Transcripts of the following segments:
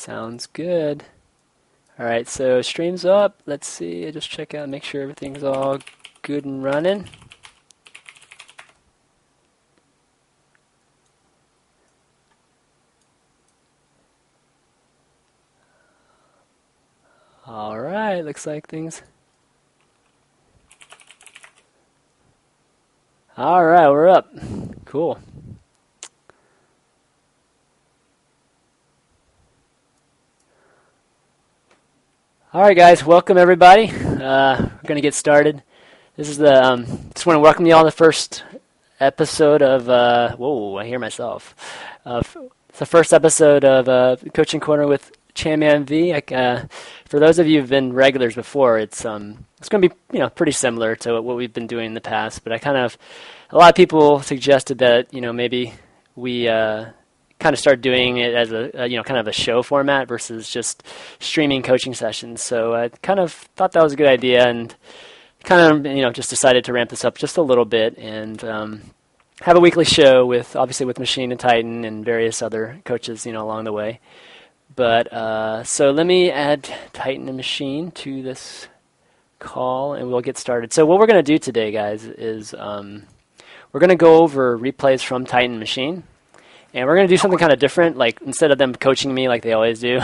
Sounds good. All right, so stream's up. Let's see. Just check out, make sure everything's all good and running. All right, looks like things. All right, we're up. Cool. All right, guys, welcome everybody. We're gonna get started. This is the just want to welcome you all to the first episode of. Whoa, I hear myself. It's the first episode of Coaching Corner with ChanmanV. For those of you who've been regulars before, it's going to be pretty similar to what we've been doing in the past. But a lot of people suggested that maybe we kind of start doing it as a kind of a show format versus just streaming coaching sessions. So I kind of thought that was a good idea, and kind of just decided to ramp this up just a little bit and have a weekly show with Machine and Titan and various other coaches along the way. But so let me add Titan and Machine to this call, and we'll get started. So what we're going to do today, guys, is we're going to go over replays from Titan and Machine. And we're going to do something kind of different. Like, instead of them coaching me like they always do,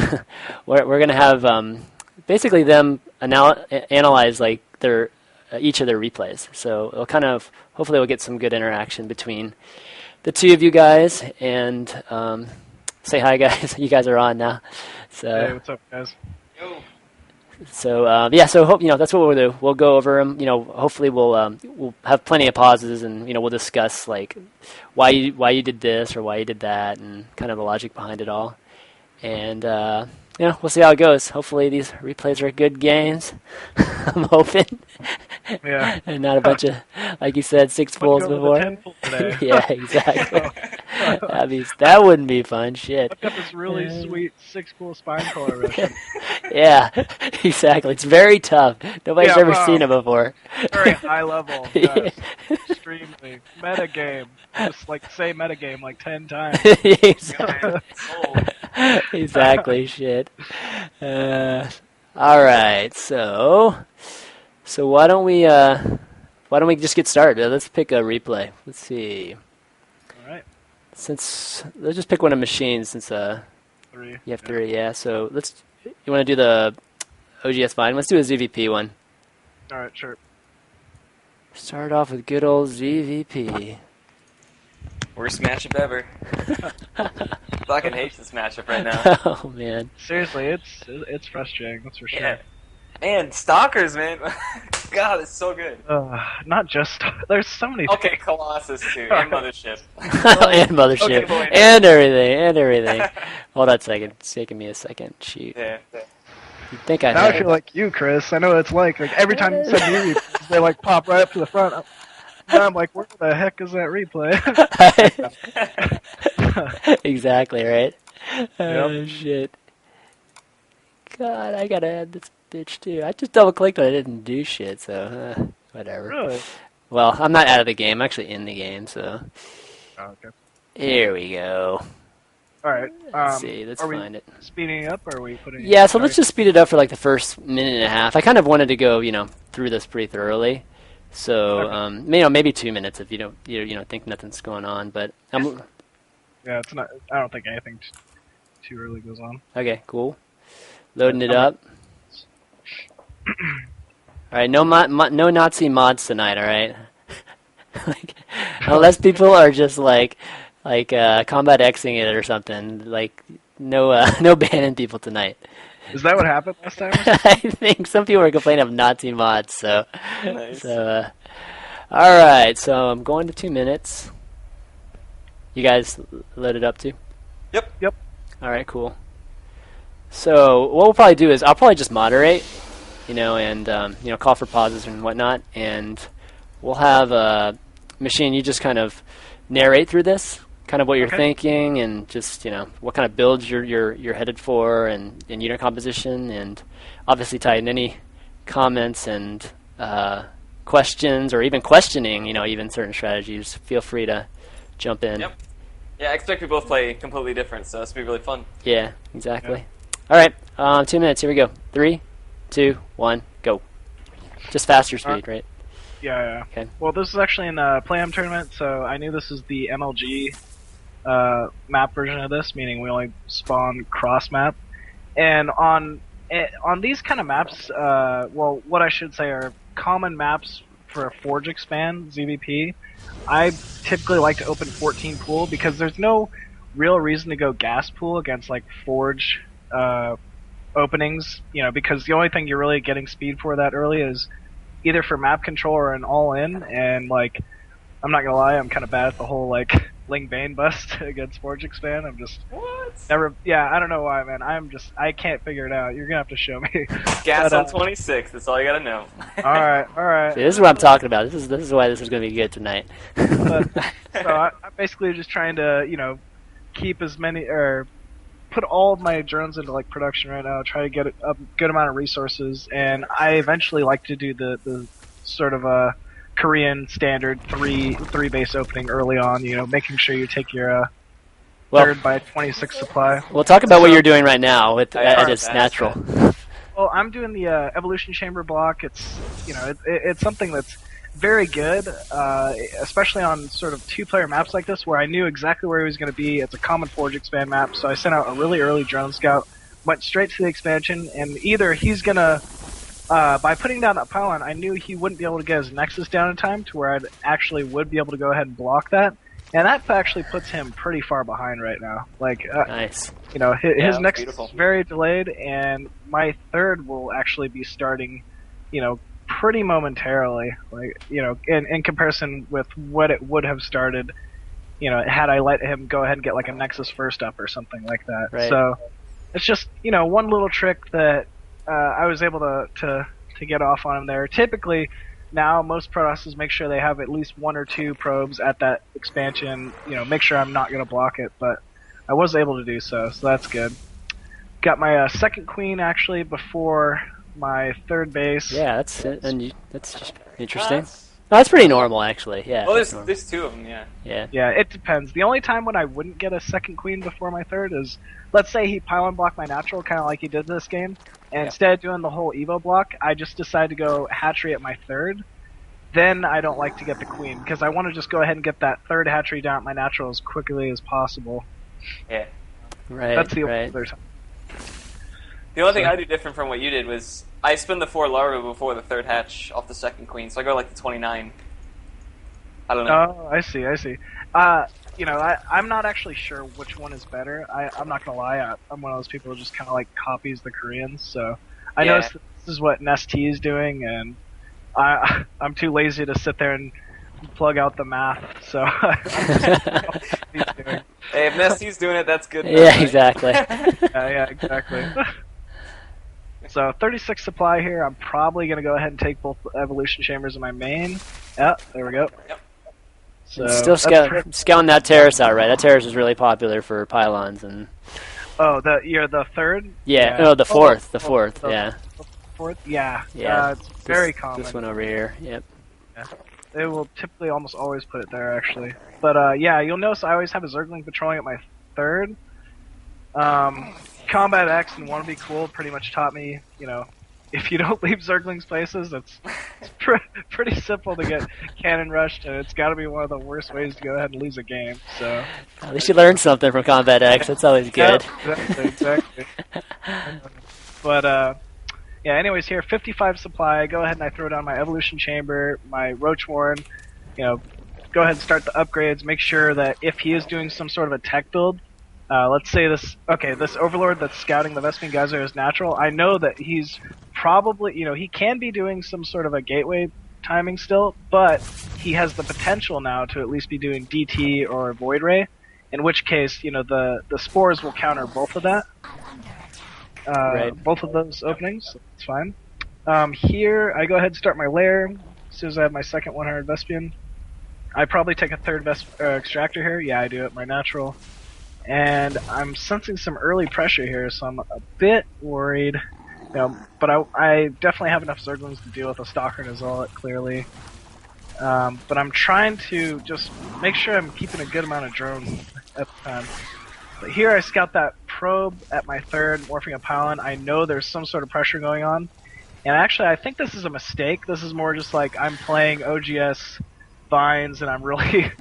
we're going to have basically them analyze like each of their replays. So it'll hopefully we'll get some good interaction between the two of you guys. And say hi, guys. You guys are on now. So, hey, what's up, guys? Yo. So so hope that's what we'll do. We'll go over them. Hopefully we'll have plenty of pauses, and we'll discuss like why you did this or why you did that, and kind of the logic behind it all. And we'll see how it goes. Hopefully these replays are good games. I'm hoping. Yeah. And not a bunch of, like you said, 6 pulls before. 10 pull today. Yeah, exactly. That wouldn't be fun. Shit. Look at this really sweet 6 pull spine color Russian. Yeah, exactly. It's very tough. Nobody's ever seen it before. Very high level. Yes. Extremely. Metagame. Just like say metagame like 10 times. Exactly. Shit. All right. So why don't we just get started? Let's pick a replay. Let's see. All right. Let's just pick one of Machines since 3. you have 3. Yeah. So you want to do the OGS Vine? Let's do a ZVP one. All right, sure. Start off with good old ZVP. Worst matchup ever. Fucking hate this matchup right now. Oh man. Seriously, it's frustrating. That's for sure. Yeah. And Stalkers, man. God, it's so good. Not just there's so many. Okay, Colossus too, and Mothership. And Mothership. Okay, and everything. Hold on a second. It's taking me a second. Shoot. Yeah. You'd think I Now had I feel like you, Chris. I know what it's like. Like every time you send me replays, they like pop right up to the front. And I'm like, where the heck is that replay? Exactly, right? Oh, Yep. shit. God, I gotta add this bitch, too. I just double-clicked and I didn't do shit, so whatever. Really? Well, I'm not out of the game. I'm actually in the game, so... Oh, okay. Here we go. All right. Let's see. Let's find it. Speeding it up, or are we putting? Yeah, so let's just speed it up for like the first minute and a half. I kind of wanted to go, through this pretty thoroughly. So, Okay. maybe 2 minutes if you don't think nothing's going on. But Yeah, it's not. I don't think anything too early goes on. okay, cool. Loading it up. All right, no Nazi mods tonight. All right, like, unless people are just like combat Xing it or something. Like no banning people tonight. Is that what happened last time? I think some people are complaining of Nazi mods. So, Nice. all right. So I'm going to 2 minutes. You guys loaded up too? Yep. All right, cool. So what we'll probably do is I'll probably just moderate, and call for pauses and whatnot, and we'll have Machine. You just kind of narrate through this, kind of what you're thinking, and just what kind of builds you're headed for, and unit composition, and obviously Titan, any comments and questions or even questioning, even certain strategies. Feel free to jump in. Yep. Yeah, I expect we both play completely different, so it's gonna be really fun. Yeah, exactly. All right, 2 minutes. Here we go. 3, 2, 1, go. Just faster speed, right? Yeah. Okay. Well, this is actually in a Play-Am tournament, so I knew this is the MLG map version of this, meaning we only spawn cross map. And on these kind of maps, well, what I should say are common maps for a Forge expand, ZVP. I typically like to open 14 pool because there's no real reason to go gas pool against like Forge openings, because the only thing you're really getting speed for that early is either for map control or an all-in, and like, I'm not gonna lie, I'm kind of bad at the whole like Ling Bane bust against Forge expand. I'm just I don't know why, man. I can't figure it out. You're gonna have to show me. Gas on 26. That's all you gotta know. All right. See, this is what I'm talking about. This is why this is going to be good tonight. So I'm basically just trying to, keep as many or put all of my drones into like production right now. Try to get a good amount of resources, and I eventually like to do the sort of a Korean standard three base opening early on. Making sure you take your third by 26 supply. We'll talk about what you're doing right now with its natural. Well, I'm doing the evolution chamber block. It's it's something that's very good, especially on sort of 2-player maps like this, where I knew exactly where he was going to be. It's a common Forge expand map, so I sent out a really early drone scout, went straight to the expansion, and either he's gonna, by putting down that pylon, I knew he wouldn't be able to get his nexus down in time to where I actually would be able to go ahead and block that. And that actually puts him pretty far behind right now. Like, nice. His nexus is very delayed, and my third will actually be starting, pretty momentarily. Like, in comparison with what it would have started, had I let him go ahead and get like a nexus first up or something like that. Right. So it's just, one little trick that I was able to get off on him there. Typically, now most Protoss's make sure they have at least 1 or 2 probes at that expansion, make sure I'm not going to block it, but I was able to do so that's good. Got my second queen actually before my third base. Yeah, that's just interesting. No, that's pretty normal actually. Yeah. Well, there's 2 of them. Yeah. Yeah, it depends. The only time when I wouldn't get a second queen before my third is, let's say he pylon blocked my natural, kind of like he did this game, and instead of doing the whole Evo block, I just decide to go hatchery at my third. Then I don't like to get the queen, because I want to just go ahead and get that third hatchery down at my natural as quickly as possible. Yeah. Right. That's the right. other time. The only thing I do different from what you did was I spin the 4 larvae before the third hatch off the second queen, so I go like the 29. I don't know. Oh, I see. I'm not actually sure which one is better. I'm not gonna lie. I'm one of those people who just kind of like copies the Koreans. So I noticed that this is what Nestea is doing, and I'm too lazy to sit there and plug out the math. So hey, if Nestea's doing it, that's good. Yeah, right? Exactly. yeah, exactly. So 36 supply here. I'm probably gonna go ahead and take both evolution chambers in my main. Yep, there we go. Yep. So still scouting that terrace out, right? That terrace is really popular for pylons and. Oh, the third? Yeah. No, the fourth. The fourth. Yeah. Fourth? Yeah. Yeah. It's very common. This one over here. Yep. Yeah. They will typically almost always put it there, actually. But yeah, you'll notice I always have a Zergling patrolling at my third. Combat X and Wanna Be Cool pretty much taught me, if you don't leave Zergling's places, it's pretty simple to get cannon rushed, and it's got to be one of the worst ways to go ahead and lose a game. So at least you learned something from Combat X. That's always good. Yeah, exactly. But yeah. Anyways, here 55 supply. I go ahead and I throw down my evolution chamber, my roach warren. Go ahead and start the upgrades. Make sure that if he is doing some sort of a tech build. Let's say this Overlord that's scouting the Vespene Geyser is natural. I know that he's probably, he can be doing some sort of a gateway timing still, but he has the potential now to at least be doing DT or Void Ray, in which case, the spores will counter both of that. Right. Both of those openings. It's fine. Here, I go ahead and start my lair. As soon as I have my second 100 Vespian. I probably take a third extractor here. Yeah, I do it, my natural. And I'm sensing some early pressure here, so I'm a bit worried. But I definitely have enough Zerglings to deal with a Stalker and Azalot, clearly. But I'm trying to just make sure I'm keeping a good amount of drones at the time. But here I scout that probe at my third, morphing a pylon. I know there's some sort of pressure going on. And actually, I think this is a mistake. This is more just like I'm playing OGS Vines and I'm really,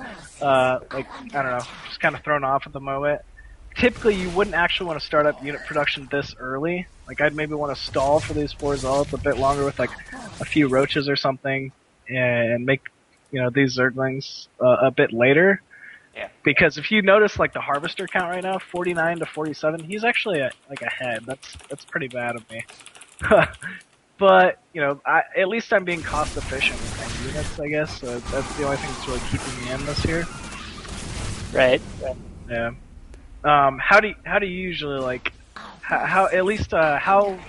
like, I don't know, just kind of thrown off at the moment. Typically, you wouldn't actually want to start up unit production this early. Like, I'd maybe want to stall for these 4 zealots a bit longer with, like, a few roaches or something and make, you know, these Zerglings a bit later. Yeah. Because if you notice, like, the harvester count right now, 49 to 47, he's actually, like, ahead. That's pretty bad of me. But, you know, at least I'm being cost efficient with my units, I guess. So that's the only thing that's really keeping me in this here. Right. Yeah. How do you usually, like, how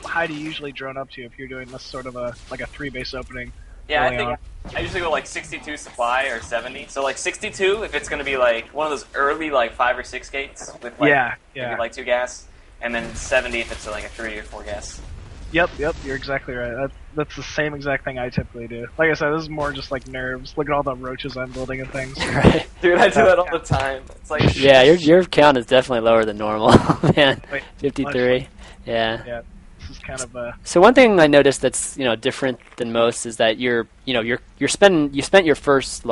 high do you usually drone up to if you're doing this sort of a 3-base opening? Yeah, I think I usually go like 62 supply or 70. So like 62 if it's going to be like one of those early like 5 or 6 gates with like maybe like 2 gas, and then 70 if it's like a 3 or 4 gas. Yep, you're exactly right. That's the same exact thing I typically do. Like I said, this is more just like nerves. Look at all the roaches I'm building and things. Right. Dude, I do that all the time. It's like Yeah, your count is definitely lower than normal, man. 53. Yeah. Yeah. This is kind of a. So one thing I noticed that's different than most is that you spent your first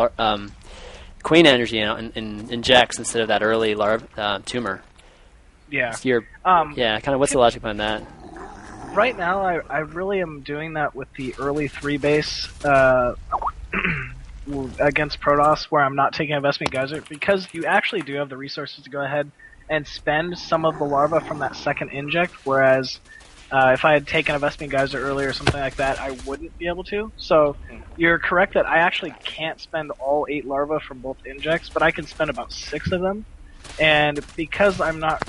queen energy in Jax instead of that early tumor. Yeah. So kind of what's the logic behind that? Right now, I really am doing that with the early 3-base against Protoss, where I'm not taking investment geyser, because you actually do have the resources to go ahead and spend some of the larva from that second inject, whereas if I had taken investment geyser earlier or something like that, I wouldn't be able to. So you're correct that I actually can't spend all 8 larvae from both injects, but I can spend about 6 of them, and because I'm not...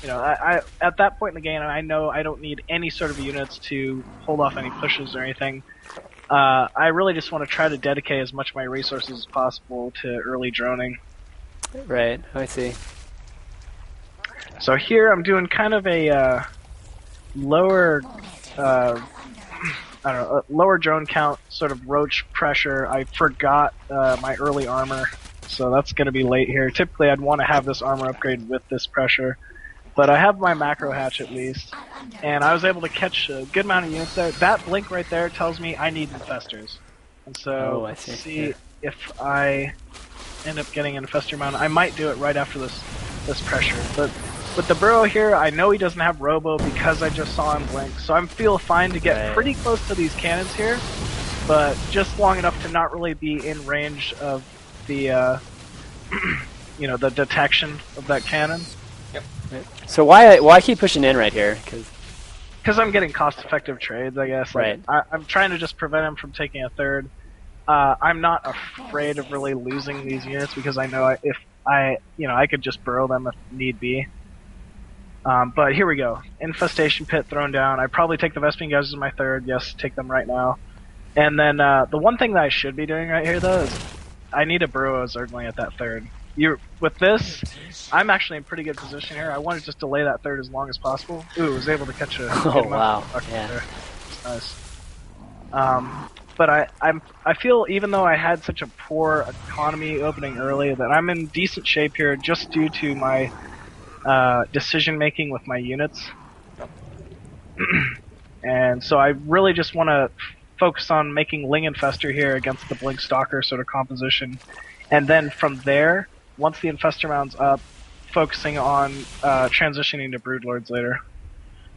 I at that point in the game, I know I don't need any sort of units to hold off any pushes or anything. I really just want to try to dedicate as much of my resources as possible to early droning. Right, I see. So here I'm doing kind of a lower, lower drone count, sort of roach pressure. I forgot my early armor, so that's going to be late here. Typically, I'd want to have this armor upgrade with this pressure. But I have my macro hatch at least, and I was able to catch a good amount of units there. That blink right there tells me I need infestors. And so let's see if I end up getting an infestor mount. I might do it right after this pressure. But with the burrow here, I know he doesn't have robo because I just saw him blink. So I feel fine to get pretty close to these cannons here, but just long enough to not really be in range of the the detection of that cannon. So why keep pushing in right here? Because I'm getting cost-effective trades, I guess. Like, right. I'm trying to just prevent him from taking a third. I'm not afraid of really losing these units because I know if I could just burrow them if need be. But here we go. Infestation pit thrown down. I probably take the Vespene guys as my third. Yes, take them right now. And then the one thing that I should be doing right here though is I need to burrow a Zergling at that third. With this, I'm actually in pretty good position here. I want to just delay that third as long as possible. Ooh, was able to catch a good amount of there. That's nice. But I feel even though I had such a poor economy opening early that I'm in decent shape here just due to my decision making with my units. And so I really just want to focus on making Ling Infestor here against the Blink Stalker sort of composition. And then from there, once the Infestor Mound's up, focusing on transitioning to Broodlords later.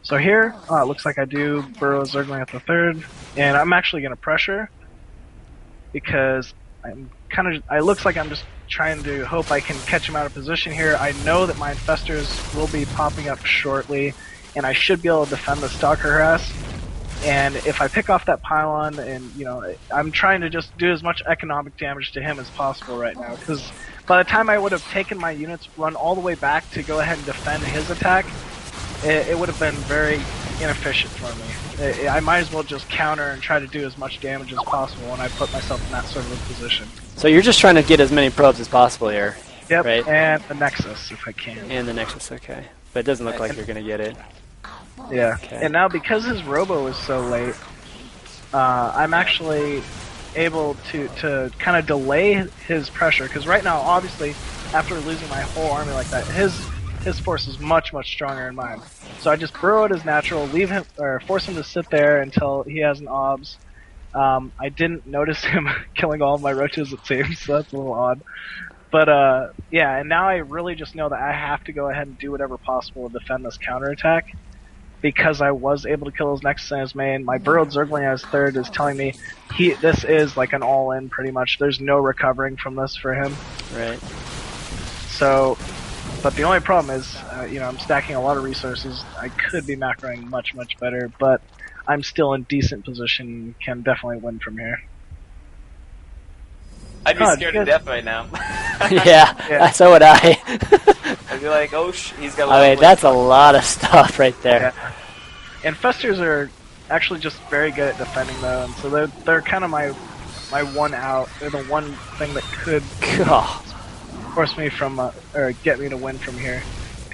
So here, it looks like I do burrow Zergling at the third, and I'm actually going to pressure, because it looks like I'm just trying to hope I can catch him out of position here. I know that my Infestors will be popping up shortly, and I should be able to defend the Stalker harass. And if I pick off that pylon, and I'm trying to just do as much economic damage to him as possible right now, because by the time I would have taken my units, run all the way back to go ahead and defend his attack, it would have been very inefficient for me. I might as well just counter and try to do as much damage as possible when I put myself in that sort of a position. So you're just trying to get as many probes as possible here. Yep, right? And the Nexus if I can. And the Nexus, okay. But it doesn't look like you're going to get it. Yeah, okay. And now because his robo is so late, I'm actually able to kind of delay his pressure, because right now, obviously, after losing my whole army like that, his his force is much, much stronger than mine. So I just burrow at his natural, leave him, or force him to sit there until he has an obs. I didn't notice him killing all of my roaches, it seems, so that's a little odd. But, yeah, and now I really just know that I have to go ahead and do whatever possible to defend this counterattack, because I was able to kill his Nexus and his main. My burrowed Zergling as third is telling me this is like an all-in, pretty much. There's no recovering from this for him. Right. So, but the only problem is, I'm stacking a lot of resources. I could be macroing much, much better, but I'm still in decent position, can definitely win from here. I'd be scared to death right now. Yeah, so would I. I'd be like, oh, he's got a lot that's a lot of stuff right there. Yeah. Infestors are actually just very good at defending, though, and so they're kind of my one out. They're the one thing that could force me from, or get me to win from here.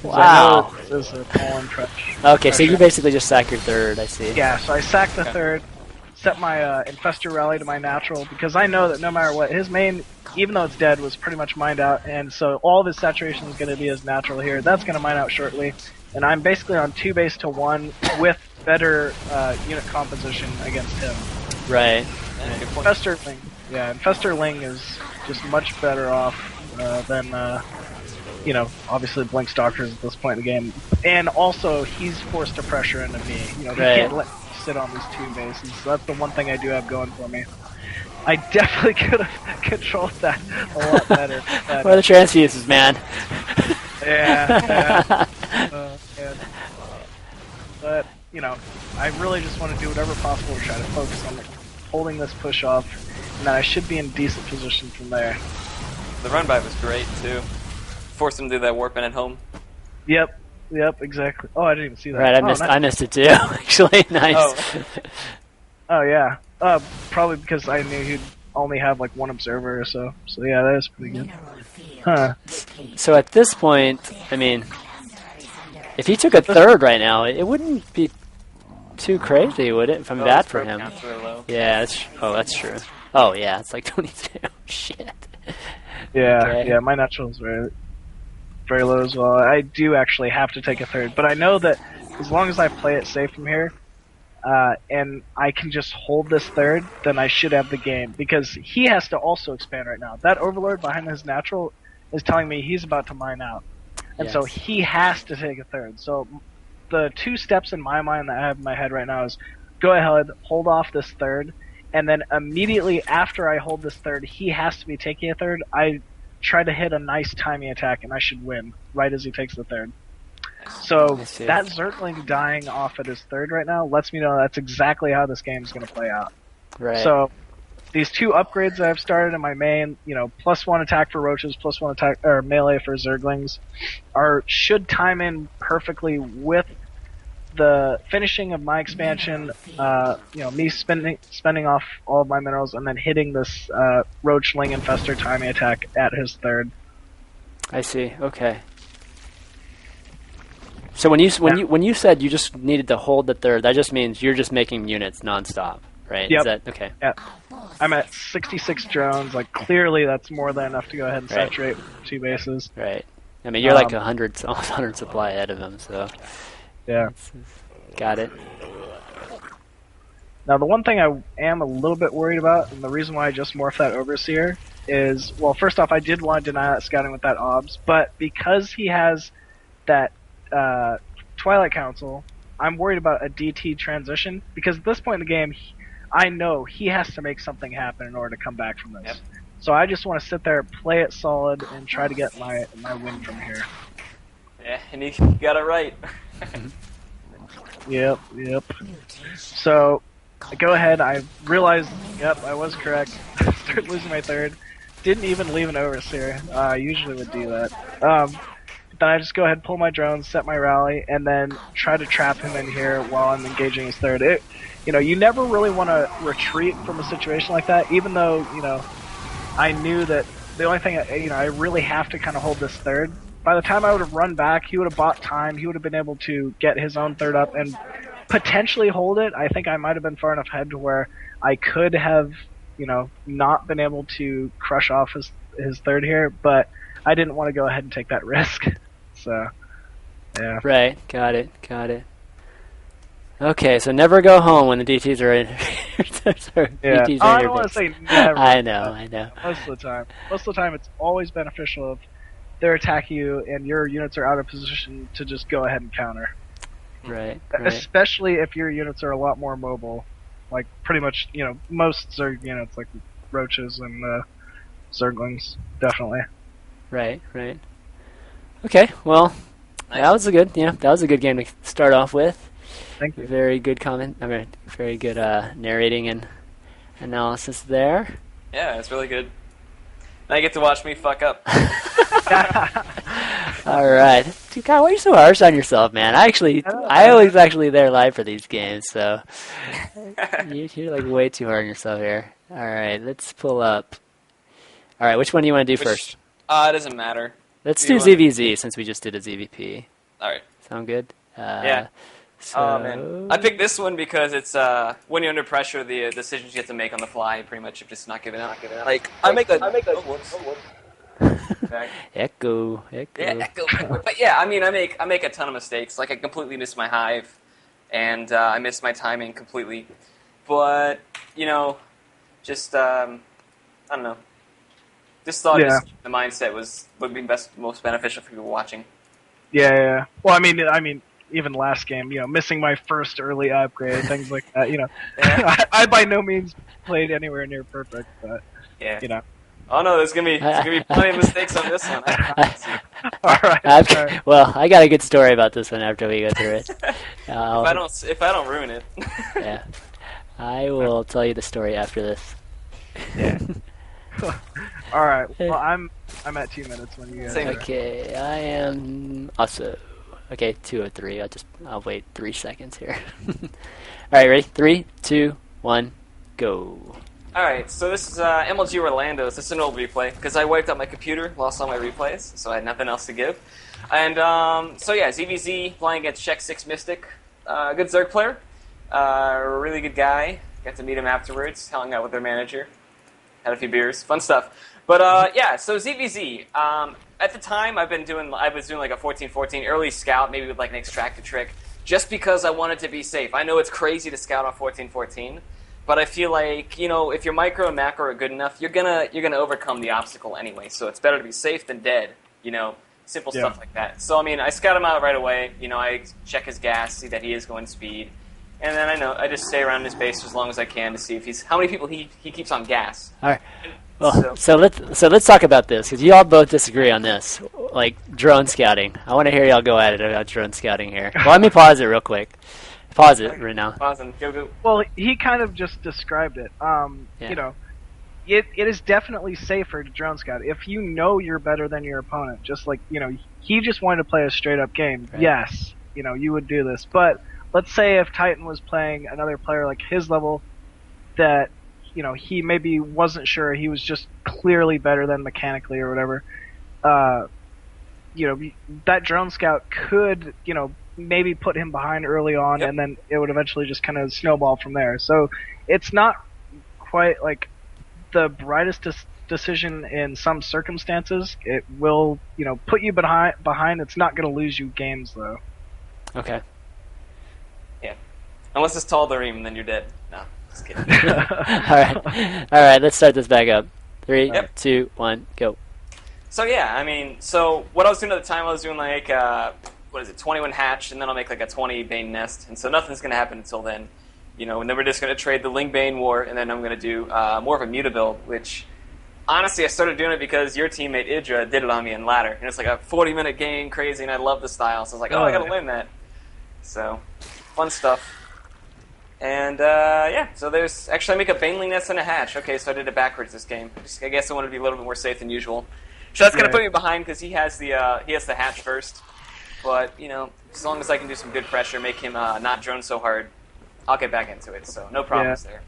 Wow. I know this is a fallen pressure. Okay, so you basically just sack your third, I see. Yeah, so I sack the third, set my Infestor Rally to my natural, because I know that no matter what, his main, even though it's dead, was pretty much mined out, and so all of his saturation is going to be his natural here. That's going to mine out shortly, and I'm basically on 2 base to 1 with better unit composition against him. Right. Infestor Ling is just much better off than, obviously Blink Stalkers at this point in the game. And also, he's forced to pressure into me. He can't let me sit on these 2 bases, so that's the one thing I do have going for me. I definitely could have controlled that a lot better. What are the transfuses, man? Yeah. But, I really just want to do whatever possible to try to focus on holding this push off, and then I should be in decent position from there. The run by was great, too. Forced him to do that warp in at home. Yep, exactly. Oh, I didn't even see that. Right, I missed it too, actually. Nice. Oh yeah. Probably because I knew he'd only have like 1 observer or so. So yeah, that is pretty good. Huh. So at this point, I mean, if he took a third right now, it wouldn't be too crazy, would it? If I'm bad for him. Really low. Yeah, that's true. Oh yeah, it's like 22. Shit. Yeah, my natural is very, very low as well. I do actually have to take a third, but I know that as long as I play it safe from here, and I can just hold this third, then I should have the game, because he has to also expand right now. That Overlord behind his natural is telling me he's about to mine out, and so he has to take a third. So the 2 steps in my mind that I have in my head right now is go ahead, hold off this third, and then immediately after I hold this third, he has to be taking a third. I try to hit a nice timing attack, and I should win right as he takes the third. So that Zergling dying off at his third right now lets me know that's exactly how this game is going to play out. Right. So these 2 upgrades that I've started in my main, +1 attack for roaches, +1 attack or melee for Zerglings, should time in perfectly with the finishing of my expansion, me spending off all of my minerals and then hitting this Roachling Infestor timing attack at his third. I see. Okay. So when you said you just needed to hold the third, that just means you're just making units nonstop, right? Yep. Is that okay? Yeah. I'm at 66 drones. Like clearly, that's more than enough to go ahead and saturate 2 bases. Right. I mean, you're like almost 100 supply ahead of him, so. Yeah. Got it. Now, the one thing I am a little bit worried about, and the reason why I just morphed that Overseer, is, well, first off, I did want to deny that scouting with that OBS, but because he has that Twilight Council, I'm worried about a DT transition, because at this point in the game, I know he has to make something happen in order to come back from this. Yep. So I just want to sit there, play it solid, and try to get my win from here. Yeah, and he got it right. Yep. So, I go ahead, I realized, yep, I was correct. Started losing my third. Didn't even leave an Overseer. I usually would do that. Then I just go ahead, pull my drones, set my rally, and then try to trap him in here while I'm engaging his third. You never really want to retreat from a situation like that, even though, I knew that the only thing, I really have to kind of hold this third. By the time I would have run back, he would have bought time, he would have been able to get his own third up and potentially hold it. I think I might have been far enough ahead to where I could have, not been able to crush off his third here, but I didn't want to go ahead and take that risk. So, Yeah. Right. Got it. Okay, so never go home when the DTs are in. Yeah. DTs Oh, are I in your don't want to base. say never. I know. Most of the time. Most of the time, it's always beneficial if they're attacking you and your units are out of position to just go ahead and counter. Right. Especially if your units are a lot more mobile. Like, pretty much, most Zerg units, like Roaches and Zerglings, definitely. Right. Okay, well, Nice. that was a good game to start off with. Thank you. Very good comment. I mean, very good narrating and analysis there. Yeah, it's really good. Now you get to watch me fuck up. All right, dude, God, why are you so harsh on yourself, man? I always actually there live for these games, so you're like way too hard on yourself here. All right, let's pull up. All right, which one do you want to do first? It doesn't matter. Let's do ZVZ since we just did a ZVP. All right. Sound good? Yeah. So... Oh man, I picked this one because it's when you're under pressure, the decisions you have to make on the fly, pretty much, of just not giving up. Like I make a. Oh, whoops. Echo. Yeah, echo. But yeah, I mean, I make a ton of mistakes. Like I completely miss my hive, and I miss my timing completely. But just I don't know. Just thought the mindset would be most beneficial for people watching. Yeah. Well, I mean, even last game, missing my first early upgrade, things like that. Yeah. I by no means played anywhere near perfect, but yeah. Oh no, there's gonna be plenty of mistakes on this one. All right. Well, I got a good story about this one after we go through it. If I don't ruin it. Yeah, I will tell you the story after this. Yeah. All right. Well, I'm at 2 minutes when you guys. Okay, I am also. Okay, 2:03. I'll wait 3 seconds here. All right, ready? 3, 2, 1, go. All right, so this is MLG Orlando's. This is an old replay because I wiped out my computer, lost all my replays, so I had nothing else to give. And so yeah, ZVZ playing against Check 6 Mystic, good Zerg player, really good guy. Got to meet him afterwards, hung out with their manager, had a few beers, fun stuff. But yeah, so ZVZ. At the time, I was doing like a 14-14 early scout, maybe with like an extractor trick, just because I wanted to be safe. I know it's crazy to scout on 14-14. But I feel like, if your micro and macro are good enough, you're gonna overcome the obstacle anyway. So it's better to be safe than dead. Simple stuff like that. So I mean, I scout him out right away. I check his gas, see that he is going speed, and then I just stay around his base as long as I can to see if how many people he keeps on gas. All right. Well, so let's talk about this because you all both disagree on this, like drone scouting. I want to hear y'all go at it about drone scouting here. Well, let me pause it real quick. Pause it right now. Pause and go. Well, he kind of just described it. It is definitely safer to drone scout if you know you're better than your opponent. Just like he just wanted to play a straight up game. Right. Yes, you would do this. But let's say if Titan was playing another player like his level, that he maybe wasn't sure. He was just clearly better than mechanically or whatever. That drone scout could maybe put him behind early on, and then it would eventually just kind of snowball from there. So it's not quite like the brightest decision in some circumstances. It will, put you behind. It's not going to lose you games, though. Okay. Yeah. Unless it's tall Dareem, then you're dead. No, just kidding. All right. Let's start this back up. 3, 2, 1, go. So yeah, I mean, so what I was doing at the time, I was doing like 21 hatch, and then I'll make like a 20 Bane nest, and so nothing's going to happen until then. And then we're just going to trade the Ling Bane War, and then I'm going to do more of a Muta build, which, honestly, I started doing it because your teammate Idra did it on me in ladder, and it's like a 40-minute game, crazy, and I love the style, so I was like, I got to learn that. So, fun stuff. And, yeah, so there's, actually I make a Baneling nest and a hatch. Okay, so I did it backwards this game. I guess I wanted to be a little bit more safe than usual. So that's going to put me behind because he has the hatch first. But, as long as I can do some good pressure, make him not drone so hard, I'll get back into it. So no problems there.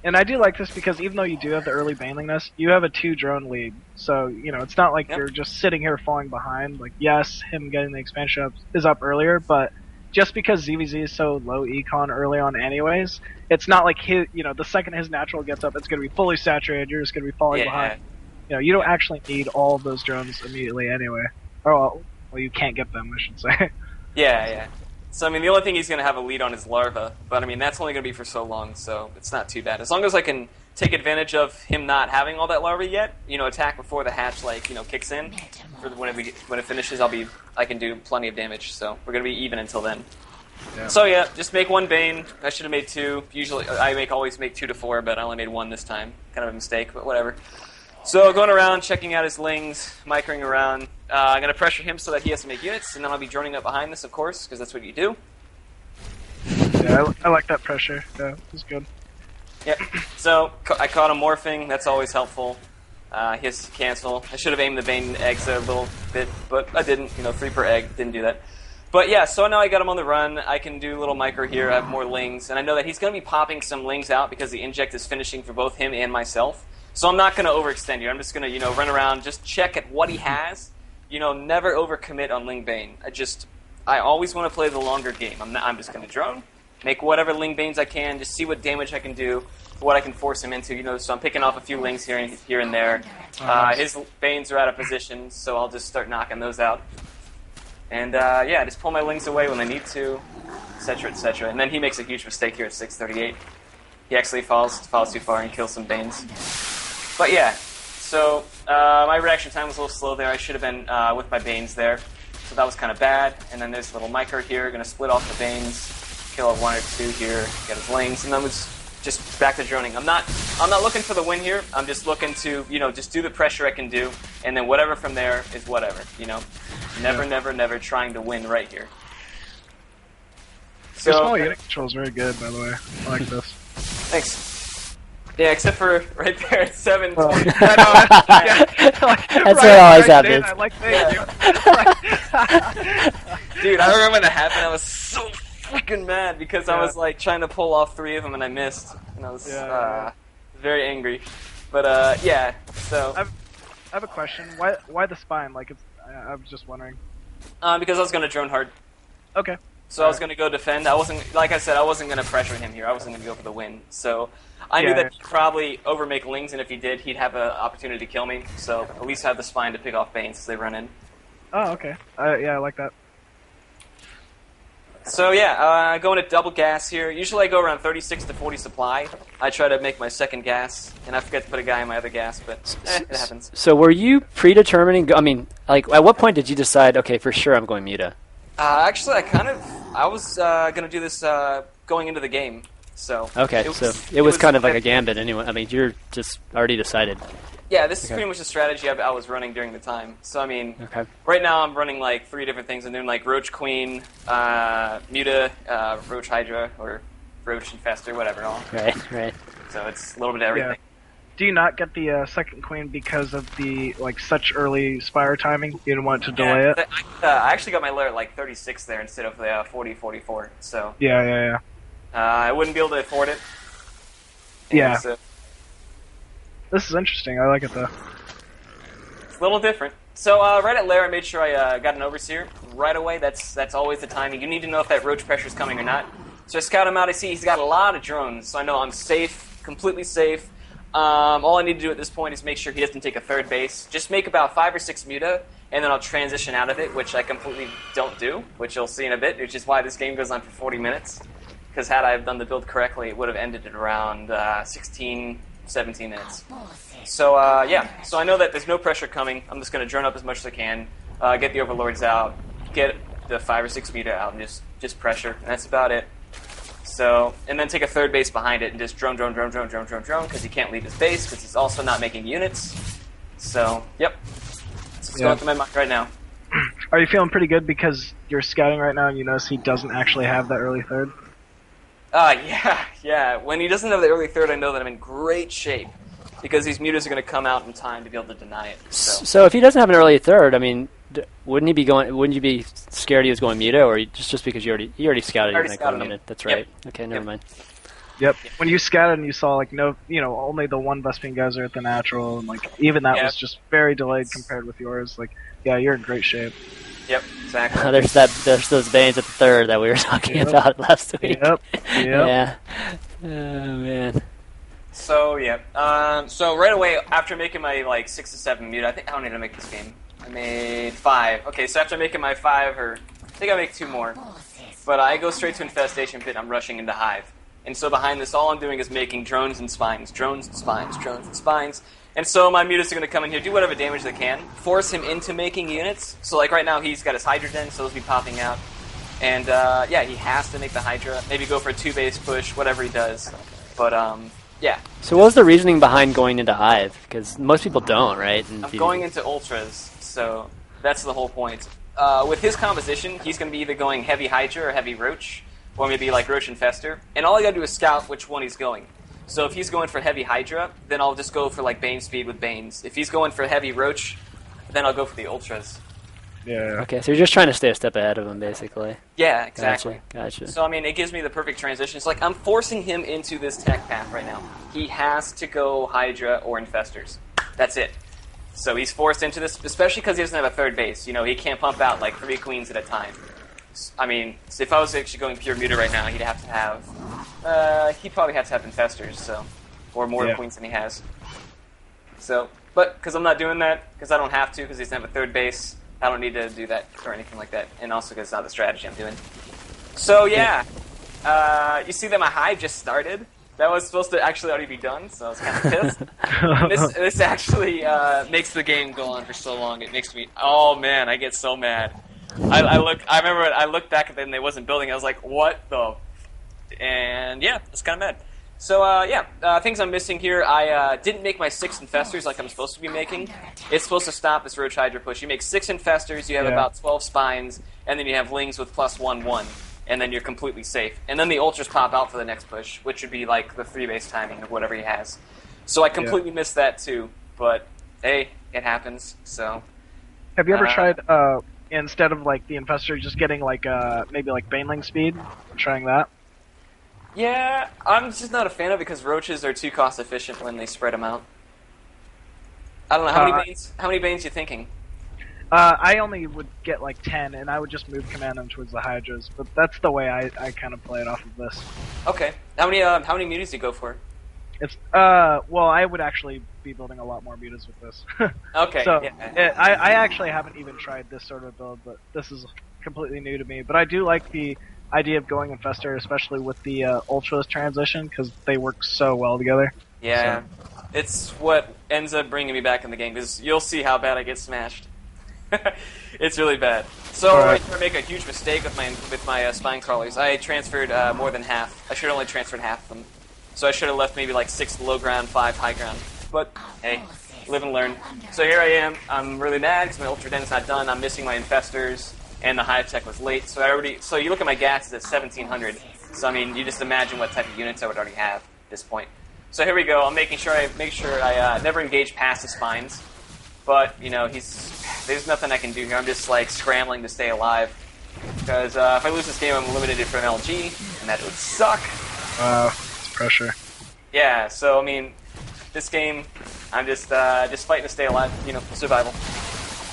And I do like this because even though you do have the early Baneling nest, you have a 2-drone lead. So, it's not like you're just sitting here falling behind. Like, yes, him getting the expansion is up earlier, but just because ZVZ is so low econ early on anyways, it's not like the second his natural gets up, it's going to be fully saturated, you're just going to be falling behind. You don't actually need all of those drones immediately anyway. Or, well, you can't get them, I should say. Yeah, yeah. So, I mean, the only thing he's going to have a lead on is larva, but, I mean, that's only going to be for so long, so it's not too bad. As long as I can take advantage of him not having all that larva yet, attack before the hatch, kicks in, for when it finishes, I can do plenty of damage, so we're going to be even until then. Yeah. So, yeah, just make one Bane. I should have made 2. Usually, I always make 2 to 4, but I only made 1 this time. Kind of a mistake, but whatever. So going around, checking out his lings, microing around. I'm going to pressure him so that he has to make units, and then I'll be droning up behind this, of course, because that's what you do. Yeah, I like that pressure. Yeah, it's good. Yep. So I caught him morphing. That's always helpful. He has to cancel. I should have aimed the Bane eggs there a little bit, but I didn't. 3 per egg. Didn't do that. But yeah, so now I got him on the run. I can do a little micro here. I have more lings, and I know that he's going to be popping some lings out because the inject is finishing for both him and myself. So I'm not going to overextend here. I'm just going to, run around, just check at what he has. Never overcommit on Ling Bane. I always want to play the longer game. I'm just going to drone, make whatever Ling Banes I can, just see what damage I can do, what I can force him into. So I'm picking off a few Lings here and there. His Banes are out of position, so I'll just start knocking those out. And just pull my Lings away when I need to, etc., etc. And then he makes a huge mistake here at 638. He actually falls too far and kills some Banes. But yeah, so my reaction time was a little slow there. I should have been with my Banes there. So that was kind of bad. And then there's a little micro here. Going to split off the Banes, kill a 1 or 2 here, get his Lings, and then it's just back to droning. I'm not looking for the win here. I'm just looking to, just do the pressure I can do, and then whatever from there is whatever, Never trying to win right here. So, your small unit control is very good, by the way. I like this. Thanks. Yeah, except for right there at 7. Oh. I know. That's what always happens. I like thank you. Dude, I remember when that happened. I was so freaking mad because I was trying to pull off 3 of them and I missed, and I was very angry. But so I have a question. Why the spine? I was just wondering. Because I was gonna drone hard. Okay. So I was going to go defend. I wasn't going to pressure him here. I wasn't going to go for the win. So I knew that he'd probably overmake Lings, and if he did, he'd have an opportunity to kill me. So at least have the spine to pick off Banes as they run in. Oh, okay. I like that. So yeah, going to double gas here. Usually I go around 36 to 40 supply. I try to make my second gas, and I forget to put a guy in my other gas, but it happens. So were you predetermining? I mean, at what point did you decide, okay, for sure I'm going Muta? Actually, I was going to do this going into the game. So okay, it was kind of like a gambit anyway. I mean, you're just already decided. Yeah, this is pretty much the strategy I was running during the time. So, I mean, right now I'm running 3 different things. I'm doing Roach Queen, Muta, Roach Hydra, or Roach Infestor, whatever. Right. So it's a little bit of everything. Yeah. Do you not get the second queen because of the such early Spire timing? You didn't want to delay it? I actually got my lair at 36 there instead of the 40, 44. So yeah. I wouldn't be able to afford it. Yeah. This is interesting. I like it though. It's a little different. So right at lair, I made sure I got an overseer right away. That's always the timing. You need to know if that roach pressure is coming or not. So I scout him out. I see he's got a lot of drones, so I know I'm safe, completely safe. All I need to do at this point is make sure he doesn't take a third base. Just make about 5 or 6 Muta, and then I'll transition out of it, which I completely don't do, which you'll see in a bit, which is why this game goes on for 40 minutes. Because had I done the build correctly, it would have ended at around 16, 17 minutes. So, so I know that there's no pressure coming. I'm just going to drone up as much as I can, get the overlords out, get the 5 or 6 Muta out, and just pressure, and that's about it. So, and then take a third base behind it and just drone, because he can't leave his base, because he's also not making units. So, yep. That's what's going through my mind right now. Are you feeling pretty good because you're scouting right now and you notice he doesn't actually have that early third? Yeah. When he doesn't have the early third, I know that I'm in great shape, because these mutas are going to come out in time to be able to deny it. So if he doesn't have an early third, I mean, wouldn't you be scared he was going Muta, or just because you already scouted going Muta? That's right. Yep. Okay, never mind. Yep. When you scouted and you saw only the one Vespene guys are at the natural, and even that was just very delayed compared with yours. You're in great shape. Yep, exactly. There's those Banes at the third that we were talking about last week. Yep. Yeah. Oh man. So so right away after making my 6 to 7 Muta, I don't need to make this game. I made 5. Okay, so after making my 5 or think I make 2 more. But I go straight to Infestation Pit, I'm rushing into Hive. And so behind this, all I'm doing is making drones and spines, drones and spines, drones and spines. And so my mutas are going to come in here, do whatever damage they can, force him into making units. So like right now, he's got his Hydra Den, so those will be popping out. And yeah, he has to make the Hydra, maybe go for a 2-base push, whatever he does. But yeah. So what was the reasoning behind going into Hive? Because most people don't, right? I'm going into Ultras, so that's the whole point. With his composition, he's going to be either going heavy Hydra or heavy Roach, or maybe like Roach Infester. And all I got to do is scout which one he's going. So if he's going for heavy Hydra, then I'll just go for like Bane speed with Banes. If he's going for heavy Roach, then I'll go for the Ultras. Yeah. Okay, so you're just trying to stay a step ahead of him, basically. Yeah, exactly. Gotcha. So, I mean, it gives me the perfect transition. It's like I'm forcing him into this tech path right now. He has to go Hydra or Infestors. That's it. So he's forced into this, especially because he doesn't have a 3rd base. You know, he can't pump out like 3 queens at a time. I mean, if I was actually going pure muta right now, he'd have to have... he'd probably have to have Infestors, so... Or more queens than he has. So, but, because I'm not doing that, because I don't have to, because he doesn't have a 3rd base... I don't need to do that or anything like that, and also because it's not the strategy I'm doing. So yeah, you see that my Hive just started. That was supposed to actually already be done, so I was kind of pissed. This actually makes the game go on for so long. It makes me, oh man, I get so mad. I remember I looked back at it and they wasn't building. I was like, what the? And yeah, it's kind of mad. So, things I'm missing here, I didn't make my 6 Infestors like I'm supposed to be making. It's supposed to stop this Roach Hydra push. You make 6 Infestors, you have about 12 Spines, and then you have Lings with +1/1, and then you're completely safe. And then the Ultras pop out for the next push, which would be like the 3-base timing of whatever he has. So I completely missed that too, but hey, it happens, so... Have you ever tried, instead of like the Infestor, just getting like, maybe like Baneling speed? Trying that? Yeah, I'm just not a fan of it because roaches are too cost efficient when they spread them out. I don't know, how many banes you thinking? I only would get like 10, and I would just move command them towards the Hydras, but that's the way I kind of play it off of this. Okay. How many mutas do you go for? It's, well, I would actually be building a lot more mutas with this. Okay. So, yeah. I actually haven't even tried this sort of build, but this is completely new to me. But I do like the idea of going Infestor, especially with the Ultras transition, because they work so well together. Yeah, so. It's what ends up bringing me back in the game, because you'll see how bad I get smashed. It's really bad. So I make a huge mistake with my spine crawlers. I transferred more than half. I should have only transferred half of them. So I should have left maybe like 6 low ground, 5 high ground. But hey, live and learn. So here I am. I'm really mad because my Ultra Den's not done. I'm missing my Infestors. And the Hive Tech was late, so you look at my gas, it's at 1700. So I mean, you just imagine what type of units I would already have at this point. So here we go. I'm making sure I never engage past the spines, but you know there's nothing I can do here. I'm just like scrambling to stay alive because if I lose this game, I'm eliminated from LG, and that would suck. It's pressure. Yeah. So I mean, this game, I'm just fighting to stay alive. You know, survival.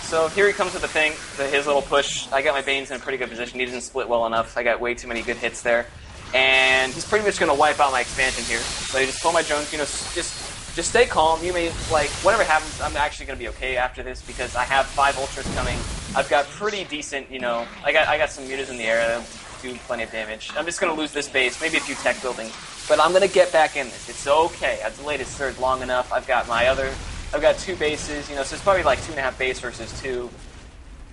So here he comes with the thing, his little push. I got my Banes in a pretty good position. He didn't split well enough. I got way too many good hits there. And he's pretty much going to wipe out my expansion here. So I just pull my drones, you know, just stay calm. You may, like, whatever happens, I'm actually going to be okay after this because I have 5 Ultras coming. I've got pretty decent, you know, I got some mutas in the air that do plenty of damage. I'm just going to lose this base, maybe a few tech building. But I'm going to get back in this. It's okay. I've delayed his third long enough. I've got 2 bases, you know, so it's probably like 2.5 base versus 2.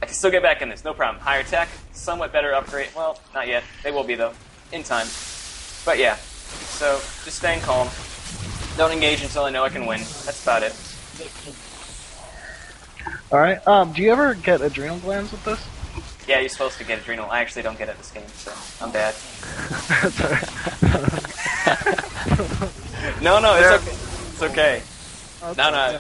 I can still get back in this, no problem. Higher tech, somewhat better upgrade. Well, not yet. They will be, though, in time. But yeah, so just staying calm. Don't engage until I know I can win. That's about it. Alright, do you ever get adrenal glands with this? Yeah, you're supposed to get adrenal. I actually don't get it this game, so I'm bad. No, it's okay. It's okay. No.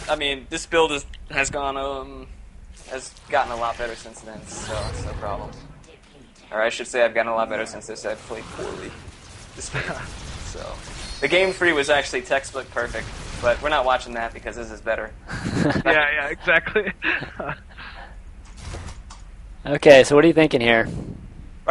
I mean, this build has gotten a lot better since then, so it's no problem. Or I should say I've gotten a lot better since this. I've played poorly this game. So the game 3 was actually textbook perfect, but we're not watching that because this is better. yeah, exactly. Okay, so what are you thinking here?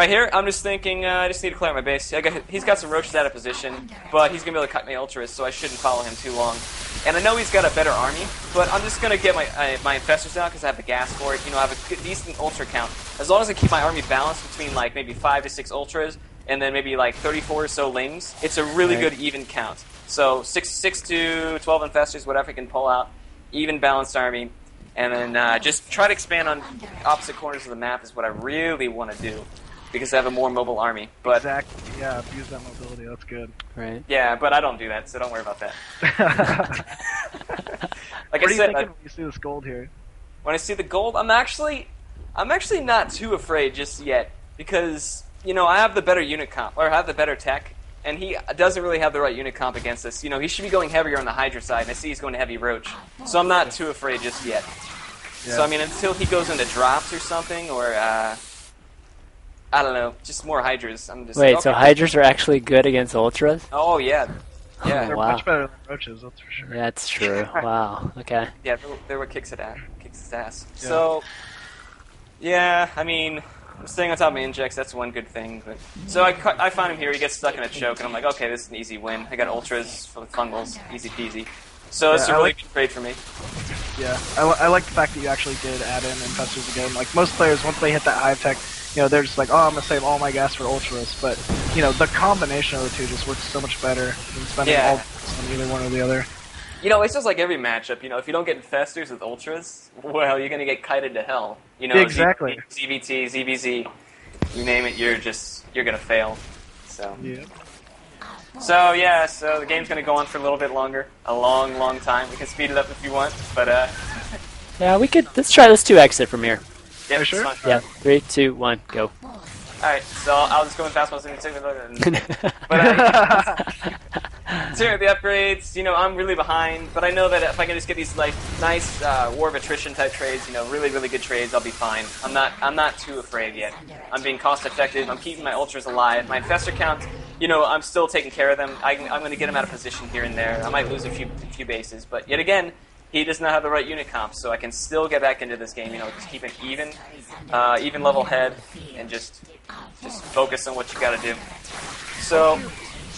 Right here, I'm just thinking, I just need to clear my base. He's got some roaches out of position, but he's going to be able to cut my ultras, so I shouldn't follow him too long. And I know he's got a better army, but I'm just going to get my infestors out because I have the gas for it. You know, I have a good, decent ultra count. As long as I keep my army balanced between, like, maybe 5 to 6 ultras, and then maybe, like, 34 or so lings, it's a really good even count. So 6 to 12 infestors, whatever I can pull out, even balanced army. And then just try to expand on opposite corners of the map is what I really want to do. Because I have a more mobile army. But exactly, yeah, abuse that mobility, that's good. Right. Yeah, but I don't do that, so don't worry about that. Like what are you thinking when you see this gold here? When I see the gold, I'm actually not too afraid just yet. Because, you know, I have the better unit comp, or I have the better tech, and he doesn't really have the right unit comp against us. You know, he should be going heavier on the Hydra side, and I see he's going to heavy Roach. So I'm not too afraid just yet. Yeah. So, I mean, until he goes into drops or something, or, I don't know, just more Hydras. I'm just Wait, okay. So Hydras are actually good against Ultras? Oh, yeah. Yeah, they're much better than Roaches, that's for sure. Yeah, that's true. Wow, okay. Yeah, they're what kicks his ass. Yeah. So, yeah, I mean, I'm staying on top of my injects, that's one good thing. But so I find him here, he gets stuck in a choke, and I'm like, okay, this is an easy win. I got Ultras for the fungals, easy peasy. So it's a really good trade for me. Yeah, I like the fact that you actually did add in infestors again. Like, most players, once they hit that hive tech, you know, they're just like, oh, I'm going to save all my gas for Ultras. But, you know, the combination of the two just works so much better than spending all on either one or the other. You know, it's just like every matchup. You know, if you don't get infestors with Ultras, well, you're going to get kited to hell. You know, exactly. ZVT, ZVZ, you name it, you're going to fail. So. Yeah. So, yeah, so the game's going to go on for a little bit longer. A long, long time. We can speed it up if you want, but, yeah, we could, let's try this 2-exit from here. Yeah, sure? Yeah, 3, 2, 1, go. Alright, so I'll just go in fast most but so the upgrades, you know, I'm really behind, but I know that if I can just get these like nice war of attrition type trades, you know, really, really good trades, I'll be fine. I'm not too afraid yet. I'm being cost effective, I'm keeping my ultras alive. My infestor count, you know, I'm still taking care of them. I'm going to get them out of position here and there. I might lose a few bases, but yet again, he does not have the right unit comp, so I can still get back into this game. You know, just keep it even level head, and just focus on what you got to do. So,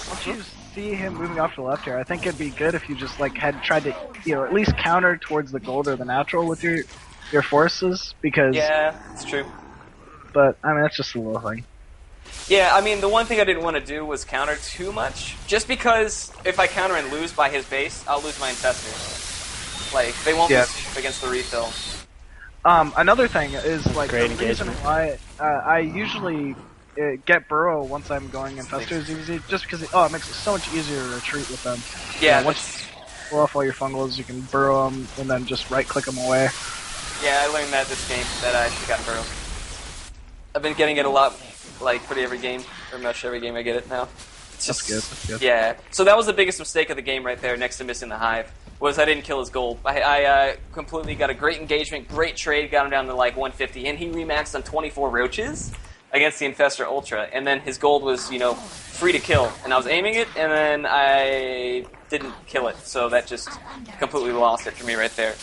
once you see him moving off to the left here, I think it'd be good if you just like had tried to, you know, at least counter towards the gold or the natural with your forces, because yeah, it's true. But I mean, that's just a little thing. Yeah, I mean, the one thing I didn't want to do was counter too much, just because if I counter and lose by his base, I'll lose my infestors. Like, they won't be safe against the refill. Another thing is, like, Great the reason why I usually get Burrow once I'm going infestors, just because it makes it so much easier to retreat with them. Yeah, you know, once you pull off all your fungals, you can Burrow them and then just right-click them away. Yeah, I learned that this game, that I actually got Burrow. I've been getting it a lot, like, pretty every game, pretty much every game I get it now. It's just, That's good. Yeah, so that was the biggest mistake of the game right there, next to missing the hive. Was I didn't kill his gold. I completely got a great engagement, great trade, got him down to like 150, and he remaxed on 24 roaches against the Infestor Ultra, and then his gold was, you know, free to kill, and I was aiming it, and then I didn't kill it, so that just completely lost it for me right there.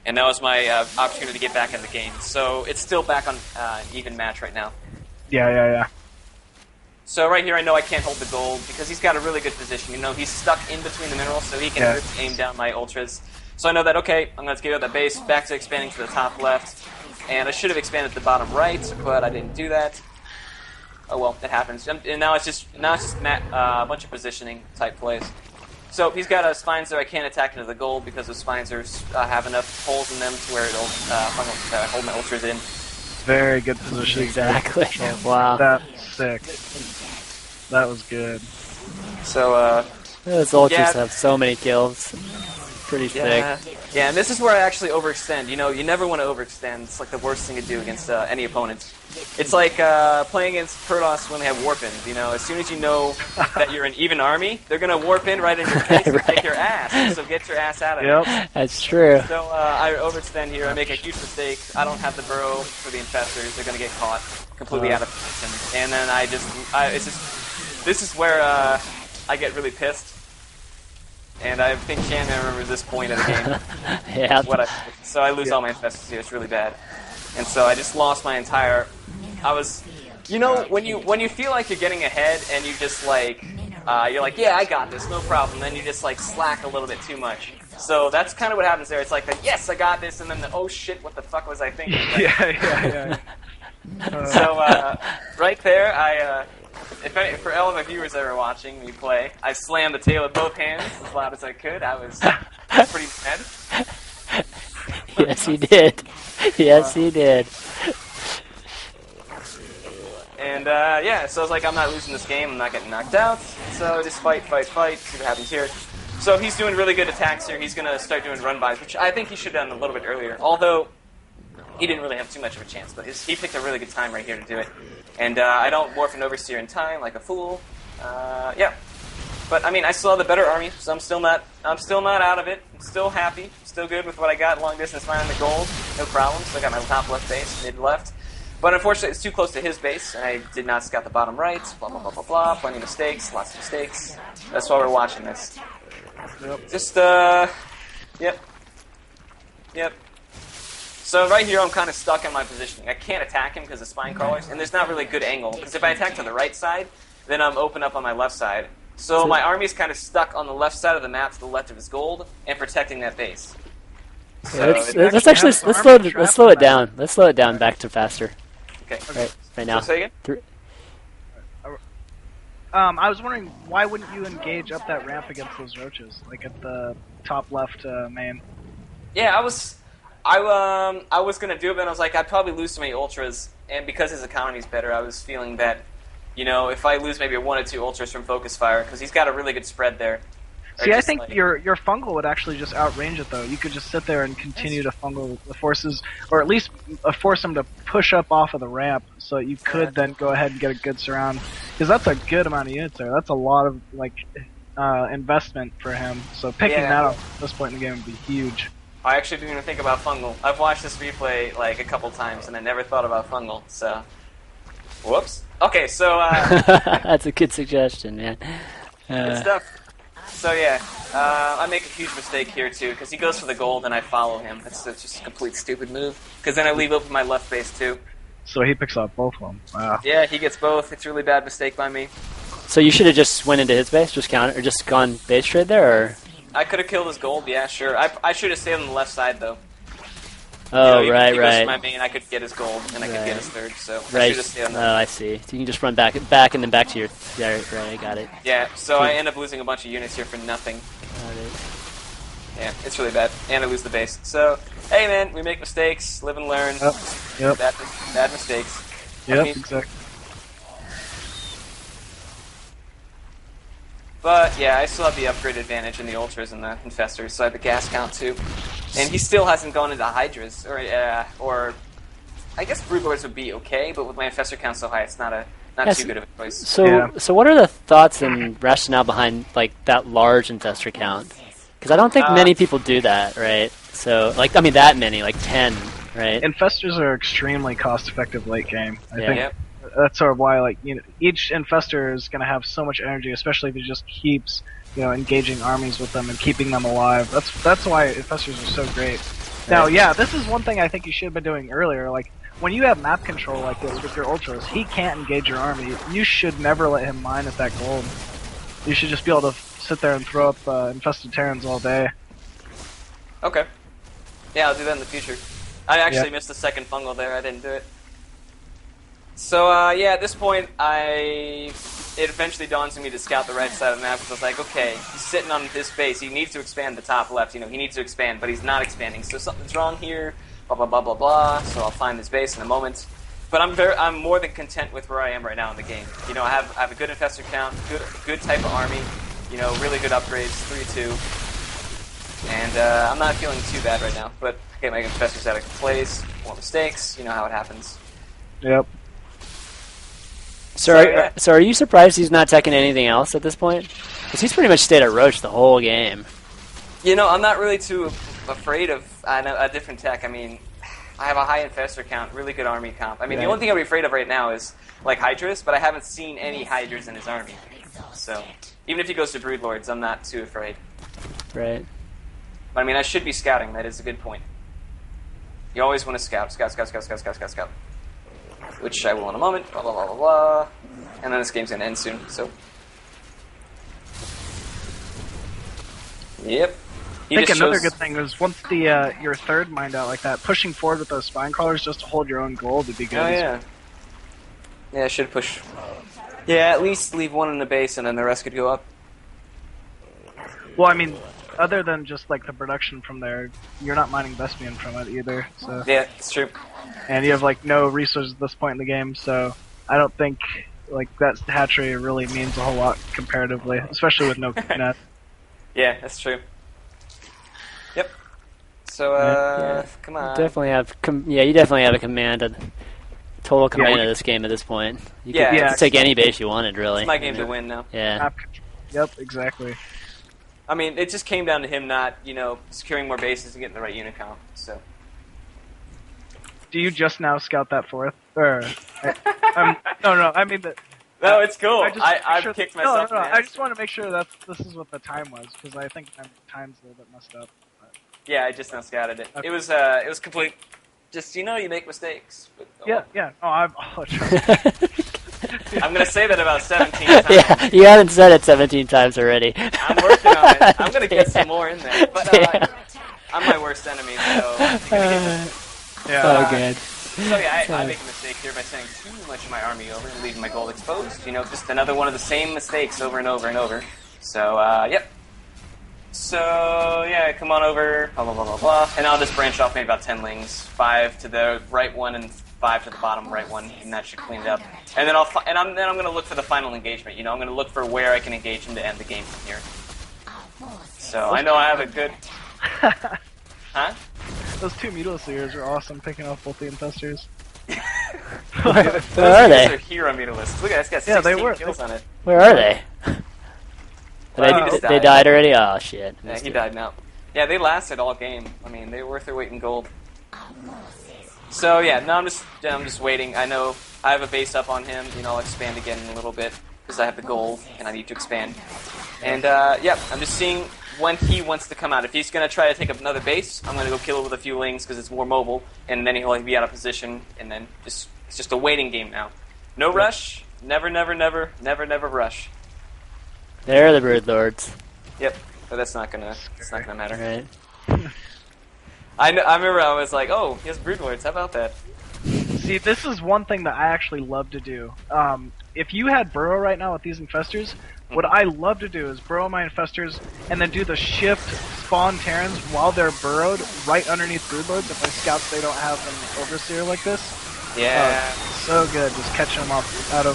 And that was my opportunity to get back in the game. So it's still back on an even match right now. Yeah. So right here I know I can't hold the gold because he's got a really good position. You know, he's stuck in between the minerals, so he can aim down my ultras. So I know that, okay, I'm going to get out that base, back to expanding to the top left. And I should have expanded to the bottom right, but I didn't do that. Oh well, it happens. And now it's just a bunch of positioning type plays. So he's got a Spines there. I can't attack into the gold because the Spines have enough holes in them to where it'll hold my ultras in. Very good position. Exactly. Wow. That's sick. That was good. So, those ultras have so many kills. Pretty sick. Yeah, and this is where I actually overextend. You know, you never want to overextend. It's like the worst thing to do against any opponent. It's like playing against Protoss when they have warp-ins. You know, as soon as you know that you're an even army, they're going to warp in right in your face and kick your ass. So get your ass out of it. That's true. So I overextend here. I make a huge mistake. I don't have the burrow for the infestors. They're going to get caught completely out of position. And then this is where I get really pissed. And I think Chanman remembers this point of the game. Yeah. So I lose all my infestors here. It's really bad. And so I just lost my entire... I was You know, when you feel like you're getting ahead and you just like you're like, yeah, I got this, no problem. Then you just like slack a little bit too much. So that's kind of what happens there. It's like the yes, I got this, and then the oh shit, what the fuck was I thinking? Yeah. So right there, for all of my viewers that are watching me play, I slammed the tail with both hands as loud as I could. I was pretty mad. Yes, he did. Yes, he did. And yeah, so it's like I'm not losing this game. I'm not getting knocked out. So just fight, see what happens here. So he's doing really good attacks here. He's gonna start doing run-bys, which I think he should have done a little bit earlier. Although he didn't really have too much of a chance, but he picked a really good time right here to do it. And I don't morph an overseer in time like a fool. Yeah, but I mean, I still have the better army, so I'm still not out of it. I'm still happy, still good with what I got. Long distance fire in the gold, no problem. Still got my top left base, mid left. But unfortunately, it's too close to his base, and I did not scout the bottom right. Blah blah blah blah blah. Plenty of mistakes, lots of mistakes. That's why we're watching this. Yep. Just yep. So right here, I'm kind of stuck in my positioning. I can't attack him because of spine crawlers, and there's not really a good angle. Because if I attack to the right side, then I'm open up on my left side. So my army's kind of stuck on the left side of the map to the left of his gold, and protecting that base. So let's slow it down. Let's slow it down back to faster. Okay. Right now. So say again? I was wondering, why wouldn't you engage up that ramp against those roaches, like at the top left main? Yeah, I was gonna do it, but I was like, I'd probably lose to many ultras, and because his economy's better, I was feeling that, you know, if I lose maybe 1 or 2 ultras from focus fire, because he's got a really good spread there. See, I think your fungal would actually just outrange it, though. You could just sit there and continue to fungal the forces, or at least force them to push up off of the ramp, so you could then go ahead and get a good surround. Because that's a good amount of units there. That's a lot of investment for him. So picking that up at this point in the game would be huge. I actually didn't even think about fungal. I've watched this replay like a couple times, and I never thought about fungal. So, whoops. Okay, so that's a good suggestion, man. Good stuff. So yeah, I make a huge mistake here too, because he goes for the gold and I follow him. That's just a complete stupid move. Because then I leave open my left base too. So he picks up both of them. Wow. Yeah, he gets both. It's a really bad mistake by me. So you should have just went into his base, just counter, or just gone base trade there, or? I could have killed his gold. Yeah, sure. I should have stayed on the left side though. Oh, you know, right. He goes to my main, I could get his gold, and I could get his third, so I should have stayed on the... Oh, I see. So you can just run back, and then back to your... Yeah, right, I got it. Yeah, so I end up losing a bunch of units here for nothing. Got it. Yeah, it's really bad, and I lose the base. So, hey man, we make mistakes, live and learn. Yep. Bad mistakes. Yep, exactly. But, yeah, I still have the upgrade advantage in the Ultras and the Infestors, so I have the gas count too. And he still hasn't gone into Hydras, or I guess Broodlords would be okay, but with my Infestor count so high, it's not too good of a choice. So what are the thoughts and rationale behind like that large Infestor count? Because I don't think many people do that, right? So, like, I mean, that many, like 10, right? Infestors are extremely cost-effective late game. I think. Yep. That's sort of why, like, you know, each infestor is going to have so much energy, especially if he just keeps, you know, engaging armies with them and keeping them alive. That's why infestors are so great. Now, yeah, this is one thing I think you should have been doing earlier. Like, when you have map control like this with your ultras, he can't engage your army. You should never let him mine at that gold. You should just be able to sit there and throw up infested Terrans all day. Okay. Yeah, I'll do that in the future. I actually missed the second fungal there. I didn't do it. So, yeah, at this point, it eventually dawns on me to scout the right side of the map, because I was like, okay, he's sitting on this base, he needs to expand the top left, you know, he needs to expand, but he's not expanding, so something's wrong here, blah, blah, blah, blah, blah, so I'll find this base in a moment. But I'm more than content with where I am right now in the game. You know, I have a good infestor count, good type of army, you know, really good upgrades, 3-2, and I'm not feeling too bad right now, but I get my infestors out of place, more mistakes, you know how it happens. Yep. So are you surprised he's not taking anything else at this point? Because he's pretty much stayed at Roach the whole game. You know, I'm not really too afraid of a different tech. I mean, I have a high infestor count, really good army comp. I mean, the only thing I'd be afraid of right now is, like, Hydras, but I haven't seen any Hydras in his army. So, even if he goes to Broodlords, I'm not too afraid. Right. But, I mean, I should be scouting. That is a good point. You always want to scout. Scout. which I will in a moment. Blah blah blah blah blah. And then this game's gonna end soon. So. Yep. I think another good thing is once the your third mined out like that, pushing forward with those spine crawlers just to hold your own gold would be good. Oh yeah. Yeah, I should push. Yeah, at least leave one in the base, and then the rest could go up. Well, I mean, other than just like the production from there, you're not mining Vespian from it either. So. Yeah, it's true. And you have like no resources at this point in the game, so I don't think like that hatchery really means a whole lot comparatively, especially with no net. Yeah, that's true. Yep. So, come on. You definitely have a command, total command of this game at this point. You could take any base you wanted, really. It's my game to win now. Yeah. Yep, exactly. I mean, it just came down to him not, securing more bases and getting the right unit count. So. Do you just now scout that fourth? Or no, I mean no, it's cool. I've kicked myself. No. I just want to make sure that this is what the time was, because I think the time's a little bit messed up. But. Yeah, I just now scouted it. Okay. It was complete. Just you make mistakes. But, yeah. I'm gonna say that about 17 times. Yeah, you haven't said it 17 times already. I'm working on it. I'm gonna get some more in there. But I'm my worst enemy, so. Oh, good. So I make a mistake here by sending too much of my army over and leaving my gold exposed. Just another one of the same mistakes over and over and over. So, yep. So, yeah, come on over, blah, blah, blah, blah, blah. And I'll just branch off maybe about 10 lings. 5 to the right one and 5 to the bottom right one, and that should clean it up. And then I'm going to look for the final engagement. I'm going to look for where I can engage him to end the game from here. So, I know I have a good... Huh? Those two Mutilaseers are awesome, picking off both the Infestors. Where are they? Those are hero Mutalisks. Look at that, it's got 16 kills on it. Where are they? They died already? Oh, shit. Yeah, he died now. Yeah, they lasted all game. I mean, they were worth their weight in gold. So, yeah, no, I'm just waiting. I know I have a base up on him. I'll expand again in a little bit, because I have the gold, and I need to expand. And, yeah, I'm just seeing when he wants to come out. If he's going to try to take up another base, I'm going to go kill it with a few lings because it's more mobile, and then he'll be out of position, and then it's just a waiting game now. No rush. Never rush. There are the Brood Lords. Yep, but that's not gonna matter. Right. I remember I was like, oh, he has Brood Lords. How about that? See, this is one thing that I actually love to do. If you had Burrow right now with these Infestors, what I love to do is burrow my Infestors and then do the shift spawn Terrans while they're burrowed right underneath Broodlords. If my scouts they don't have an Overseer like this. Yeah. So good, just catching them off out of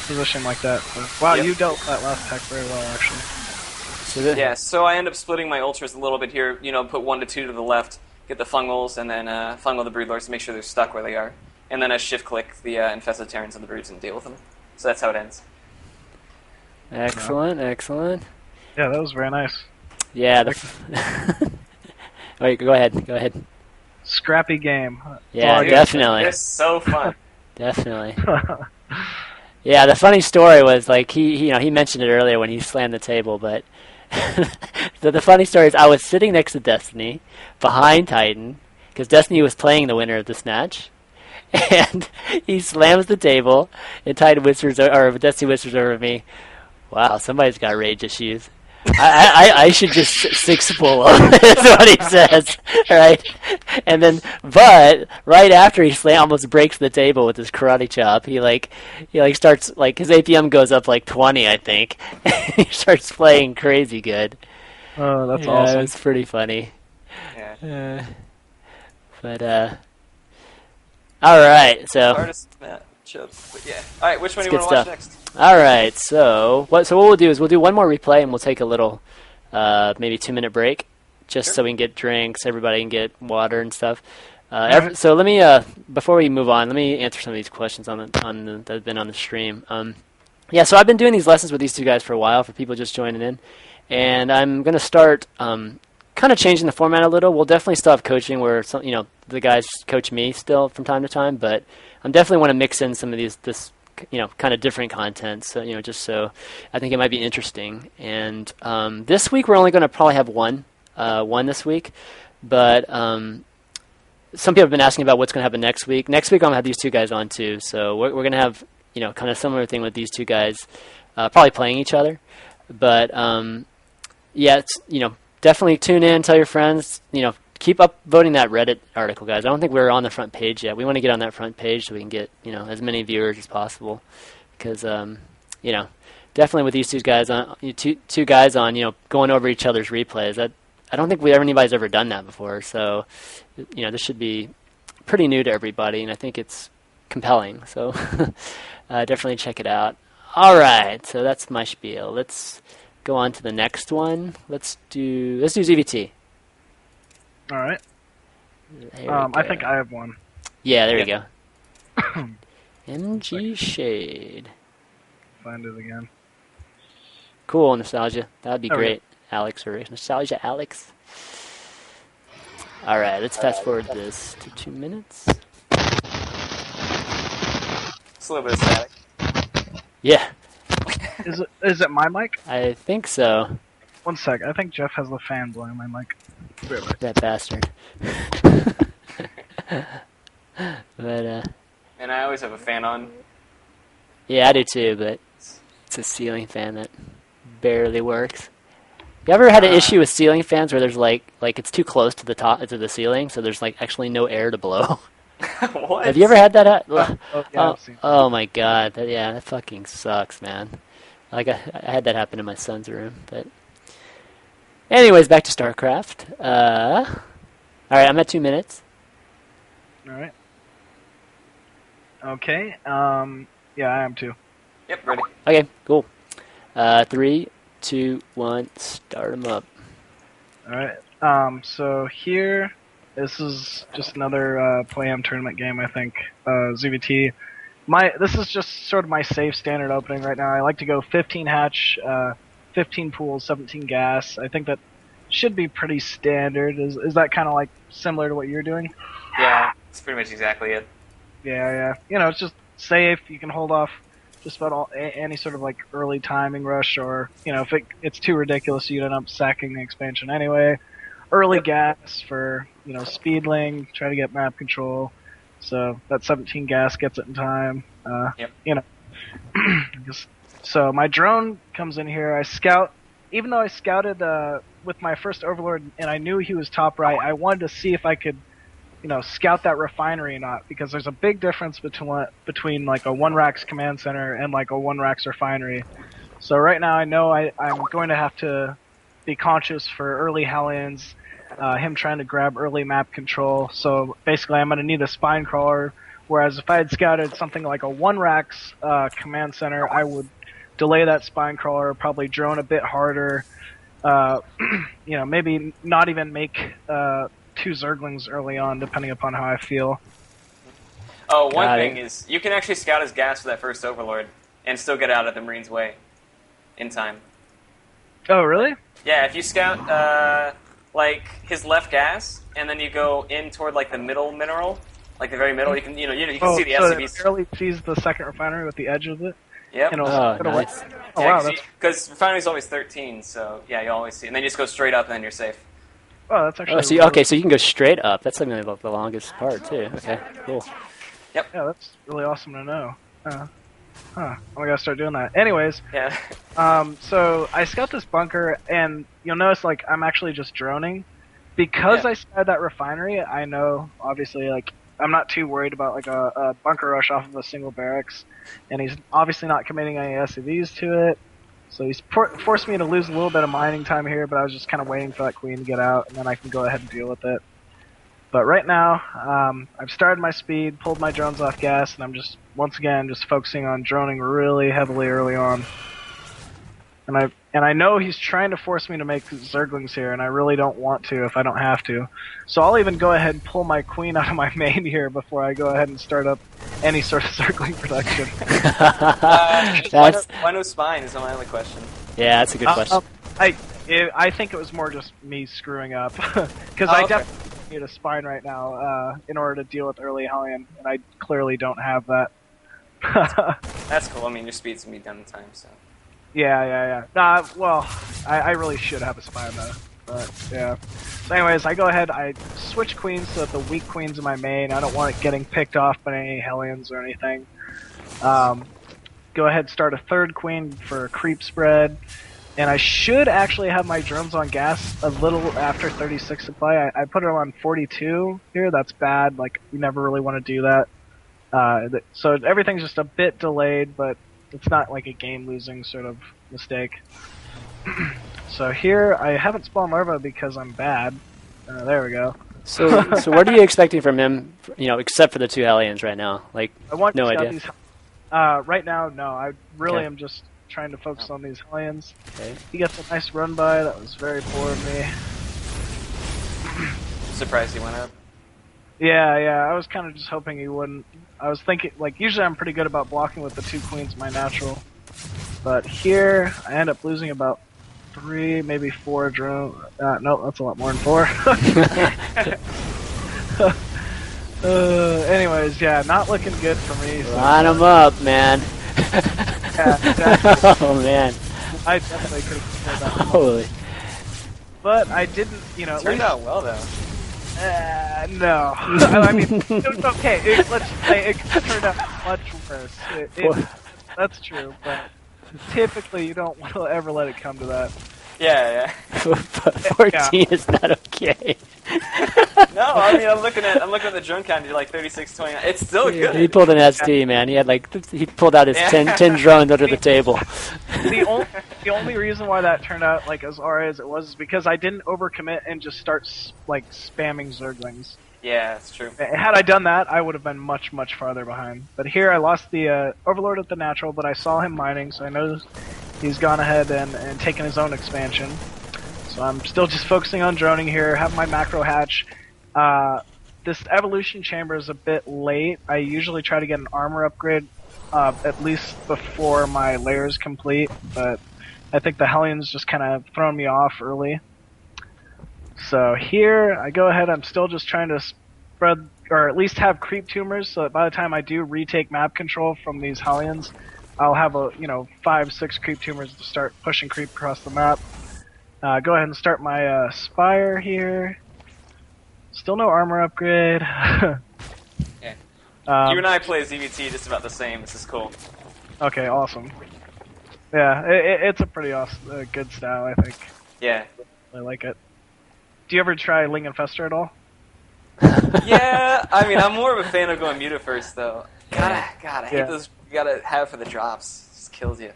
position like that. So, wow, you dealt that last pack very well, actually. Yeah, so I end up splitting my ultras a little bit here. Put 1 to 2 to the left, get the fungals, and then fungal the Broodlords to make sure they're stuck where they are. And then I shift click the infested Terrans and the Broods and deal with them. So that's how it ends. Excellent. Yeah, that was very nice. Yeah. Wait, go ahead. Scrappy game. Yeah, definitely. It's so fun. Definitely. Yeah, the funny story was like he mentioned it earlier when he slammed the table, but the funny story is I was sitting next to Destiny behind Titan because Destiny was playing the winner of this match. And he slams the table, and Titan whispers, or Destiny whispers over me, "Wow, somebody's got rage issues. I should just six pull him." That's what he says, right? And then, but right after he almost breaks the table with his karate chop, he starts his APM goes up like 20, I think. He starts playing crazy good. Oh, that's awesome. It was pretty funny. Yeah. All right, so. Hardest matchup, but yeah. All right, which one do you want to watch next? All right, so what we'll do is we'll do one more replay and we'll take a little, maybe 2-minute break, just so we can get drinks, everybody can get water and stuff. So let me, before we move on, let me answer some of these questions that have been on the stream. Yeah, so I've been doing these lessons with these two guys for a while, for people just joining in, and I'm going to start kind of changing the format a little. We'll definitely still have coaching where the guys coach me still from time to time, but I definitely want to mix in some of this kind of different content, so just so I think it might be interesting. And this week we're only going to probably have one this week, but some people have been asking about what's going to happen next week. Next week I'm going to have these two guys on too, so we're going to have kind of similar thing with these two guys, probably playing each other. But yeah, it's definitely tune in, tell your friends, keep up voting that Reddit article, guys. I don't think we're on the front page yet. We want to get on that front page so we can get as many viewers as possible, because definitely with these two guys on going over each other's replays. I don't think anybody's ever done that before, so this should be pretty new to everybody, and I think it's compelling. So definitely check it out. All right, so that's my spiel. Let's go on to the next one. Let's do ZVT. All right. I think I have one. Yeah, there you go. MG Shade. Find it again. Cool, Nostalgia. That would be great, Alex, or Nostalgia Alex. All right, let's fast forward this to 2 minutes. It's a little bit of static. Yeah. Is it my mic? I think so. One sec. I think Jeff has the fan blowing my mic. That bastard. But and I always have a fan on. Yeah, I do too, but it's a ceiling fan that barely works. You ever had an issue with ceiling fans where there's like it's too close to the top to the ceiling, so there's like actually no air to blow? What? Have you ever had that? Oh, my god, that fucking sucks, man. Like I had that happen in my son's room. But anyways, back to Starcraft. All right, I'm at 2 minutes. All right. Okay. Yeah, I am too. Yep, ready. Okay, cool. 3, 2, 1, start them up. All right. So here, this is just another Play-Am tournament game, I think. ZVT. This is just sort of my safe standard opening right now. I like to go 15 hatch, 15 pools, 17 gas. I think that should be pretty standard. Is that kind of like similar to what you're doing? Yeah, it's pretty much exactly it. Yeah. It's just safe. You can hold off just about any sort of like early timing rush, or if it's too ridiculous, you'd end up sacking the expansion anyway. Early gas for speedling, try to get map control. So that 17 gas gets it in time. So my drone comes in here. I scout. Even though I scouted with my first Overlord and I knew he was top right, I wanted to see if I could scout that refinery or not, because there's a big difference between like a 1-Rax command center and like a 1-Rax refinery. So right now I know I'm going to have to be conscious for early Hellions, him trying to grab early map control. So basically I'm going to need a spine crawler, whereas if I had scouted something like a 1-Rax command center, I would delay that spine crawler, probably drone a bit harder, maybe not even make 2 Zerglings early on, depending upon how I feel. Oh, one thing is, you can actually scout his gas for that first Overlord, and still get out of the Marine's way in time. Oh, really? Yeah, if you scout, like, his left gas, and then you go in toward, like, the middle mineral, like the very middle, you can see the SCVs. So it barely sees the second refinery with the edge of it? Yep. Nice. Oh, wow. Because refinery's always 13, so, yeah, you always see. And then you just go straight up, and then you're safe. Oh, that's actually... So you can go straight up. That's something about the longest part, too. Okay, cool. Yep. Yeah, that's really awesome to know. I gotta start doing that. Anyways, yeah. So I scout this bunker, and you'll notice, like, I'm actually just droning. Because I scouted that refinery, I know, obviously, like, I'm not too worried about, like, a bunker rush off of a single barracks. And he's obviously not committing any SCVs to it. So he's forced me to lose a little bit of mining time here, but I was just kind of waiting for that queen to get out, and then I can go ahead and deal with it. But right now, I've started my speed, pulled my drones off gas, and I'm just, once again, just focusing on droning really heavily early on. And I know he's trying to force me to make Zerglings here, and I really don't want to if I don't have to. So I'll even go ahead and pull my queen out of my main here before I go ahead and start up any sort of Zergling production. Why no spine is my only question. Yeah, that's a good question. I think it was more just me screwing up. Because I definitely need a spine right now in order to deal with early Hellion, and I clearly don't have that. That's cool. I mean, your speed's going to be done in time, so... Yeah. Well, I really should have a spine, though. But yeah. So anyways, I go ahead, I switch queens so that the weak queen's in my main. I don't want it getting picked off by any Hellions or anything. Go ahead, start a third queen for creep spread. And I should actually have my drones on gas a little after 36 supply. I put it on 42 here. That's bad. Like, you never really want to do that. So everything's just a bit delayed, but it's not like a game-losing sort of mistake. So here, I haven't spawned larva because I'm bad. There we go. So what are you expecting from him? You know, except for the 2 Hellions right now. Like, I want no idea. these, right now, no. I really am just trying to focus on these Hellions. Okay. He gets a nice run by. That was very poor of me. Surprised he went up. Yeah. I was kind of just hoping he wouldn't. I was thinking, like, usually I'm pretty good about blocking with the 2 queens, my natural. But here, I end up losing about 3, maybe 4 drone. No, that's a lot more than 4. Anyways, yeah, not looking good for me. So. Line them up, man. Yeah, exactly. Oh, man. I definitely could have controlled that. Holy. But I didn't, you know. It turned out well, though. No. I mean, okay, let's say it turned out much worse. That's true, but typically you don't want to ever let it come to that. Yeah. 14 is not okay. No, I mean I'm looking at the drone count. You're like 36, 29. It's still good. He pulled an ST, man. He pulled out his 10 drones under the table. The only reason why that turned out like as alright as it was is because I didn't overcommit and just start like spamming Zerglings. Yeah, that's true. Had I done that, I would have been much, much farther behind. But here I lost the Overlord at the natural, but I saw him mining, so I know he's gone ahead and taken his own expansion. So I'm still just focusing on droning here, have my macro hatch. This evolution chamber is a bit late. I usually try to get an armor upgrade at least before my layer is complete, but I think the Hellions just kind of thrown me off early. So here, I go ahead, I'm still just trying to spread, or at least have creep tumors, so that by the time I do retake map control from these Hellions, I'll have 5-6 creep tumors to start pushing creep across the map. Go ahead and start my Spire here. Still no armor upgrade. Yeah. You and I play ZVT just about the same. This is cool. Okay, awesome. Yeah, it's a pretty awesome, good style, I think. Yeah. I like it. Do you ever try Ling Infestor at all? Yeah, I mean, I'm more of a fan of going Muta first, though. God, I hate those. You gotta have it for the drops. It just kills you.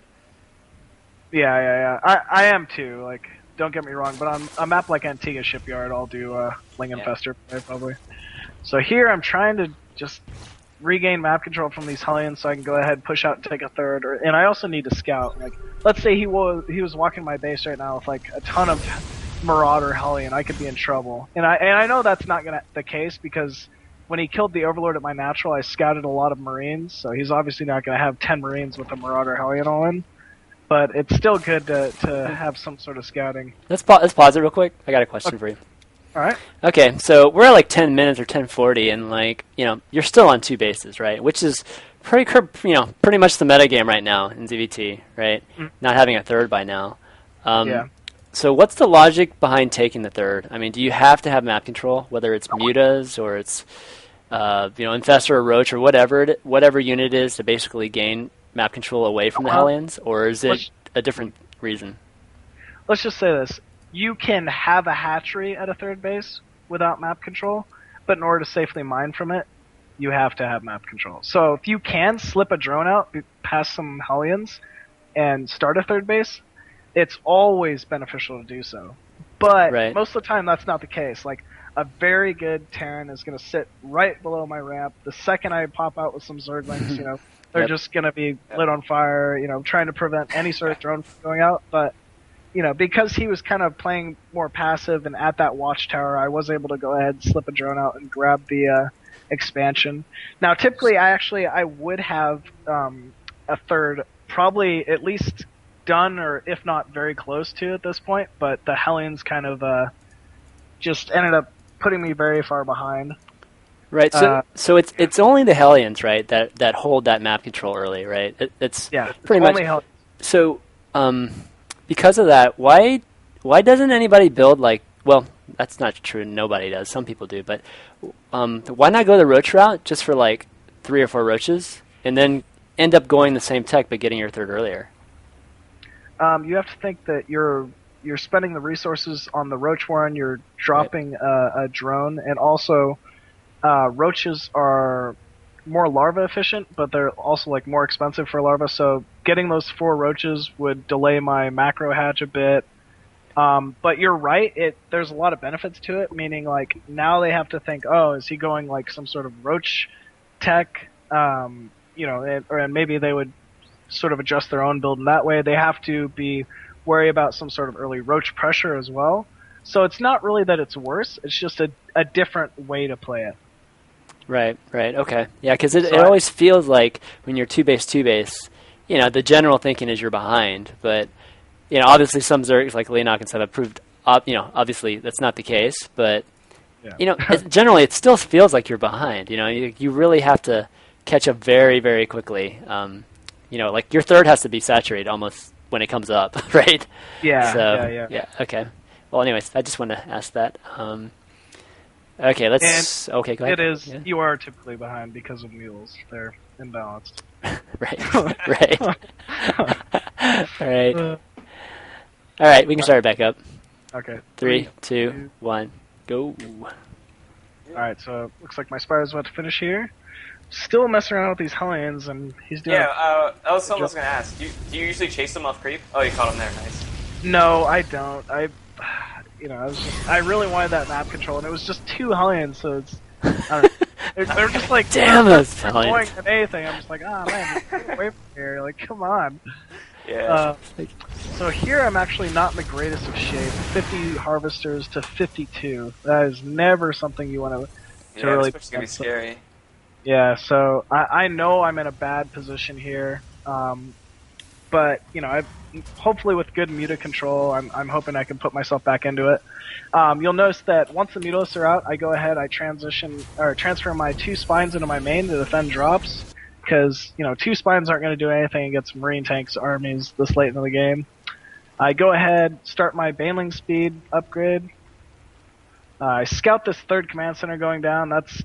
Yeah. I am too. Like, don't get me wrong, but on a map like Antigua Shipyard, I'll do Ling Infestor probably. So here, I'm trying to just regain map control from these Hellions, so I can go ahead and push out and take a third. And I also need to scout. Like, let's say he was walking my base right now with like a ton of Marauder Hellion, I could be in trouble. And I know that's not the case because when he killed the Overlord at my natural, I scouted a lot of Marines, so he's obviously not going to have 10 Marines with a Marauder Hellion all in. But it's still good to have some sort of scouting. Let's pause it real quick. I got a question for you. All right. Okay, so we're at like 10 minutes or 10:40, and like you're still on 2 bases, right? Which is pretty much the metagame right now in ZVT, right? Mm-hmm. Not having a third by now. Yeah. So what's the logic behind taking the third? I mean, do you have to have map control, whether it's mutas or it's Infestor or Roach or whatever unit it is to basically gain map control away from the Hellions, or is it a different reason? Let's just say this. You can have a hatchery at a third base without map control, but in order to safely mine from it, you have to have map control. So if you can slip a drone out past some Hellions and start a third base, it's always beneficial to do so. But most of the time, that's not the case. Like, a very good Terran is going to sit right below my ramp. The second I pop out with some Zerglings, they're just going to be lit on fire, trying to prevent any sort of drone from going out. But, because he was kind of playing more passive and at that watchtower, I was able to go ahead and slip a drone out and grab the expansion. Now, typically, I would have a third, probably at least done, or if not very close to at this point, but the Hellions kind of just ended up putting me very far behind. Right, so it's only the Hellions, right, that hold that map control early, right? It's pretty much. Hellions. So because of that, why why doesn't anybody build like? Well, that's not true. Nobody does. Some people do, but why not go the roach route just for like 3 or 4 roaches, and then end up going the same tech but getting your third earlier? You have to think that you're spending the resources on the roach warren. You're dropping a drone, and also roaches are more larva efficient, but they're also like more expensive for larva. So getting those 4 roaches would delay my macro hatch a bit. But you're right. There's a lot of benefits to it. Meaning, like now they have to think, oh, is he going like some sort of roach tech? Or maybe they would sort of adjust their own build in that way. They have to be worry about some sort of early roach pressure as well. So it's not really that it's worse. It's just a different way to play it. Right. Okay. Yeah, because it always feels like when you're 2-base, the general thinking is you're behind. But, obviously some Zergs like Leonok and stuff have proved, obviously that's not the case. But, generally it still feels like you're behind. You really have to catch up very, very quickly. Like your third has to be saturated almost when it comes up, right? Yeah. Yeah. Okay. Well, anyways, I just want to ask that. Okay, let's. Okay, go ahead. It is. Yeah. You are typically behind because of mules. They're imbalanced. Right. All right. We can start it back up. Okay. 3, 2, 1, go. All right. So looks like my Spider's about to finish here. Still messing around with these Hellions, and he's doing. Yeah. That was something I was gonna ask. Do you usually chase them off creep? Oh, you caught him there. Nice. No, I don't. I really wanted that map control, and it was just 2 Hellions, so it's. I don't know. They're just like. Damn those Hellions! Than anything. I'm just like, man, get away from here! Like, come on. Yeah. So here I'm actually not in the greatest of shape. 50 harvesters to 52. That is never something you want to really. It's gonna be scary. Yeah, so I know I'm in a bad position here, but hopefully with good muta control, I'm hoping I can put myself back into it. You'll notice that once the mutalists are out, I go ahead, I transfer my 2 spines into my main to defend drops, because 2 spines aren't going to do anything against Marine tanks armies this late in the game. I go ahead, start my Baneling speed upgrade. I scout this 3rd command center going down. That's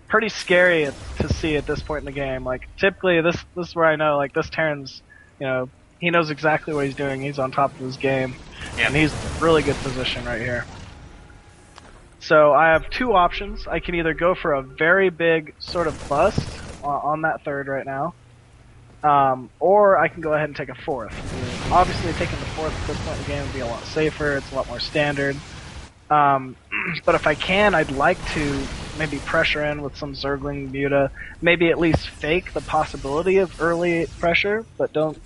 pretty scary to see at this point in the game. Like typically, this is where I know like this Terran's, he knows exactly what he's doing. He's on top of his game, and he's in a really good position right here. So I have 2 options. I can either go for a very big sort of bust on that 3rd right now, or I can go ahead and take a 4th. Obviously, taking the 4th at this point in the game would be a lot safer. It's a lot more standard. But if I can, I'd like to maybe pressure in with some Zergling muta, maybe at least fake the possibility of early pressure, but don't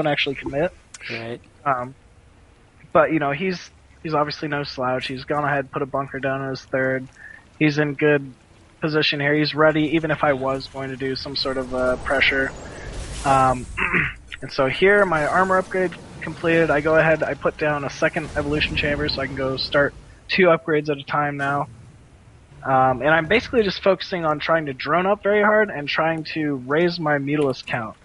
actually commit. Right. But he's obviously no slouch. He's gone ahead, put a bunker down in his 3rd. He's in good position here. He's ready, even if I was going to do some sort of pressure. And so here, my armor upgrade completed. I go ahead, I put down a 2nd evolution chamber so I can go start 2 upgrades at a time now. And I'm basically just focusing on trying to drone up very hard and trying to raise my mutalist count.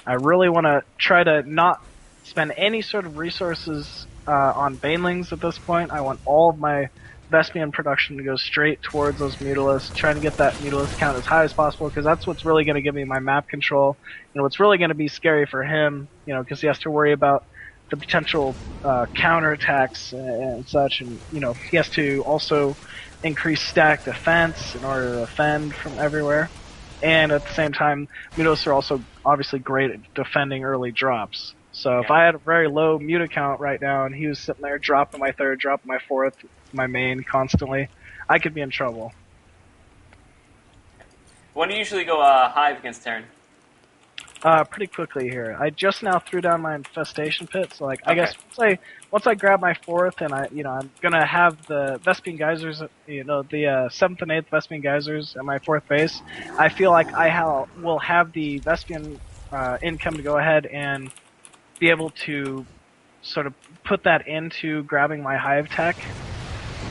I really want to try to not spend any sort of resources on banelings at this point. I want all of my Vespian production to go straight towards those mutalists, trying to get that mutalist count as high as possible, because that's what's really going to give me my map control. What's really going to be scary for him, because he has to worry about the potential counterattacks and such, and he has to also increase stack defense in order to defend from everywhere. And at the same time, mutalists are also obviously great at defending early drops. So if I had a very low muta count right now and he was sitting there dropping my 3rd, dropping my 4th, my main constantly, I could be in trouble. When do you usually go hive against Terran? Pretty quickly here. I just now threw down my infestation pit, so I guess once I grab my 4th and I'm gonna have the Vespian geysers, the 7th and 8th Vespian geysers at my 4th base. I feel like will have the Vespian income to go ahead and be able to sort of put that into grabbing my hive tech.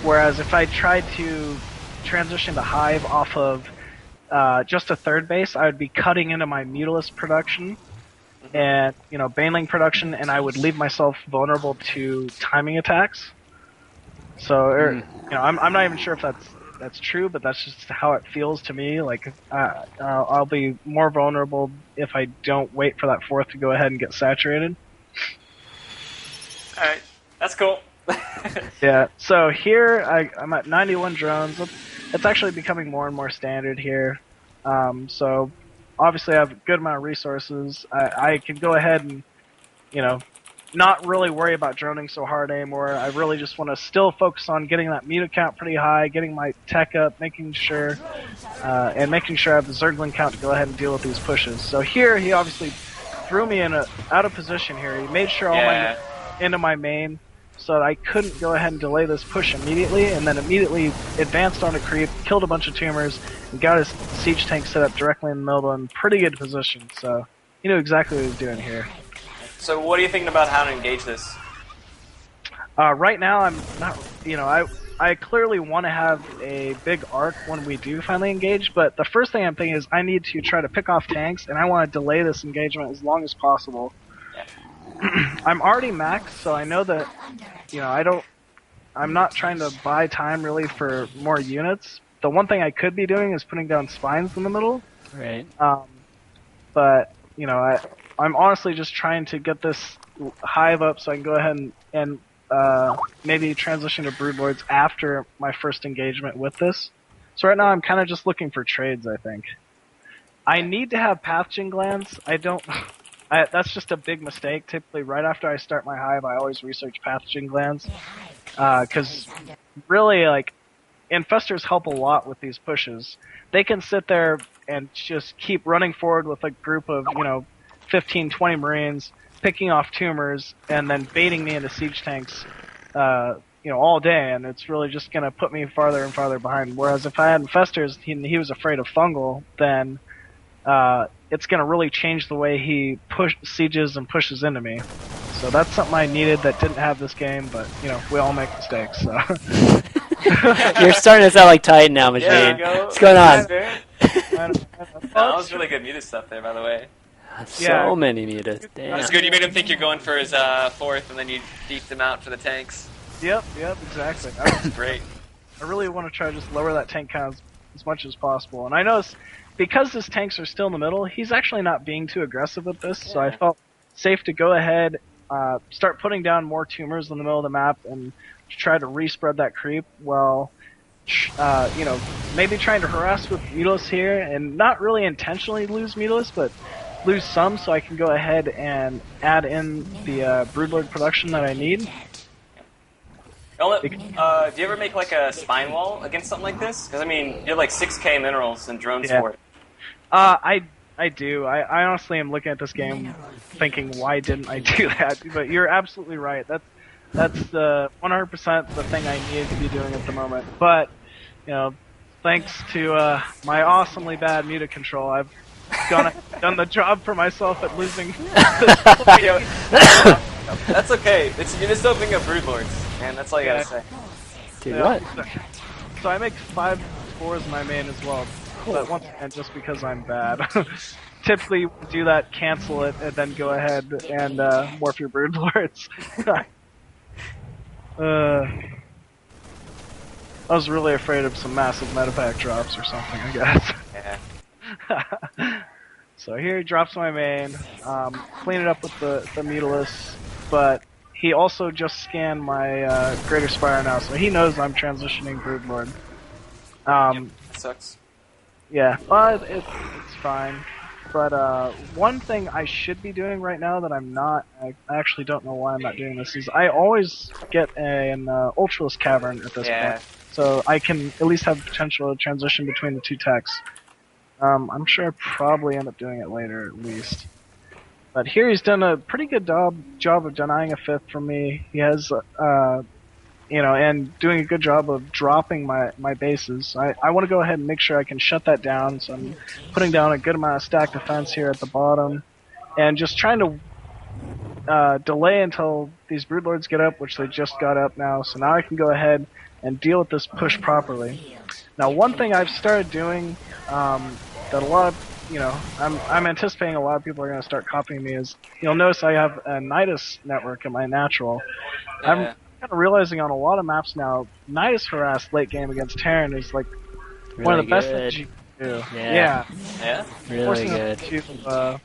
Whereas if I tried to transition to hive off of just a 3rd base, I would be cutting into my mutalist production, and baneling production, and I would leave myself vulnerable to timing attacks. So I'm not even sure if that's true, but that's just how it feels to me. Like I'll be more vulnerable if I don't wait for that fourth to go ahead and get saturated. All right, that's cool. Yeah. So here I'm at 91 drones. It's actually becoming more and more standard here. So obviously I have a good amount of resources. I can go ahead and not really worry about droning so hard anymore. I really just want to still focus on getting that meter count pretty high, getting my tech up, making sure I have the Zergling count to go ahead and deal with these pushes. So here, he obviously threw me out of position here. He made sure all my into my main, so that I couldn't go ahead and delay this push immediately, and then immediately advanced on a creep, killed a bunch of tumors, and got his siege tank set up directly in the middle in pretty good position. So he knew exactly what he was doing here. So what are you thinking about how to engage this? Right now, I'm not. I clearly want to have a big arc when we do finally engage. But the first thing I'm thinking is I need to try to pick off tanks, and I want to delay this engagement as long as possible. Yeah. I'm already maxed, so I know that. I'm not trying to buy time really for more units. The one thing I could be doing is putting down spines in the middle. Right. But I'm honestly just trying to get this hive up so I can go ahead and maybe transition to broodlords after my first engagement with this. So right now I'm kind of just looking for trades, I think. I need to have pathogen glands. That's just a big mistake. Typically right after I start my hive, I always research pathogen glands. Because really, infestors help a lot with these pushes. They can sit there and just keep running forward with a group of, 15, 20 Marines, picking off tumors, and then baiting me into siege tanks, all day, and it's really just going to put me farther and farther behind. Whereas if I had infestors, he was afraid of fungal, then it's going to really change the way he sieges and pushes into me. So that's something I needed that didn't have this game, but, we all make mistakes, so... You're starting to sound like Titan now, Machine. Yeah, what's going on? That was really good muted stuff there, by the way. So many muted. Damn. That's good. You made him think you're going for his fourth, and then you deeped him out for the tanks. Yep, exactly. That's great. I really want to try to just lower that tank count as much as possible. And I know because his tanks are still in the middle, he's actually not being too aggressive with this, so I felt safe to go ahead, start putting down more tumors in the middle of the map, and try to respread that creep while, maybe trying to harass with Mutilus here, and not really intentionally lose Mutilus, but lose some so I can go ahead and add in the broodlord production that I need. Do you ever make a spine wall against something like this? Because you're 6k minerals and drones for it. I do. I honestly am looking at this game thinking, why didn't I do that? But you're absolutely right. That's the 100% the thing I need to be doing at the moment. But thanks to my awesomely bad muted control, I've done the job for myself at losing. That's okay. You're just opening up broodlords, man. That's all you gotta say. Dude, what? So I make 5 scores in my main as well. But once again, just because I'm bad. Typically, do that, cancel it, and then go ahead and morph your broodlords. I was really afraid of some massive metapack drops or something, I guess. Yeah. So here he drops my main, clean it up with the Mutilus, but he also just scanned my Greater Spire now, so he knows I'm transitioning Broodlord. It sucks. Yeah, but it's fine. But one thing I should be doing right now that I'm not, I actually don't know why I'm not doing this, is I always get an Ultralist Cavern at this point. So I can at least have potential to transition between the two techs. I'm sure I'll probably end up doing it later at least. But here he's done a pretty good job of denying a fifth from me. He has, and doing a good job of dropping my bases. I want to go ahead and make sure I can shut that down, so I'm putting down a good amount of stack defense here at the bottom, and just trying to delay until these broodlords get up, which they just got up now, so now I can go ahead and deal with this push properly. Now one thing I've started doing that a lot of you know, I'm anticipating a lot of people are going to start copying me. Is you'll notice I have a Nidus network in my natural. Yeah. I'm kind of realizing on a lot of maps now, Nidus harass late game against Terran is like one of the best things you can do. Yeah. Yeah. Really Forcing good. them to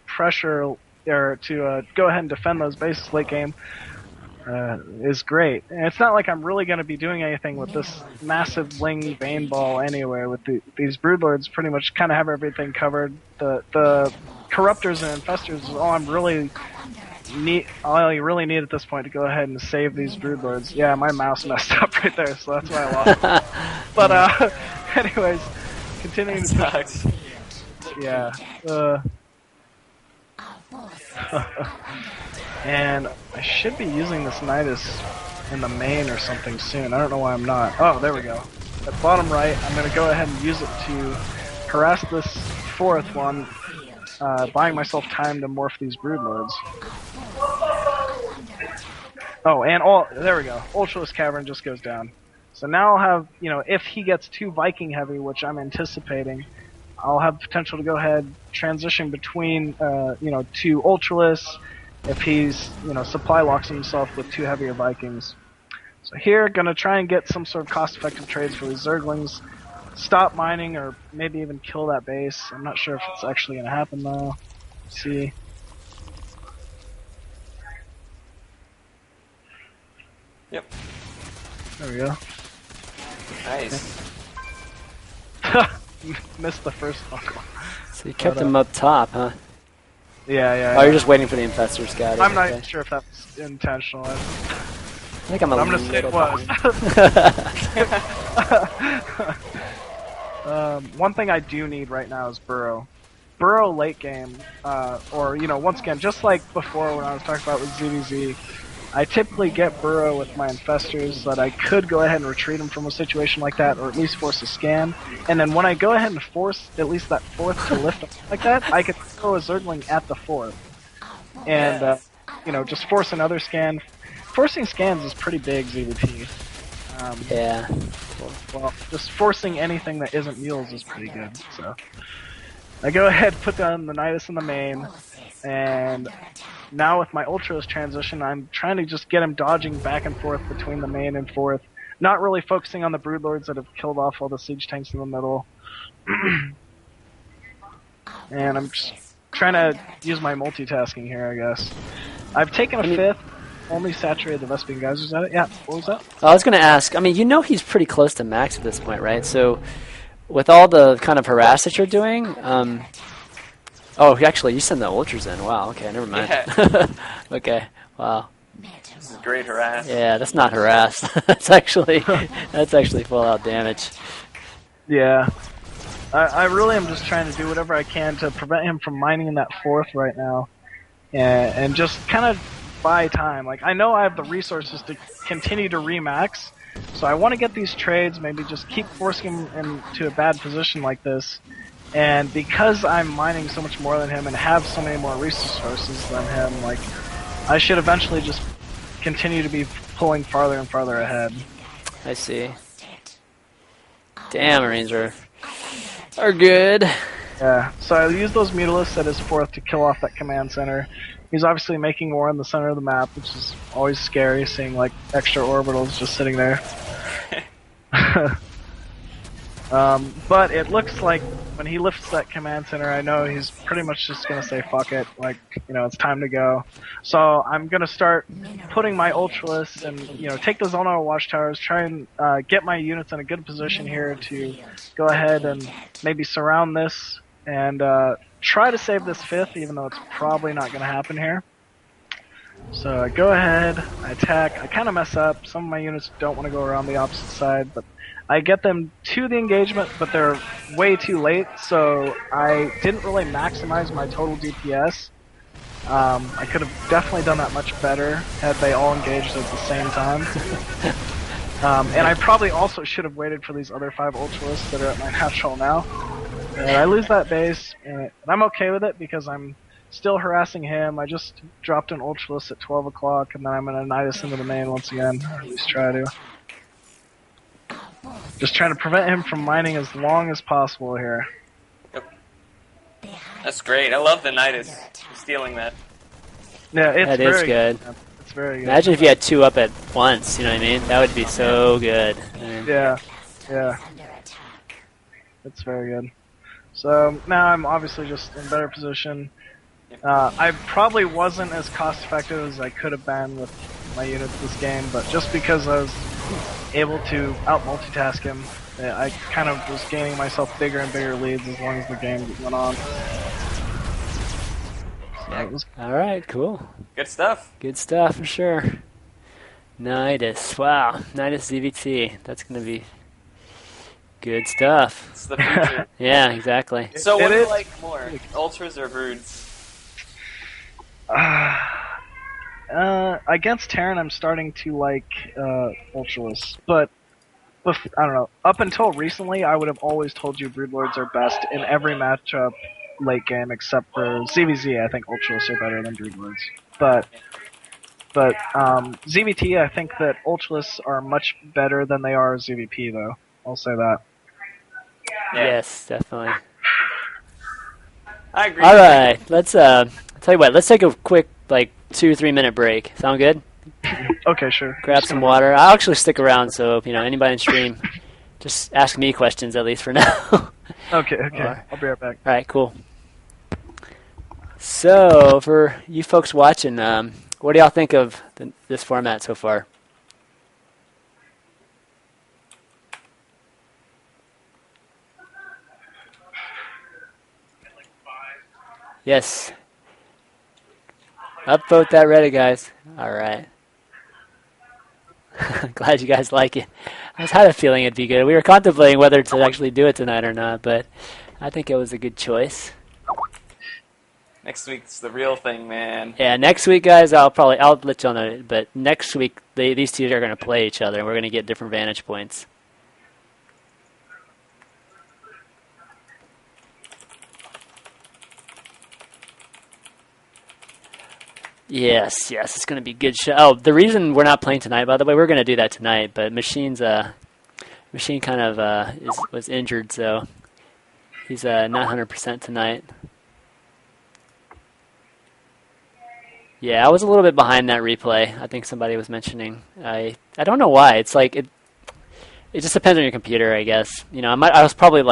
pressure or to go ahead and defend those bases late game is great. And it's not like I'm really going to be doing anything with this massive Ling Bane Ball anyway. With these Broodlords, pretty much kind of have everything covered. The Corruptors and Infestors is all all I really need at this point to go ahead and save these Broodlords. Yeah, my mouse messed up right there, so that's why I lost it. But anyways, continuing to Sucks. yeah. And I should be using this Nidus in the main or something soon. I don't know why I'm not. Oh, there we go. At bottom right, I'm going to go ahead and use it to harass this fourth one, buying myself time to morph these Broodlords. Oh, and there we go. Ultralisk Cavern just goes down. So now I'll have, you know, if he gets too Viking heavy, which I'm anticipating, I'll have potential to go ahead, transition between, you know, two Ultralists, if he's, you know, supply locks himself with two heavier Vikings. So here, gonna try and get some sort of cost-effective trades for these Zerglings, stop mining, or maybe even kill that base. I'm not sure if it's actually gonna happen though. Let's see. Yep. There we go. Nice. Missed the first one. So you kept him up top, huh? Yeah. Oh, you're just waiting for the infestor scout. I'm not sure if that was intentional. I think I'm gonna say it was. One thing I do need right now is Burrow. Burrow late game, or, you know, once again, just like before when I was talking about with ZVZ, I typically get Burrow with my infestors so that I could go ahead and retreat him from a situation like that, or at least force a scan. And then when I go ahead and force at least that fourth to lift up like that, I could throw a Zergling at the fourth. And, you know, just force another scan. Forcing scans is pretty big, ZVT. Yeah. Well, just forcing anything that isn't mules is pretty good, so. I go ahead, put down the Nidus in the main, and now with my Ultras transition, I'm trying to just get him dodging back and forth between the main and fourth, not really focusing on the Broodlords that have killed off all the siege tanks in the middle. And I'm just trying to use my multitasking here, I guess. I've taken a fifth, only saturated the Vespian Geysers at it. Yeah, what was that? I was going to ask, I mean, you know he's pretty close to max at this point, right? So with all the kind of harass that you're doing, oh, actually, you send the ultras in. Wow, okay, never mind. Yeah. Okay, wow. This is great harass. Yeah, that's not harass. that's actually full out damage. Yeah. I really am just trying to do whatever I can to prevent him from mining in that fourth right now. And just kind of buy time. Like, I know I have the resources to continue to remax, so I want to get these trades, maybe just keep forcing him into a bad position like this. And because I'm mining so much more than him and have so many more resources than him, like, I should eventually just continue to be pulling farther and farther ahead. I see. Damn, Marines are good. Yeah, so I use those Mutalisks at his fourth to kill off that command center. He's obviously making war in the center of the map, which is always scary, seeing like extra orbitals just sitting there. But it looks like when he lifts that command center, I know he's pretty much just gonna say fuck it, like, you know, it's time to go. So I'm gonna start putting my Ultralists and, you know, take the Zonal Watchtowers, try and get my units in a good position here to go ahead and maybe surround this and try to save this fifth, even though it's probably not gonna happen here. So I go ahead, I attack, I kind of mess up. Some of my units don't want to go around the opposite side, but I get them to the engagement, but they're way too late, so I didn't really maximize my total DPS. I could have definitely done that much better had they all engaged at the same time. And I probably also should have waited for these other 5 Ultralists that are at my natural now. And I lose that base, and I'm okay with it because I'm still harassing him. I just dropped an Ultralist at 12 o'clock, and then I'm going to Nidus into the main once again, or at least try to. Just trying to prevent him from mining as long as possible here. Yep. That's great. I love the Nidus. Stealing that. Yeah, it's That is good. It's very good. Imagine if you had 2 up at once, you know what I mean? That would be so good. Yeah. It's very good. So now I'm obviously just in a better position. I probably wasn't as cost effective as I could have been with my units this game, but just because I was able to out multitask him, I kind of was gaining myself bigger and bigger leads as long as the game went on. All right, cool. Good stuff. Good stuff for sure. Nidus. Wow. Nidus ZVT. That's going to be good stuff. It's the future. Yeah, exactly. So what do you like more? Ultras or Broods? Against Terran, I'm starting to like Ultras, but I don't know. Up until recently, I would have always told you Broodlords are best in every matchup late game, except for ZVZ. I think Ultras are better than Broodlords, but ZVT, I think that Ultras are much better than they are ZVP, though. I'll say that. Yeah. Yes, definitely. I agree. All right, let's tell you what. Let's take a quick 2-3 minute break. Sound good? Okay, sure. Grab some water. I'll actually stick around, so anybody in stream, just ask me questions at least for now. Okay. I'll be right back. All right, cool. So for you folks watching, what do y'all think of this format so far? Yes. Upvote that Reddit, guys. All right. Glad you guys like it. I had a feeling it'd be good. We were contemplating whether to actually do it tonight or not, but I think it was a good choice. Next week's the real thing, man. Yeah, next week, guys, I'll let y'all know. But next week, these two are going to play each other, and we're going to get different vantage points. Yes, it's going to be a good show. Oh, the reason we're not playing tonight, by the way, we're going to do that tonight, but Machine kind of was injured, so he's not 100% tonight. Yeah, I was a little bit behind that replay. I think somebody was mentioning. I don't know why. It's like it just depends on your computer, I guess. I was probably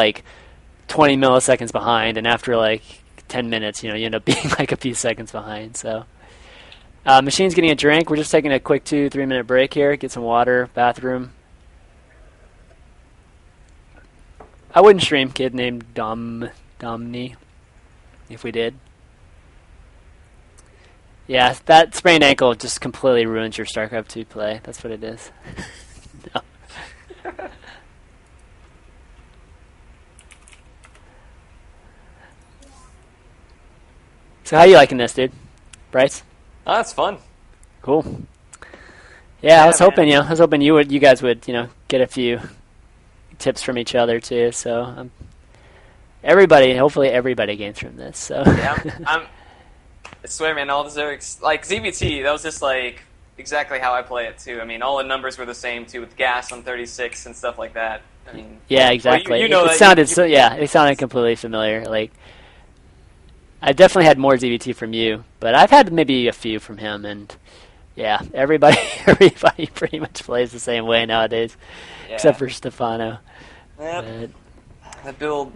20 milliseconds behind, and after 10 minutes, you end up being a few seconds behind. So. Machine's getting a drink. We're just taking a quick 2-3 minute break here. Get some water, bathroom. I wouldn't stream kid named Domni if we did. Yeah, that sprained ankle just completely ruins your Starcraft 2 play. That's what it is. No. So how you liking this, dude? Bryce? Oh, that's fun. Cool. Yeah, I was hoping, you guys would, get a few tips from each other too. So, hopefully everybody gains from this. So. Yeah, I swear, man, all the Zergs, ZVT, that was just exactly how I play it too. I mean, all the numbers were the same too, with gas on 36 and stuff like that. I mean, yeah, exactly. Well, it sounded completely familiar. I definitely had more ZVT from you, but I've had maybe a few from him, and yeah, everybody pretty much plays the same way nowadays, except for Stefano. Yep. That build,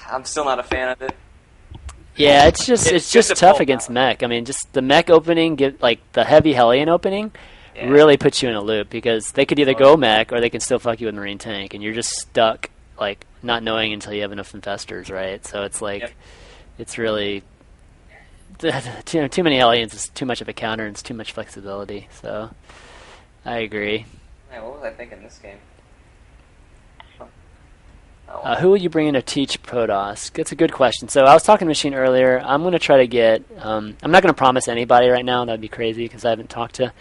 I'm still not a fan of it. Yeah, it's just tough against mech. I mean, just the mech opening, the heavy Hellion opening, really puts you in a loop, because they could either go mech or they can still fuck you with Marine tank, and you're just stuck, not knowing until you have enough infestors, right? So it's it's really too many Hellions is too much of a counter, and it's too much flexibility. So I agree. Man, what was I thinking this game? Who will you bring in to teach Protoss? That's a good question. So I was talking to Machine earlier. I'm going to try to get... I'm not going to promise anybody right now. That'd be crazy, because I haven't talked to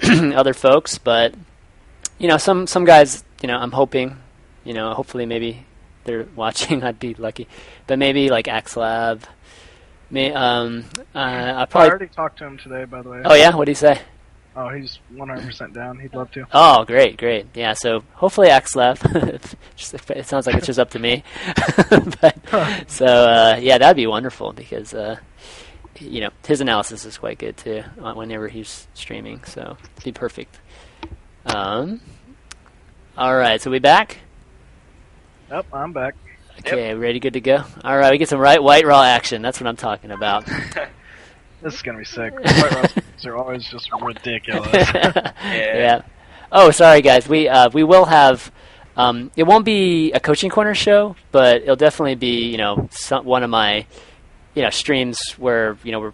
other folks. But, some guys, I'm hoping, hopefully maybe they're watching. I'd be lucky. But maybe Axlab. I already talked to him today, by the way. Oh, yeah? What did he say? Oh, he's 100% down. He'd love to. Oh, great. Yeah, so hopefully X left. It sounds like it's just up to me. Yeah, that'd be wonderful because his analysis is quite good too whenever he's streaming, so it'd be perfect. All right, so we back? Yep, I'm back. Okay, ready, good to go? All right, we get some white raw action. That's what I'm talking about. This is gonna be sick. White raws are always just ridiculous. Yeah. Oh, sorry guys. We will have. It won't be a coaching corner show, but it'll definitely be one of my streams where we'll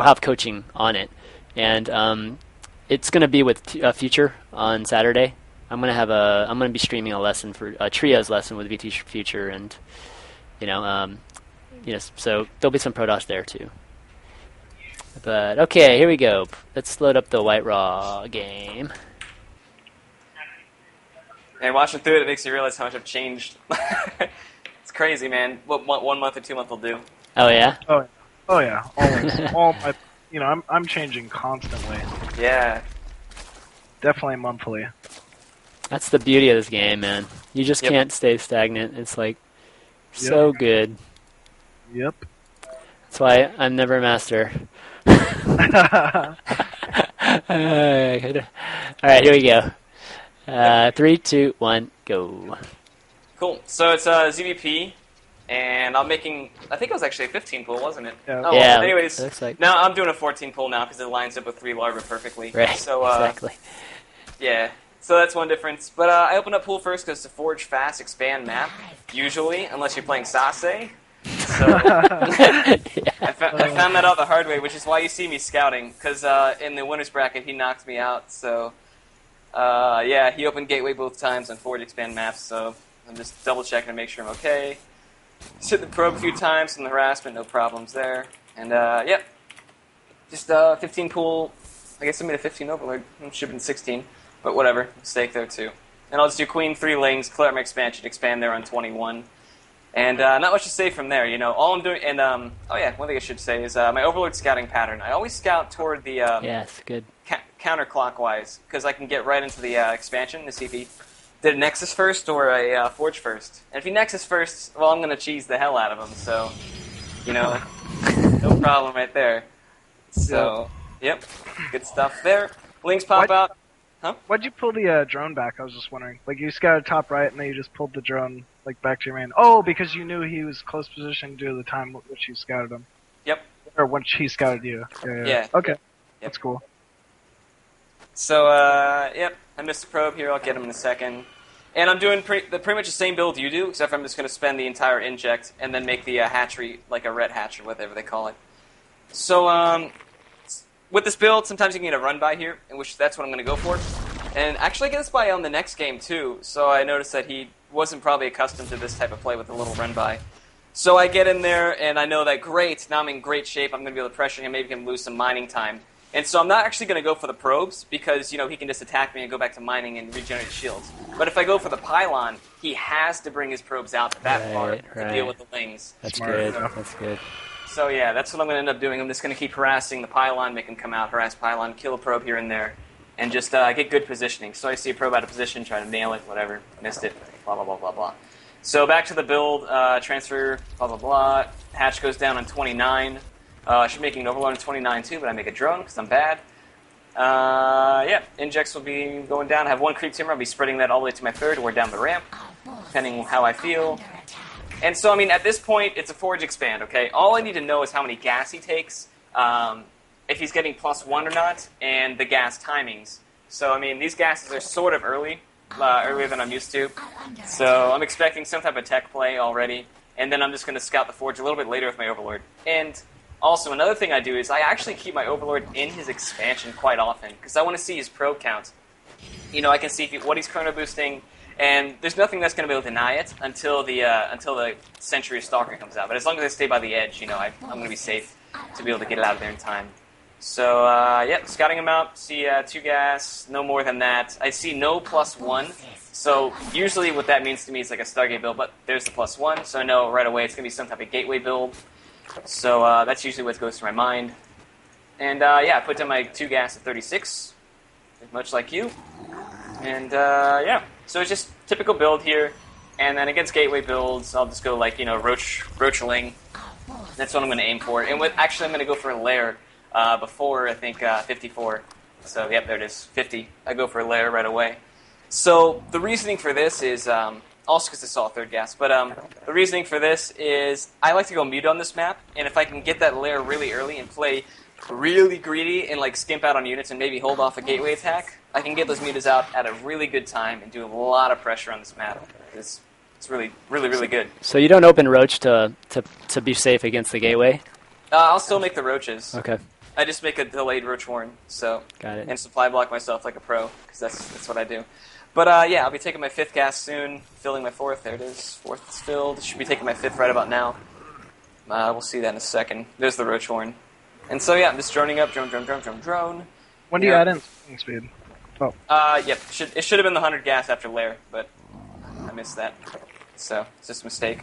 have coaching on it, and it's gonna be with Future on Saturday. I'm gonna be streaming a lesson for a trios lesson with VT Future, and so there'll be some Protoss there too. But okay, here we go. Let's load up the White Raw game. And watching through it makes you realize how much I've changed. It's crazy, man. What 1 month or 2 month will do. Oh yeah. Oh yeah. Always. I'm changing constantly. Yeah. Definitely monthly. That's the beauty of this game, man. You just can't stay stagnant. It's like so good. Yep. That's why I'm never a master. All right, here we go. 3, 2, 1, go. Cool. So it's ZVP, and I'm making. I think it was actually a 15 pool, wasn't it? Yeah. Oh, yeah. Anyways, Looks like... now I'm doing a 14 pool now because it lines up with 3 larvae perfectly. Right. So exactly. Yeah. So that's one difference. But I opened up pool first because it's a forge fast expand map. Usually, unless you're playing Sase. So I found that out the hard way, which is why you see me scouting. Because in the winners bracket, he knocked me out. So he opened gateway both times on forge expand maps. So I'm just double checking to make sure I'm okay. Just hit the probe a few times from the harassment, no problems there. And just 15 pool. I guess I made a 15 overlord. It should have been 16, but whatever. Mistake there too. And I'll just do queen 3 lings, clear out my expansion, expand there on 21. And not much to say from there, All I'm doing, and one thing I should say is my overlord scouting pattern. I always scout toward the yes, good. Counterclockwise because I can get right into the expansion to see if he did a Nexus first or a Forge first. And if he Nexus first, well, I'm gonna cheese the hell out of him. So, no problem right there. So, yep, good stuff there. Lings pop out. Huh? Why'd you pull the drone back? I was just wondering. Like, you scouted top right, and then you just pulled the drone back to your main. Oh, because you knew he was close position due to the time which you scouted him. Yep. Or when he scouted you. Yeah. Okay. Yep. That's cool. So, I missed the probe here. I'll get him in a second. And I'm doing pretty much the same build you do, except for I'm just going to spend the entire inject and then make the hatchery like a red hatch or whatever they call it. So, with this build, sometimes you can get a run by here, in which that's what I'm going to go for. And actually I get this by on the next game too, so I noticed that he wasn't probably accustomed to this type of play with a little run by. So I get in there, and I know that great, now I'm in great shape, I'm going to be able to pressure him, maybe he can lose some mining time. And so I'm not actually going to go for the probes, because, he can just attack me and go back to mining and regenerate shields. But if I go for the pylon, he has to bring his probes out that far to deal with the lings. That's Smart. good, that's good. So yeah, that's what I'm going to end up doing. I'm just going to keep harassing the pylon, make him come out, harass pylon, kill a probe here and there, and just get good positioning. So I see a probe out of position, try to nail it, whatever, missed it, blah, blah, blah, blah, blah. So back to the build, transfer, blah, blah, blah. Hatch goes down on 29. I should be making an overload on 29 too, but I make a drone because I'm bad. Injects will be going down. I have 1 creep timber. I'll be spreading that all the way to my 3rd or down the ramp, depending on how I feel. And so, at this point, it's a forge expand, okay? All I need to know is how many gas he takes, if he's getting +1 or not, and the gas timings. So, these gases are sort of earlier than I'm used to. So I'm expecting some type of tech play already, and then I'm just going to scout the forge a little bit later with my overlord. And also, another thing I do is I actually keep my overlord in his expansion quite often, because I want to see his probe count. I can see what he's chrono boosting, and there's nothing that's going to be able to deny it until the Century of Stalker comes out. But as long as I stay by the edge, I'm going to be safe to be able to get it out of there in time. So, scouting him out, see 2 gas, no more than that. I see no +1, so usually what that means to me is like a Stargate build, but there's the +1, so I know right away it's going to be some type of gateway build. So that's usually what goes through my mind. And I put down my 2 gas at 36. much like you. And yeah, so it's just typical build here. And then against gateway builds, I'll just go like, Roachling. That's what I'm going to aim for. And actually, I'm going to go for a lair before, I think, 54. So, yep, there it is, 50. I go for a lair right away. So the reasoning for this is, also because I saw a third gas, but the reasoning for this is I like to go mute on this map, and if I can get that lair really early and play really greedy and like skimp out on units and maybe hold off a gateway attack, I can get those mutas out at a really good time and do a lot of pressure on this map. It's really, really, really good. So you don't open Roach to be safe against the gateway? I'll still make the Roaches. Okay. I just make a delayed Roach Warren, so got it. And supply block myself like a pro, because that's what I do. But yeah, I'll be taking my 5th gas soon, filling my 4th. There it is. 4th is filled. Should be taking my 5th right about now. We'll see that in a second. There's the Roach Horn. And so yeah, I'm just droning up, drone. When do you add in swing speed? Oh. Yep. It should have been the 100 gas after lair, but I missed that. So it's just a mistake.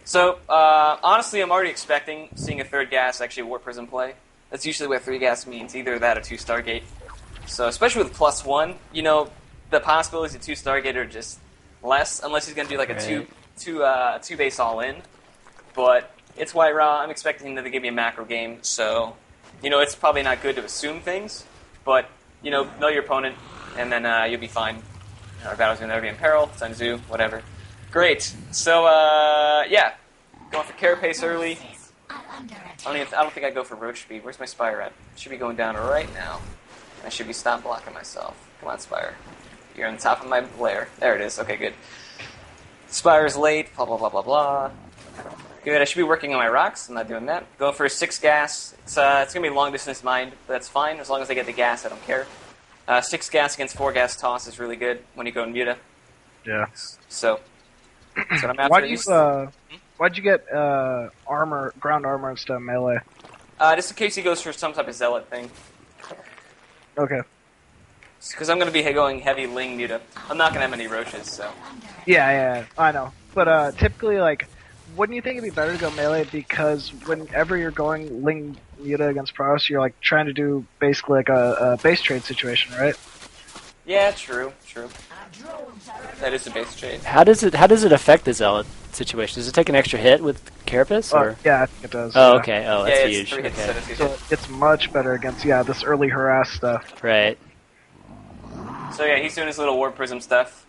So honestly, I'm already expecting seeing a 3rd gas actually Warp Prism play. That's usually what 3 gas means, either that or 2 Stargate. So especially with +1, the possibilities of 2 Stargate are just less, unless he's going to do like a two base all in. But it's White Raw. I'm expecting him to give me a macro game, so it's probably not good to assume things, but know your opponent, and then you'll be fine. Our battle's going to never be in peril. Sun Tzu, whatever. Great. So yeah, going for Carapace early. I don't think I go for Roach Speed. Where's my Spire at? Should be going down right now. I should be stop blocking myself. Come on, Spire. You're on top of my lair. There it is. Okay, good. Spire's late. Blah, blah, blah, blah, blah. Good. I should be working on my rocks. I'm not doing that. Going for a 6 gas. It's going to be long distance mind, but that's fine. As long as I get the gas, I don't care. 6 gas against 4 gas toss is really good when you go in Muta. Yeah. So that's what I'm after. Why'd you get armor, ground armor instead of melee? Just in case he goes for some type of zealot thing. Okay. Because I'm going to be going heavy Ling Muta. I'm not going to have many Roaches, so... Yeah, I know. But typically, like, wouldn't you think it'd be better to go melee? Because whenever you're going Ling Muta against Pros, you're, like, trying to do basically like a base trade situation, right? Yeah, true. That is a base trade. How does it affect the zealot situation? Does it take an extra hit with Carapace? Or? Yeah, I think it does. Oh, yeah. okay. Oh, that's huge. Okay. So it's much better against, this early harass stuff. Right. So yeah, he's doing his little Warp Prism stuff.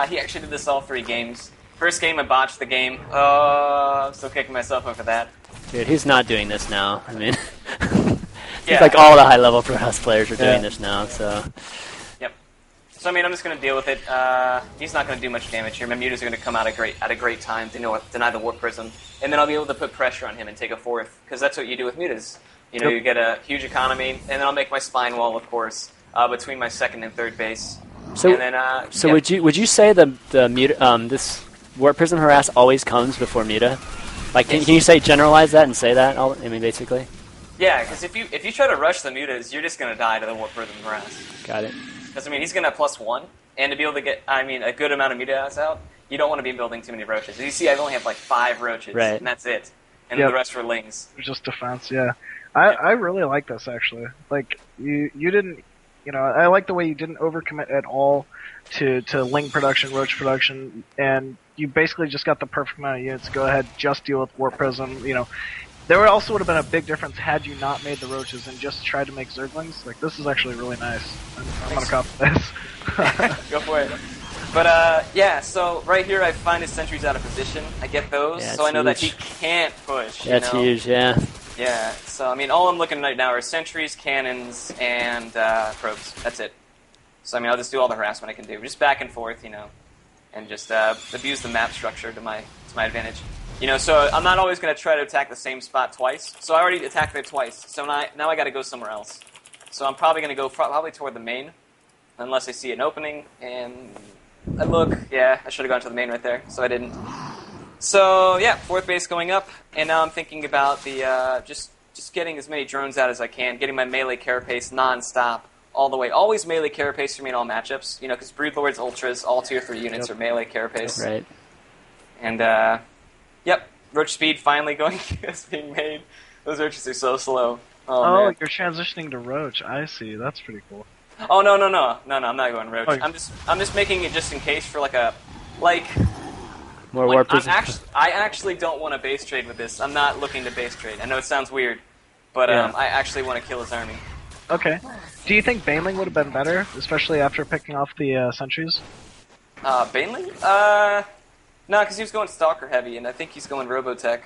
He actually did this all 3 games. First game, I botched the game. Oh, I'm still kicking myself over that. Dude, he's not doing this now. I mean, it's like all the high-level Pro House players are doing this now, so... Yep. So, I mean, I'm just going to deal with it. He's not going to do much damage here. My mutas are going to come out at a great time to deny the Warp Prism. And then I'll be able to put pressure on him and take a 4th, because that's what you do with mutas. You get a huge economy, and then I'll make my spine wall, of course, between my 2nd and 3rd base. So, and then, so would you say the muta, this Warp Prism harass always comes before muta? Like, can you generalize that and say that? I mean, basically. Yeah, because if you try to rush the mutas, you're just going to die to the Warp Prism harass. Got it. Because I mean, he's going to have +1, and to be able to get a good amount of mutas out, you don't want to be building too many Roaches. As you see, I only have like 5 Roaches, right. and that's it. And the rest were Lings. Just defense, yeah. I really like this actually. Like you didn't. I like the way you didn't overcommit at all to Ling production, Roach production, and you basically just got the perfect amount of units to go ahead, just deal with Warp Prism. There also would have been a big difference had you not made the Roaches and just tried to make Zerglings. Like, this is actually really nice. I'm gonna copy this. Go for it. But, yeah, so right here I find his sentries out of position. I get those, so I know that he can't push. That's huge, yeah. Yeah, so, I mean, all I'm looking at right now are sentries, cannons, and probes. That's it. So, I mean, I'll just do all the harassment I can do. Just back and forth, and just abuse the map structure to my advantage. So I'm not always going to try to attack the same spot twice. So I already attacked there twice. So now I got to go somewhere else. So I'm probably going to go probably toward the main, unless I see an opening. And I look, I should have gone to the main right there, so I didn't. So yeah, 4th base going up, and now I'm thinking about the just getting as many drones out as I can, getting my melee carapace non-stop all the way. Always melee carapace for me in all matchups, because Broodlords, Ultras, all tier 3 units are melee carapace. Right. And Roach Speed finally being made. Those Roaches are so slow. Oh man. You're transitioning to Roach. I see. That's pretty cool. Oh no, I'm not going roach. Oh. I'm just making it just in case for like a more warp. I actually don't want to base trade with this. I'm not looking to base trade. I know it sounds weird, but I actually want to kill his army. Okay. Do you think Baneling would have been better, especially after picking off the sentries? Baneling? No, because he was going Stalker heavy, and I think he's going Robotech.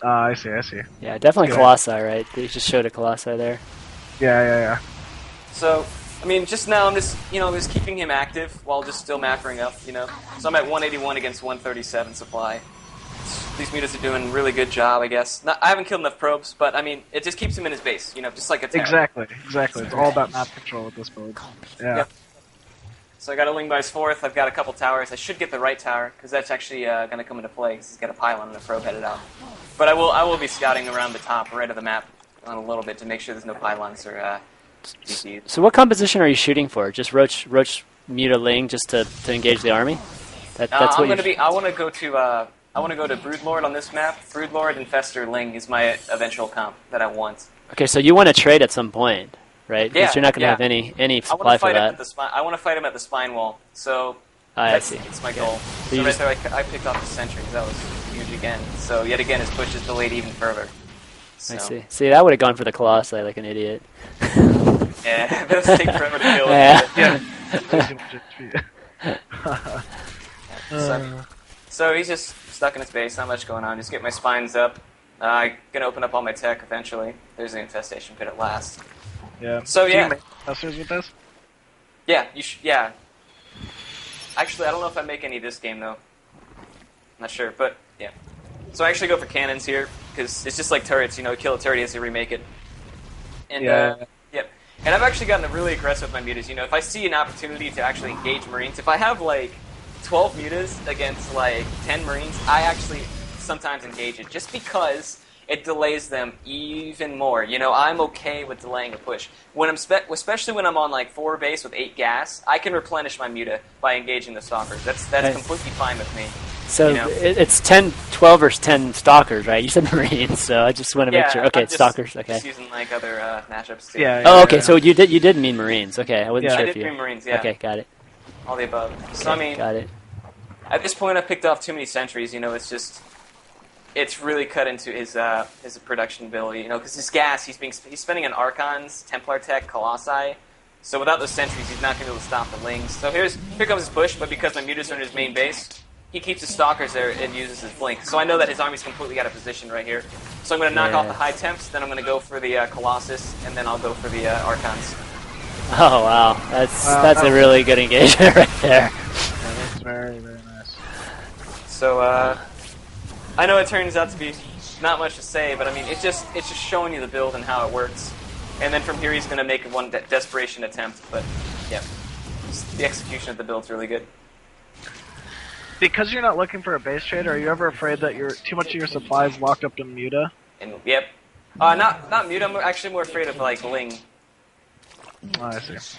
I see. Yeah, definitely Colossi, right? They just showed a Colossi there. Yeah. So, I mean, just now I'm just keeping him active while just still macroing up, So I'm at 181 against 137 supply. These mutas are doing a really good job, I guess. I haven't killed enough probes, but I mean, it just keeps him in his base, just like a terror. Exactly. It's all about map control with this build. Yeah. Yep. So I got a Ling by his 4th, I've got a couple towers. I should get the right tower, because that's actually going to come into play, because he's got a pylon and a probe headed out. But I will be scouting around the top right of the map on a little bit to make sure there's no pylons or DCs. So what composition are you shooting for? Just Roach Muta Ling just to engage the army? That's what I want to go to Broodlord on this map. Broodlord, Infestor, Ling is my eventual comp that I want. Okay, so you want to trade at some point, right? Yeah, because you're not going to have any supply for that. I want to fight him at the spine wall. So I see. It's my goal. So right there, I picked off the sentry because that was huge again. So yet again, his push is delayed even further. So. I see. See, that would have gone for the Colossi like an idiot. Yeah, those take forever to kill. So he's just stuck in his base, not much going on. Just get my spines up. I'm gonna open up all my tech eventually. There's an infestation pit at last. Yeah. So yeah. Do you make clusters with this? Yeah, yeah. Actually, I don't know if I make any this game though. I'm not sure, but yeah. So I actually go for cannons here because it's just like turrets. Kill a turret as you remake it. And yep. And I've actually gotten really aggressive with my mutas. If I see an opportunity to actually engage Marines, if I have like 12 mutas against like 10 Marines, I actually sometimes engage it just because it delays them even more. I'm okay with delaying a push. When I'm especially when I'm on like 4 base with 8 gas, I can replenish my muta by engaging the stalkers. That's completely fine with me. So it's 12 versus 10 stalkers, right? You said Marines, so I just want to make sure. Okay, it's stalkers. Okay. Just using like other matchups too. Yeah. Oh, okay. So you did mean Marines. Okay, I wasn't sure if you. I did mean Marines. Yeah. Okay, got it. All the above. Okay, so I mean, got it. At this point, I've picked off too many sentries. It's really cut into his production ability. Because his gas, he's spending on Archons, Templar Tech, Colossi. So without those sentries, he's not going to be able to stop the Lings. So here comes his push, but because my mutas are in his main base, he keeps his stalkers there and uses his blink. So I know that his army's completely out of position right here. So I'm going to knock off the high temps, then I'm going to go for the Colossus, and then I'll go for the Archons. Oh wow, that's a really good engagement right there. Yeah, that's very, very nice. So I know it turns out to be not much to say, but I mean it's just showing you the build and how it works. And then from here he's going to make one desperation attempt, but yeah, the execution of the build's really good. Because you're not looking for a base trade, are you ever afraid that too much of your supply is locked up in Muta? And yep. Not Muta, I'm actually more afraid of like Ling. Oh, I see.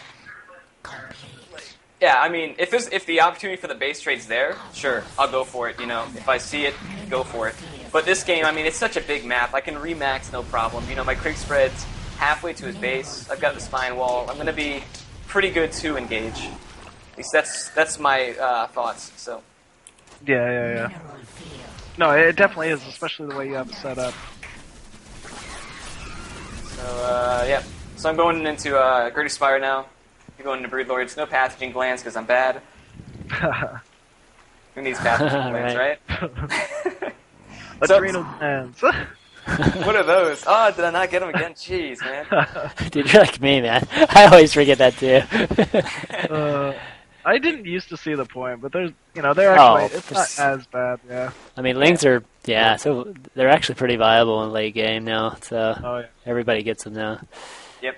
Yeah, I mean, if the opportunity for the base trade's there, sure, I'll go for it, If I see it, go for it. But this game, I mean, it's such a big map. I can remax no problem. My Krieg spread's halfway to his base. I've got the spine wall. I'm going to be pretty good to engage. At least that's my thoughts, so. Yeah. No, it definitely is, especially the way you have it set up. So, yeah. So I'm going into Greater Spire now. I'm going into Broodlords. No pathogen glands because I'm bad. Who needs pathogen glands, right? Adrenal glands. What are those? Oh, did I not get them again? Jeez, man. Dude, you're like me, man. I always forget that too. I didn't used to see the point, but they're actually it's not as bad, yeah. I mean, Lings are so they're actually pretty viable in late game now. So everybody gets them now. Yep.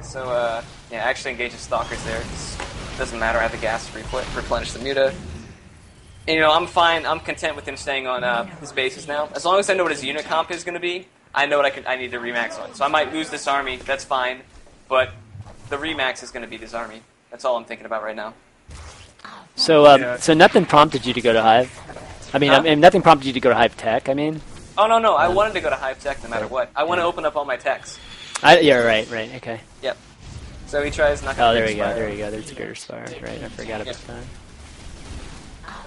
So actually engage the stalkers there. It doesn't matter. I have the gas to replenish the muta. And I'm fine. I'm content with him staying on his bases now. As long as I know what his unit comp is going to be, I know what I need to remax on. So I might lose this army. That's fine, but the remax is going to be this army. That's all I'm thinking about right now. So, so nothing prompted you to go to Hive? I mean, nothing prompted you to go to Hive Tech, I mean? Oh, no. I wanted to go to Hive Tech no matter what. I want to open up all my techs. Yeah, right, okay. Yep. So he tries knocking. Oh, there we go. There we go. There's a Girder Spire. Right, I forgot about that.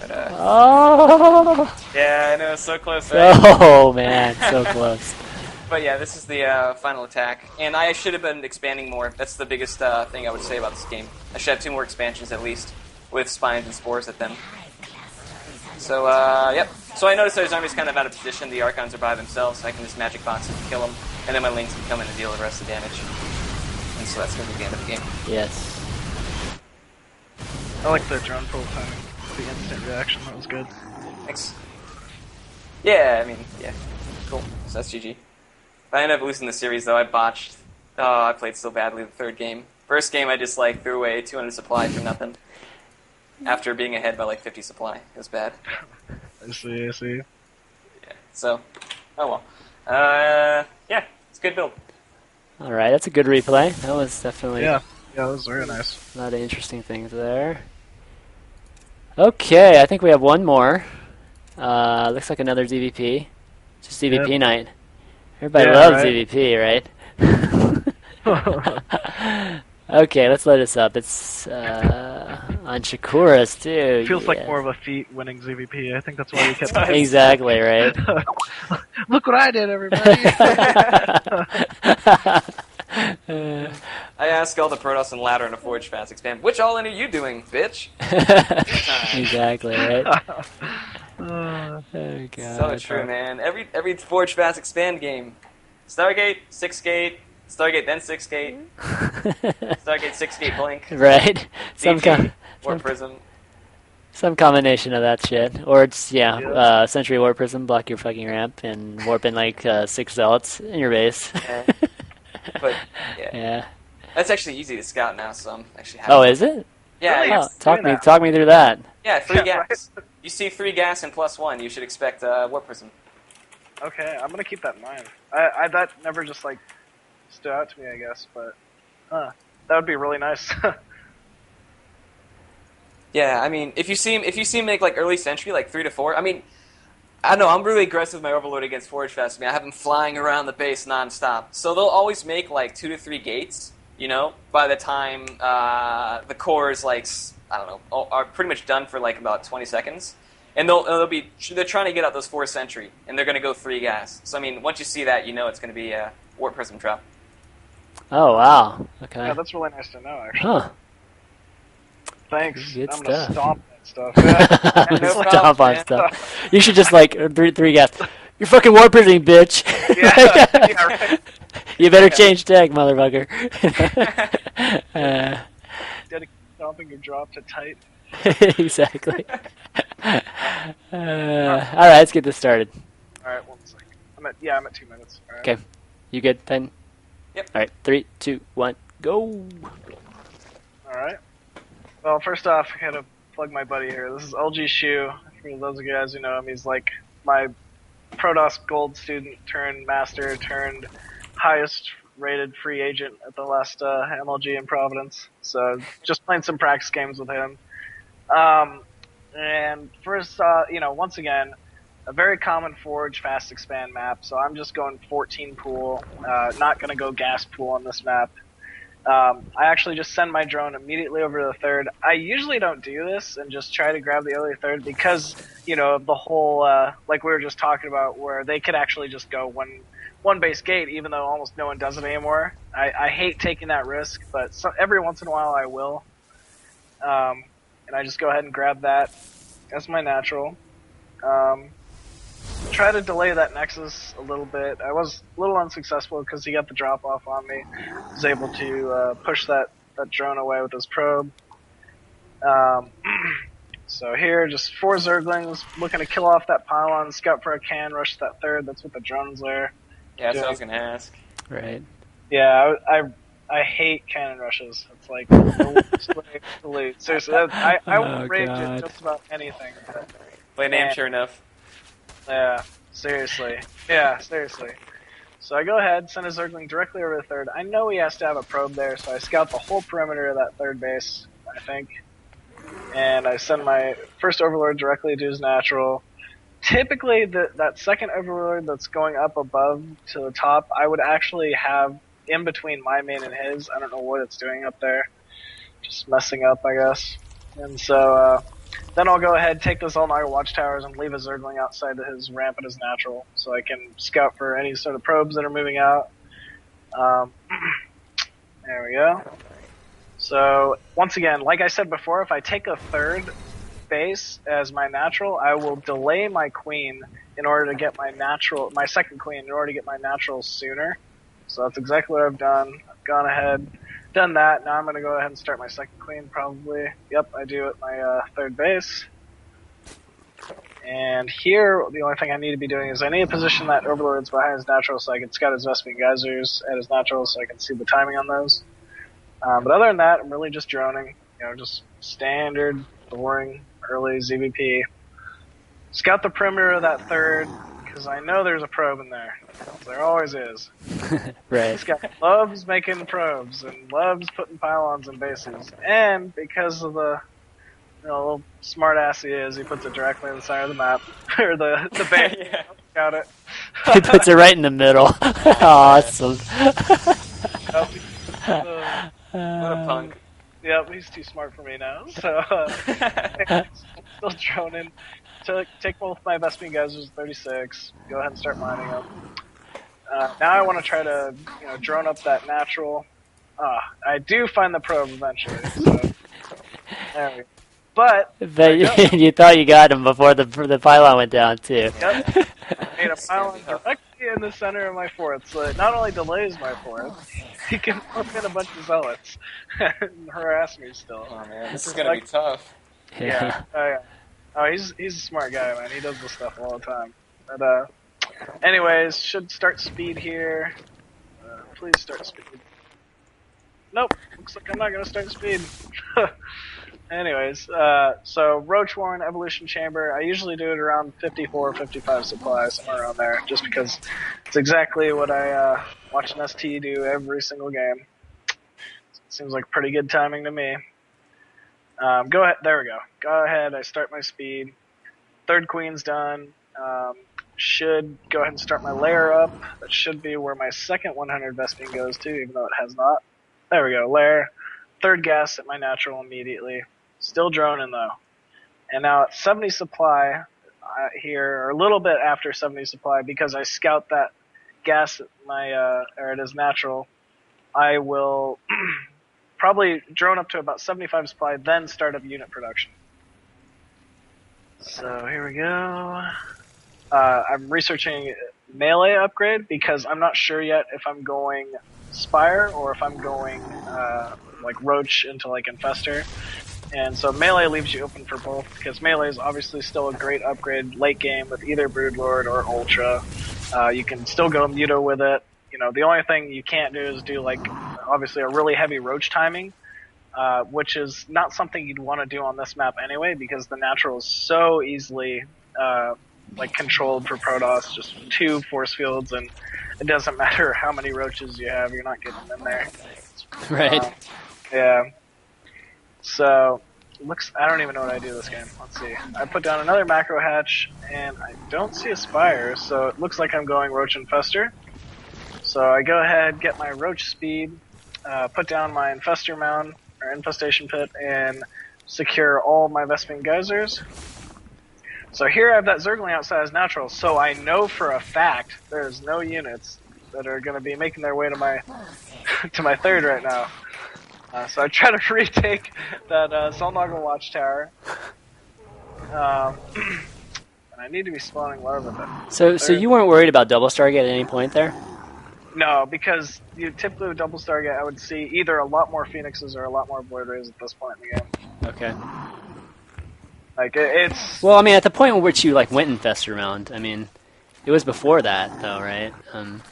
But, Oh! yeah, I know, so close, right? Oh man, so close. But yeah, this is the final attack, and I should have been expanding more. That's the biggest thing I would say about this game. I should have 2 more expansions at least, with spines and spores at them. So, yep. So I noticed that his army's kind of out of position. The Archons are by themselves, so I can just magic box and kill them, and then my Lings can come in and deal the rest of the damage. And so that's going to be the end of the game. Yes. I like the drone pull timing. The instant reaction, that was good. Thanks. Yeah, I mean, yeah. Cool. So that's GG. I ended up losing the series, though. I botched. Oh, I played so badly the 3rd game. First game, I just, like, threw away 200 supply for nothing. After being ahead by, like, 50 supply. It was bad. I see. Yeah. So, oh well. Yeah, it's a good build. Alright, that's a good replay. That was definitely... Yeah, that was very nice. A lot of interesting things there. Okay, I think we have one more. Looks like another ZVP. Just ZVP night. Everybody loves ZVP, right? Okay, let's load this up. It's on Shakura's too. Feels like more of a feat winning ZVP. I think that's why we kept Exactly, right? Look what I did, everybody! I ask all the Protoss and Ladder and a Forge Fast Expand, which all in are you doing, bitch? Exactly, right? Uh, Oh, God. So true, man. Every Forge Fast Expand game. Stargate, 6-gate, Stargate then 6-gate, Stargate 6-gate Blink, Right? Warp Prism. Some combination of that shit. Or it's, Sentry Warp Prism, block your fucking ramp, and warp in like 6 zealots in your base. Yeah. But, yeah. That's actually easy to scout now, so I'm actually happy. Oh, is it? Yeah. Really? Oh, talk me through that. Yeah, 3 Yeah, gas. Right. You see 3 gas and +1, you should expect Warp Prism. okay, I'm gonna keep that in mind. I that never just like stood out to me, I guess, but that would be really nice. Yeah, I mean, if you see him make like early Sentry, like 3 to 4, I mean, I don't know, I'm really aggressive with my Overlord against Forge Fest. I mean, I have him flying around the base nonstop. So they'll always make like 2 to 3 gates, you know, by the time the core is like, I don't know, are pretty much done for like about 20 seconds. And they're trying to get out those 4 Sentry, and they're going to go 3 gas. So I mean, once you see that, you know it's going to be a Warp Prism drop. Oh, wow. Okay. Yeah, that's really nice to know, actually. Huh. Thanks. Good I'm gonna stuff. stomp that stuff. Yeah. No Stomp problem, on man. stuff. You should just like 3 gas. You're fucking warp prisming, bitch. Yeah, right. You better change tag, motherfucker. Dedicated stomping your drop to tight. Exactly. Alright, let's get this started. Alright, 1 second. I'm at 2 minutes. All right. Okay. You good, Titan? Yep. Alright, 3, 2, 1, go! Alright. Well, first off, I gotta plug my buddy here. This is LG Shu. For those of you guys who know him, he's like my Protoss Gold student turned master turned highest rated free agent at the last MLG in Providence. So just playing some practice games with him. And first, once again, a very common Forge fast expand map. So I'm just going 14 pool. Not gonna go gas pool on this map. I actually just send my drone immediately over to the 3rd. I usually don't do this and just try to grab the early 3rd because, the whole, like we were just talking about, where they could actually just go one base gate, even though almost no one does it anymore. I hate taking that risk, but every once in a while I will. And I just go ahead and grab that as my natural. Try to delay that Nexus a little bit. I was a little unsuccessful because he got the drop off on me. Was able to push that drone away with his probe. So here, just 4 Zerglings looking to kill off that pylon, scout for a can, rush that 3rd. That's what the drone's there. Yeah, that's what I was going to ask. Right. Yeah, I hate cannon rushes. It's like the worst way to lose. Seriously, I will rage at just about anything. Play name, sure enough. Yeah, seriously. Yeah, seriously. So I go ahead, send a Zergling directly over the 3rd. I know he has to have a probe there, so I scout the whole perimeter of that 3rd base, I think. And I send my first Overlord directly to his natural. Typically, that second Overlord that's going up above to the top, I would actually have in between my main and his. I don't know what it's doing up there. Just messing up, I guess. And so, then I'll go ahead, take those all-night watchtowers, and leave a Zergling outside his ramp at his natural, so I can scout for any sort of probes that are moving out. There we go. So, once again, like I said before, if I take a third base as my natural, I will delay my queen in order to get my second queen, in order to get my natural sooner. So that's exactly what I've done. I've gone ahead, done that. Now I'm going to go ahead and start my second queen, probably. Yep, I do at my third base. And here, the only thing I need to be doing is I need to position that Overlord's behind his natural so I can scout his Vespene Geysers at his natural so I can see the timing on those. But other than that, I'm really just droning. Just standard, boring, early ZVP. Scout the perimeter of that third, because I know there's a probe in there. There always is. Right. This guy loves making probes and loves putting pylons in bases. And because of the little smart ass he is, he puts it directly in the center of the map. Or the base. Yeah. Got it. He puts it right in the middle. Awesome. What a punk. Yep, he's too smart for me now. So, still droning. Take both my Vespene Geysers 36. Go ahead and start mining them. Now I want to try to, drone up that natural. I do find the probe eventually. So, there we go. But you thought you got him before the pylon went down too. Yep. I made a pylon directly in the center of my fort, so it not only delays my fort, he can put in a bunch of zealots and harass me still. Oh man, this is gonna be tough. Yeah. Oh, he's a smart guy, man. He does this stuff all the time. But anyways, should start speed here. Please start speed. Nope, looks like I'm not gonna start speed. Anyways, so Roach Warren, Evolution Chamber, I usually do it around 54, 55 supply, somewhere around there, just because it's exactly what I watch an ST do every single game. Seems like pretty good timing to me. Go ahead, there we go. Go ahead, I start my speed. Third queen's done. Should go ahead and start my lair up. That should be where my second 100 Vespene goes to, even though it has not. There we go, lair. Third gas at my natural immediately. Still droning though. And now at 70 supply here, or a little bit after 70 supply, because I scout that gas at my, or it is natural, I will probably drone up to about 75 supply, then start up unit production. So here we go. I'm researching melee upgrade because I'm not sure yet if I'm going Spire or if I'm going like Roach into like Infestor. And so melee leaves you open for both because melee is obviously still a great upgrade late game with either Broodlord or Ultra. You can still go Muto with it. The only thing you can't do is do like obviously a really heavy Roach timing, which is not something you'd want to do on this map anyway because the natural is so easily like controlled for Protoss, just 2 force fields, and it doesn't matter how many roaches you have, you're not getting them in there. Right. Yeah. So, I don't even know what I do this game. Let's see. I put down another macro hatch, and I don't see a Spire, so it looks like I'm going Roach Infestor. So I go ahead, get my Roach speed, put down my Infestor mound, or Infestation pit, and secure all my Vespene Geysers. So here I have that Zergling outside as natural, so I know for a fact there's no units that are going to be making their way to my to my third right now. So I try to retake that Solnoggle Watchtower. And I need to be spawning larvae. So you weren't worried about double Stargate at any point there? No, because you typically with double Stargate, I would see either a lot more Phoenixes or a lot more Void Rays at this point in the game. Okay. Like it's. Well, I mean, at the point in which you like went Infestor round, I mean, it was before that though, right?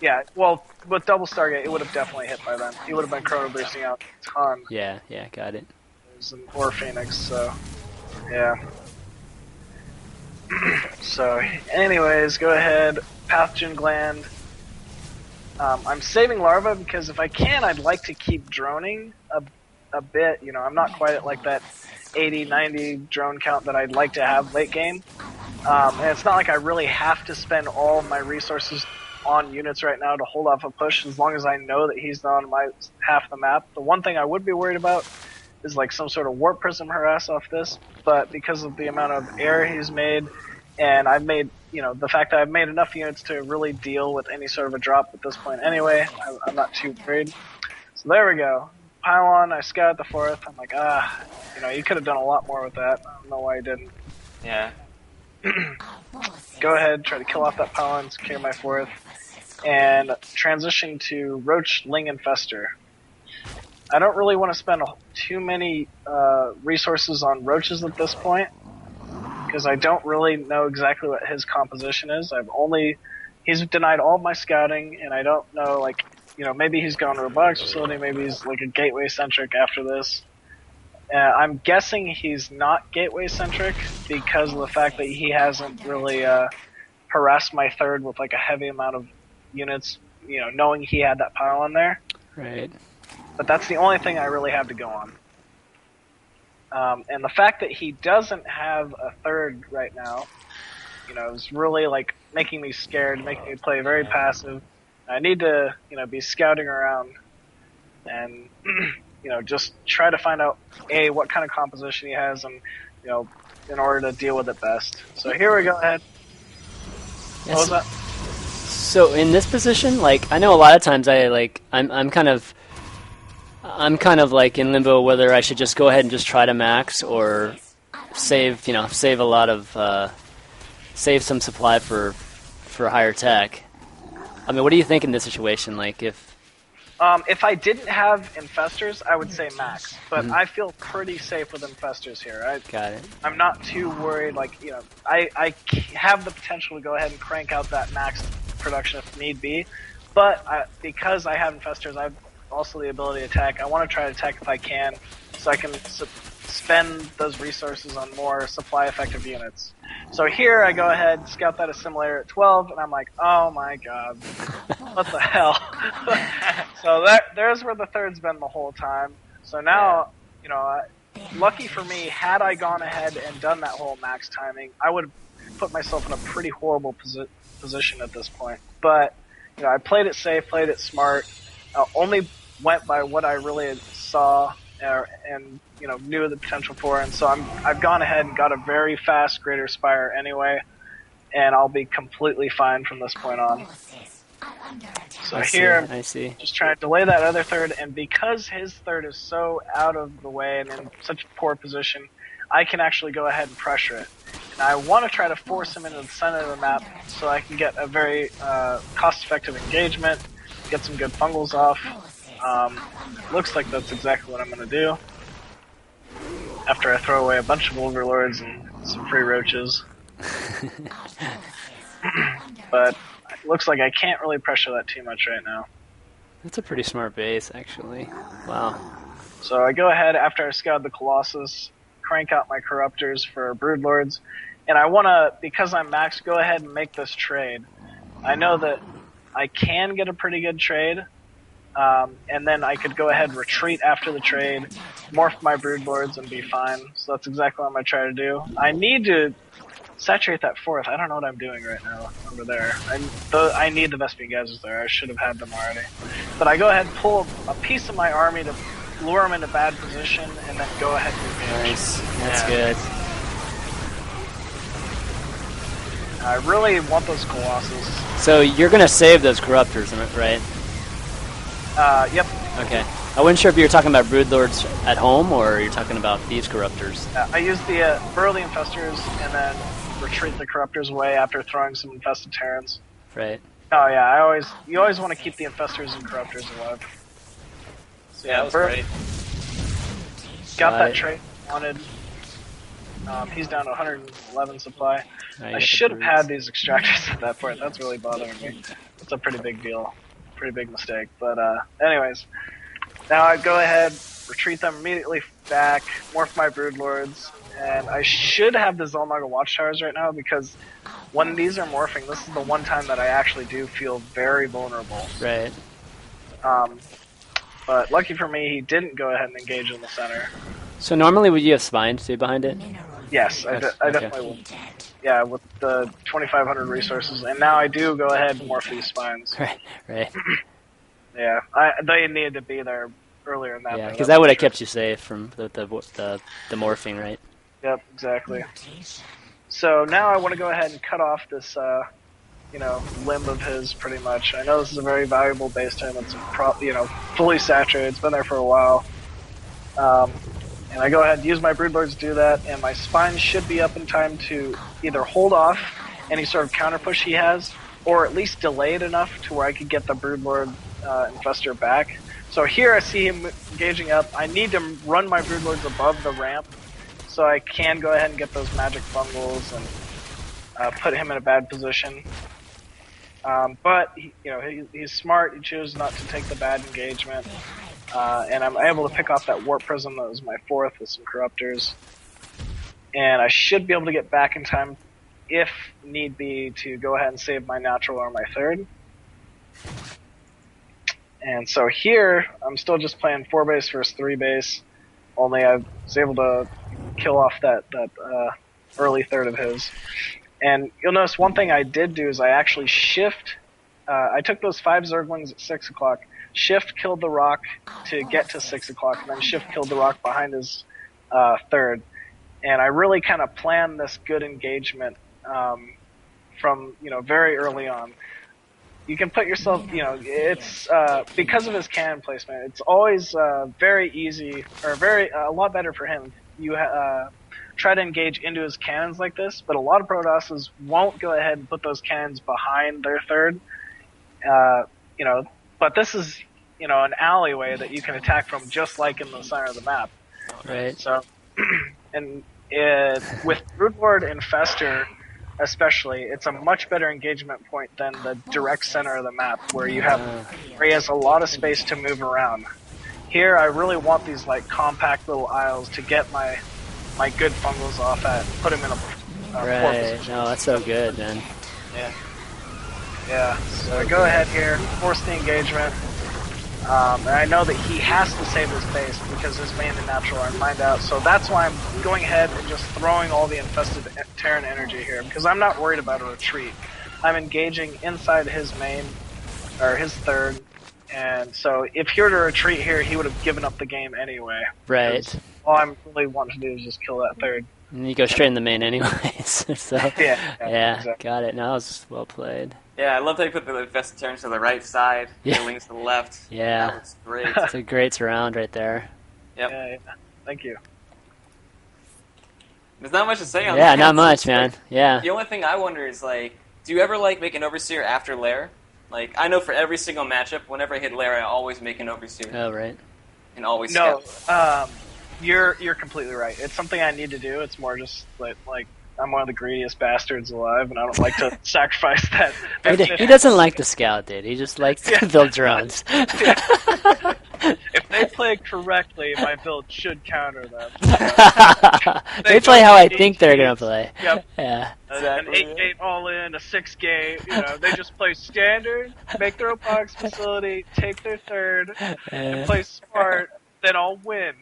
Yeah. Well, with double Stargate, it would have definitely hit by then. He would have been chrono boosting out a ton. Yeah, got it. There's an Or Phoenix, so yeah. So, anyways, go ahead. Pathogen Gland. I'm saving larva because if I can, I'd like to keep droning a bit. I'm not quite at like that 80, 90 drone count that I'd like to have late game. And it's not like I really have to spend all my resources on units right now to hold off a push as long as I know that he's on my half of the map. The one thing I would be worried about is like some sort of warp prism harass off this, but because of the amount of air he's made, and I've made, the fact that I've made enough units to really deal with any sort of a drop at this point anyway, I'm not too worried. So there we go. Pylon, I scout the 4th. I'm like, you could have done a lot more with that. I don't know why you didn't. Yeah. Go ahead, try to kill off that pylon, secure my 4th, and transition to Roach, Ling, Infester. I don't really want to spend too many resources on roaches at this point, because I don't really know exactly what his composition is. He's denied all of my scouting, and I don't know, maybe he's going to a robotics facility, maybe he's like a gateway-centric after this. I'm guessing he's not gateway-centric because of the fact that he hasn't really harassed my 3rd with like a heavy amount of units, knowing he had that pylon there. Right. But that's the only thing I really have to go on. And the fact that he doesn't have a 3rd right now, is really like making me scared, making me play very passive. I need to, be scouting around and, just try to find out what kind of composition he has, and in order to deal with it best. So here we go ahead. What was that? So in this position, I know a lot of times I'm kind of like in limbo whether I should just go ahead and just try to max or save a lot of save some supply for higher tech. I mean, what do you think in this situation? If I didn't have infestors, I would say max, but I feel pretty safe with infestors here. Got it. I'm not too worried. I have the potential to go ahead and crank out that max production if need be, but because I have infestors, I've also the ability to attack. I want to try to attack if I can, so I can spend those resources on more supply-effective units. So here I go ahead, scout that assimilator at 12, and I'm like, oh my god, what the hell? So there's where the 3rd's been the whole time. So now, lucky for me, had I gone ahead and done that whole max timing, I would have put myself in a pretty horrible position at this point. But, I played it safe, played it smart, only went by what I really saw and knew the potential for, and so I've gone ahead and got a very fast Greater Spire anyway, and I'll be completely fine from this point on. So I see. Just trying to delay that other 3rd, and because his 3rd is so out of the way and in such a poor position, I can actually go ahead and pressure it. And I want to try to force him into the center of the map so I can get a very cost-effective engagement, get some good fungals off. Looks like that's exactly what I'm going to do. After I throw away a bunch of overlords and some free roaches. But it looks like I can't really pressure that too much right now. That's a pretty smart base, actually. Wow. So I go ahead, after I scout the Colossus, crank out my Corruptors for Broodlords, and I want to, because I'm max, go ahead and make this trade. I know that I can get a pretty good trade, and then I could go ahead and retreat after the trade, morph my Broodlords, and be fine. So that's exactly what I'm going to try to do. I need to saturate that 4th. I don't know what I'm doing right now over there. I need the Vespian Geysers there. I should have had them already. But I go ahead and pull a piece of my army to lure them into bad position, and then go ahead and engage. Nice. That's good. I really want those Colossus. So you're going to save those Corruptors, right? Yep. Okay. I wasn't sure if you were talking about Broodlords at home, or you're talking about these Corruptors. I use the burly Infestors, and then retreat the Corruptors away after throwing some Infested Terrans. Right. Oh yeah, you always want to keep the Infestors and Corruptors alive. So, yeah, that was great. Got that trait wanted. He's down to 111 supply. I should have had these extractors at that point. That's really bothering me. It's a pretty big deal. Pretty big mistake. But anyways, now I go ahead, retreat them immediately back, morph my Broodlords, and I should have the Zelnaga Watchtowers right now, because when these are morphing, this is the one time that I actually do feel very vulnerable. Right. But lucky for me, he didn't go ahead and engage in the center. So normally would you have spines too behind it? Yes, I definitely would. yeah, with the 2,500 resources, and now I do go ahead and morph these spines. Right. Yeah, they needed to be there earlier in that. Yeah, because that would have kept you safe from the morphing, right? Yep, exactly. So now I want to go ahead and cut off this, limb of his, pretty much. I know this is a very valuable base to him. It's fully saturated. It's been there for a while. And I go ahead and use my Broodlords to do that, and my spines should be up in time to either hold off any sort of counter push he has, or at least delay it enough to where I could get the Broodlord Infestor back. So here I see him engaging up. I need to run my Broodlords above the ramp so I can go ahead and get those magic fungals and put him in a bad position. But he's smart. He chooses not to take the bad engagement. And I'm able to pick off that Warp Prism that was my 4th with some Corruptors. And I should be able to get back in time, if need be, to go ahead and save my natural or my 3rd. And so here, I'm still just playing 4 base versus 3 base, only I was able to kill off that early 3rd of his. And you'll notice one thing I did do is I actually shift. I took those 5 Zerglings at 6 o'clock, shift killed the rock to get to 6 o'clock, and then shift killed the rock behind his 3rd. And I really kind of planned this good engagement from very early on. You can put yourself, it's because of his cannon placement. It's always very easy, or a lot better for him. You try to engage into his cannons like this, but a lot of Protosses won't go ahead and put those cannons behind their 3rd. But this is, an alleyway that you can attack from, just like in the center of the map. Right. So, and with Broodlord Infestor, especially, it's a much better engagement point than the direct center of the map, where he has a lot of space to move around. Here, I really want these compact little aisles to get my good fungals off at, put him in a poor position. No, that's so good, man. Yeah. So I go ahead here, force the engagement. And I know that he has to save his base because his main and natural are mined out. So that's why I'm going ahead and just throwing all the infested Terran energy here, because I'm not worried about a retreat. I'm engaging inside his main, or his 3rd. And so if he were to retreat here, he would have given up the game anyway. Right. All I'm really wanting to do is just kill that 3rd. And you go straight in the main anyways. So yeah, exactly. Got it. No, that was well played. Yeah, I love how you put the infested Terrans to the right side, the wings to the left. Yeah. That looks great. It's a great surround right there. Yep. Yeah. Thank you. There's not much to say on that. Yeah, not much, man. Yeah. The only thing I wonder is, do you ever, make an Overseer after Lair? I know for every single matchup, whenever I hit Lair, I always make an Overseer. Oh, right. And always scout. You're completely right. It's something I need to do. It's more just, I'm one of the greediest bastards alive, and I don't like to sacrifice that. He doesn't like to scout, dude. He just likes to build drones. If they play correctly, my build should counter them. They play how I think they're going to play. Yep. Yeah. Exactly. An 8-gate all-in, a 6-gate, they just play standard, make their own box facility, take their 3rd, and play smart, then I'll win.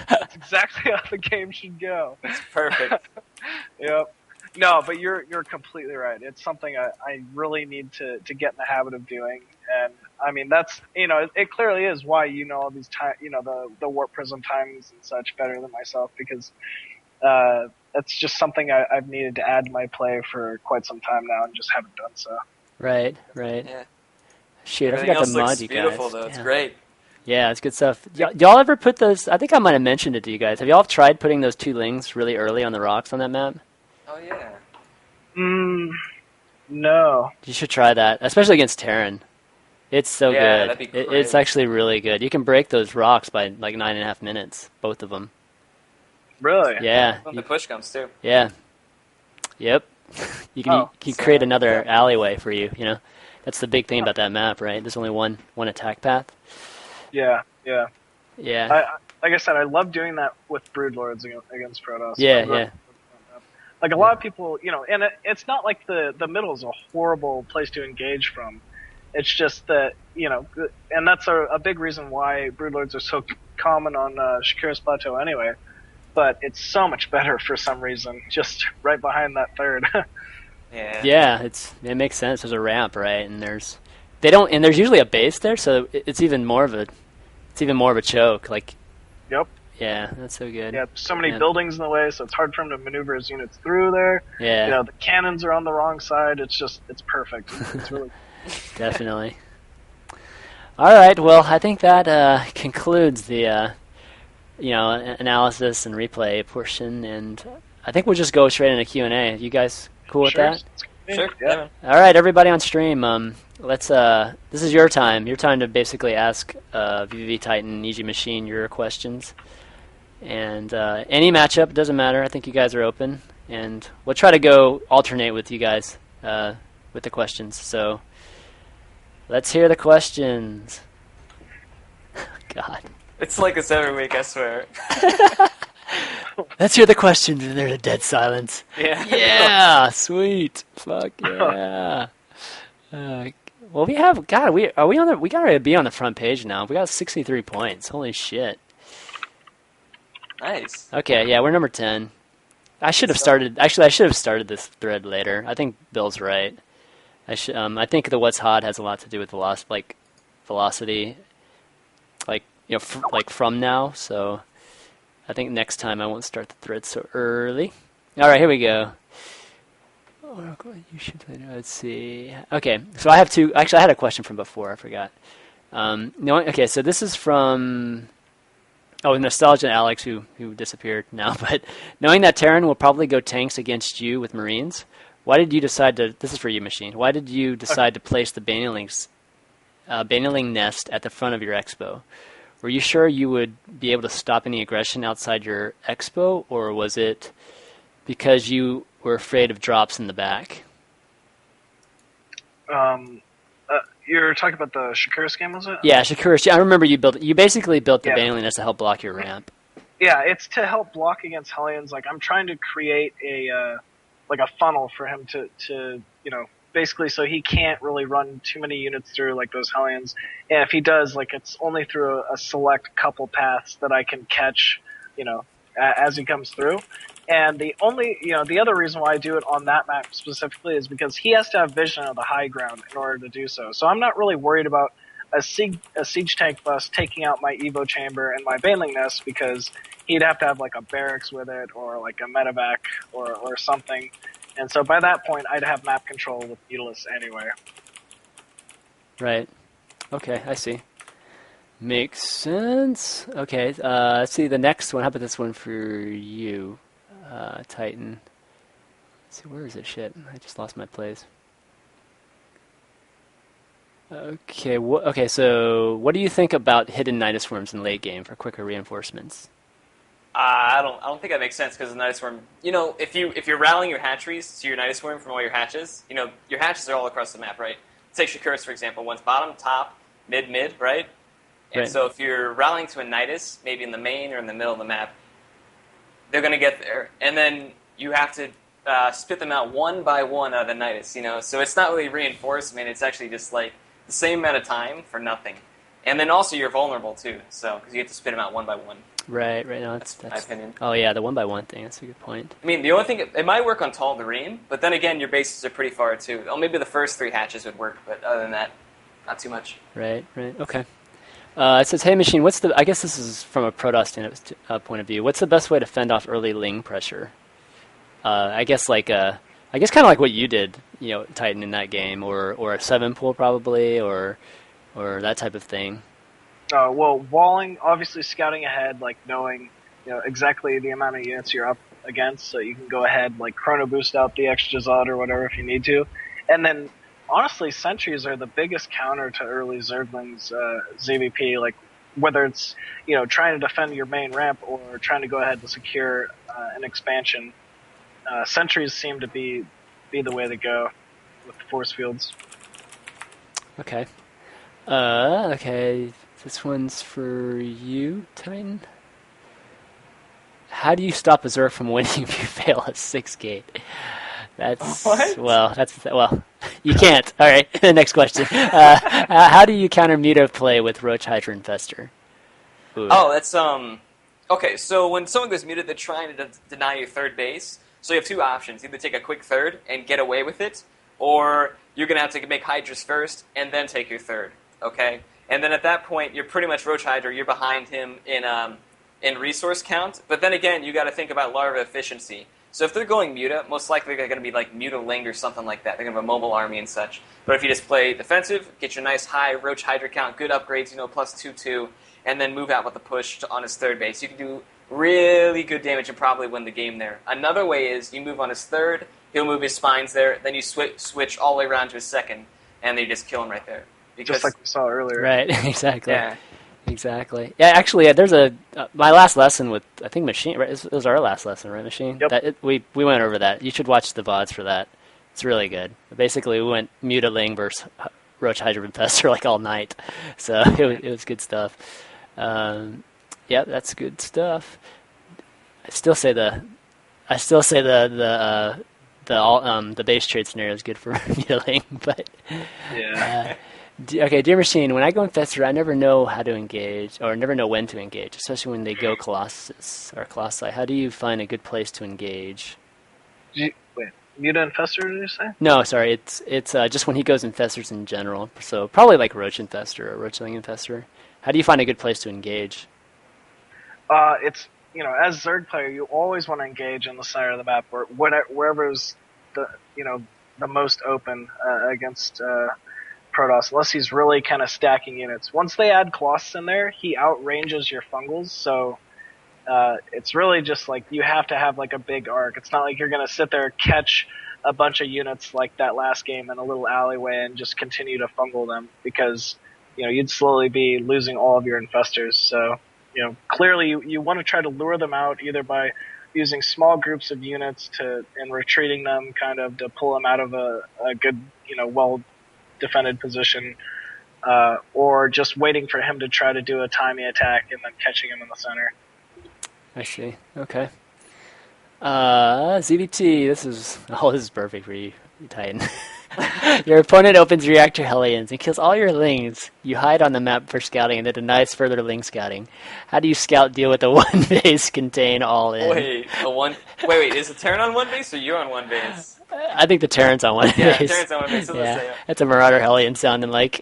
That's exactly how the game should go. It's perfect. Yep. No, but you're completely right. It's something I really need to get in the habit of doing, and I mean that's it clearly is why all these the Warp Prism timings and such better than myself, because that's just something I've needed to add to my play for quite some time now and just haven't done so. Right. Yeah. Shit, I forgot to mod you guys. Beautiful though. It's great. Yeah, it's good stuff. Y'all ever put those? I think I might have mentioned it to you guys. Have y'all tried putting those 2 lings really early on the rocks on that map? Oh yeah. No. You should try that, especially against Terran. It's so good. That'd be great. It's actually really good. You can break those rocks by 9.5 minutes, both of them. Really? Yeah. When the push comes too. Yeah. Yep. You can create another alleyway for you. That's the big thing about that map, right? There's only one attack path. Yeah. Like I said, I love doing that with Broodlords against Protoss. Yeah. A lot of people, and it's not like the middle is a horrible place to engage from. It's just that, and that's a big reason why Broodlords are so common on Shakira's Plateau anyway. but it's so much better for some reason, just right behind that third. Yeah, it makes sense. There's a ramp, right? And there's usually a base there, so it's even more of a choke. Like, yep. Yeah, that's so good. Yeah, so many buildings in the way, so it's hard for him to maneuver his units through there. Yeah. The cannons are on the wrong side. It's perfect. It's really definitely. All right, well, I think that concludes the analysis and replay portion, and I think we'll just go straight into Q&A. You guys cool with that? Sure. Yeah. All right, everybody on stream, let's. This is your time. Your time to basically ask vVvTitan, EGMachine your questions, and any matchup doesn't matter. I think you guys are open, and we'll try to go alternate with you guys with the questions. So let's hear the questions. God, it's like this every week. I swear. Let's hear the questions, and there's a dead silence. Yeah. Yeah, sweet. Fuck yeah. Well, we gotta be on the front page now. We got 63 points. Holy shit. Nice. Okay, yeah, we're number 10. I should have started this thread later. I think Bill's right. I think the what's hot has a lot to do with velocity, from now. So I think next time I won't start the thread so early. All right, here we go. Let's see. Okay, so I have two. Actually, I had a question from before. I forgot. Okay, so this is from Nostalgia Alex, who disappeared now. But knowing that Terran will probably go tanks against you with Marines, why did you decide to? This is for you, Machine. Why did you decide to place the Baneling nest at the front of your expo? Were you sure you would be able to stop any aggression outside your expo, or was it because you were afraid of drops in the back? You're talking about the Shakura scam, was it? Yeah, Shakura. I remember you basically built the Baneling nest to help block your ramp. Yeah, it's to help block against Hellions. Like, I'm trying to create a funnel for him to basically so he can't really run too many units through like those Hellions. And if he does, like, it's only through a select couple paths that I can catch, as he comes through. And the other reason why I do it on that map specifically is because he has to have vision of the high ground in order to do so. So I'm not really worried about a siege tank bus taking out my Evo chamber and my Baneling nest, because he'd have to have like a barracks with it or like a medevac or something. And so by that point, I'd have map control with Needless anyway. Right. Okay, I see. Makes sense. Okay, let's see the next one. How about this one for you, Titan? Let's see, where is it? Shit, I just lost my place. Okay, so what do you think about hidden Nidus Worms in late game for quicker reinforcements? I don't think that makes sense, because the Nidus Worm, if you're rallying your hatcheries to your Nidus Worm from all your hatches, your hatches are all across the map, right? Take Shakuras, for example. One's bottom, top, mid, right? And right. So if you're rallying to a Nidus, maybe in the main or in the middle of the map, they're going to get there. And then you have to spit them out one by one out of the Nidus, So it's not really reinforcement, it's actually just like the same amount of time for nothing. And then also you're vulnerable too, because you have to spit them out one by one. Right. No, that's my opinion. Oh yeah, the one by one thing. That's a good point. I mean, the only thing it might work on Tall Dareen, but then again, your bases are pretty far too. Oh, maybe the first 3 hatches would work, but other than that, not too much. Right. Okay. It says, "Hey, Machine, I guess this is from a Protoss point of view. What's the best way to fend off early Ling pressure? I guess kind of like what you did, Titan in that game, or a 7 pool probably, or that type of thing." Well, walling, obviously scouting ahead, like knowing, exactly the amount of units you're up against, so you can go ahead, like chrono boost out the extra Zod or whatever if you need to. And then, honestly, sentries are the biggest counter to early Zerglings ZVP, like whether it's, trying to defend your main ramp or trying to go ahead and secure an expansion. Sentries seem to be the way to go with the force fields. Okay. Okay. This one's for you, Titan. How do you stop a Zerg from winning if you fail a 6-gate? That's what? You can't. All right. Next question. How do you counter meta play with Roach Hydra Infestor? Ooh. Oh, that's Okay, so when someone goes muted, they're trying to deny your third base. So you have two options: either take a quick third and get away with it, or you're gonna have to make Hydras first and then take your third. Okay, and then at that point, you're pretty much Roach Hydra. You're behind him in resource count. But then again, you got to think about larva efficiency. So if they're going Muta, most likely they're going to be like Muta Ling or something like that. They're going to have a mobile army and such. But if you just play defensive, get your nice high Roach Hydra count, good upgrades, plus 2/2, and then move out with the push on his third base, you can do really good damage and probably win the game there. Another way is you move on his third, he'll move his spines there, then you switch all the way around to his second, and then you just kill him right there. Because, just like we saw earlier. Right, exactly. Yeah. Exactly. Yeah, actually, there's my last lesson with, I think, Machine, right? It was our last lesson, right, Machine? Yep. We went over that. You should watch the VODs for that. It's really good. Basically, we went Muta Ling versus Roach Hydra Infestor like all night. So it was good stuff. Yeah, that's good stuff. I still say the base trade scenario is good for Muta Ling, but yeah. Okay, Dear Machine, when I go Infestor, I never know how to engage, or never know when to engage, especially when they go Colossus or Colossi. How do you find a good place to engage? Wait, Muta Infestor, did you say? No, sorry, it's just when he goes Infestors in general. So probably like Roach Infestor or Roachling Infestor. How do you find a good place to engage? It's, as Zerg player, you always want to engage in the center of the map, or wherever is the most open against Protoss, unless he's really kind of stacking units. Once they add Colossus in there, he outranges your fungals, so it's really just like you have to have like a big arc. It's not like you're going to sit there, catch a bunch of units like that last game in a little alleyway and just continue to fungal them, because you'd slowly be losing all of your infestors. So clearly you want to try to lure them out either by using small groups of units and retreating them kind of to pull them out of a good well defended position, or just waiting for him to try to do a timing attack and then catching him in the center. I see. Okay. ZVT, this is perfect for you, Titan. Your opponent opens reactor Hellions and kills all your Lings. You hide on the map for scouting and it denies further Ling scouting. How do you scout deal with the one base contain all in? Wait, is the Terran on one base or you're on one base? I think the Terran's on one base. Yeah, Terran's on one base. So yeah, that's a Marauder Hellion sounding like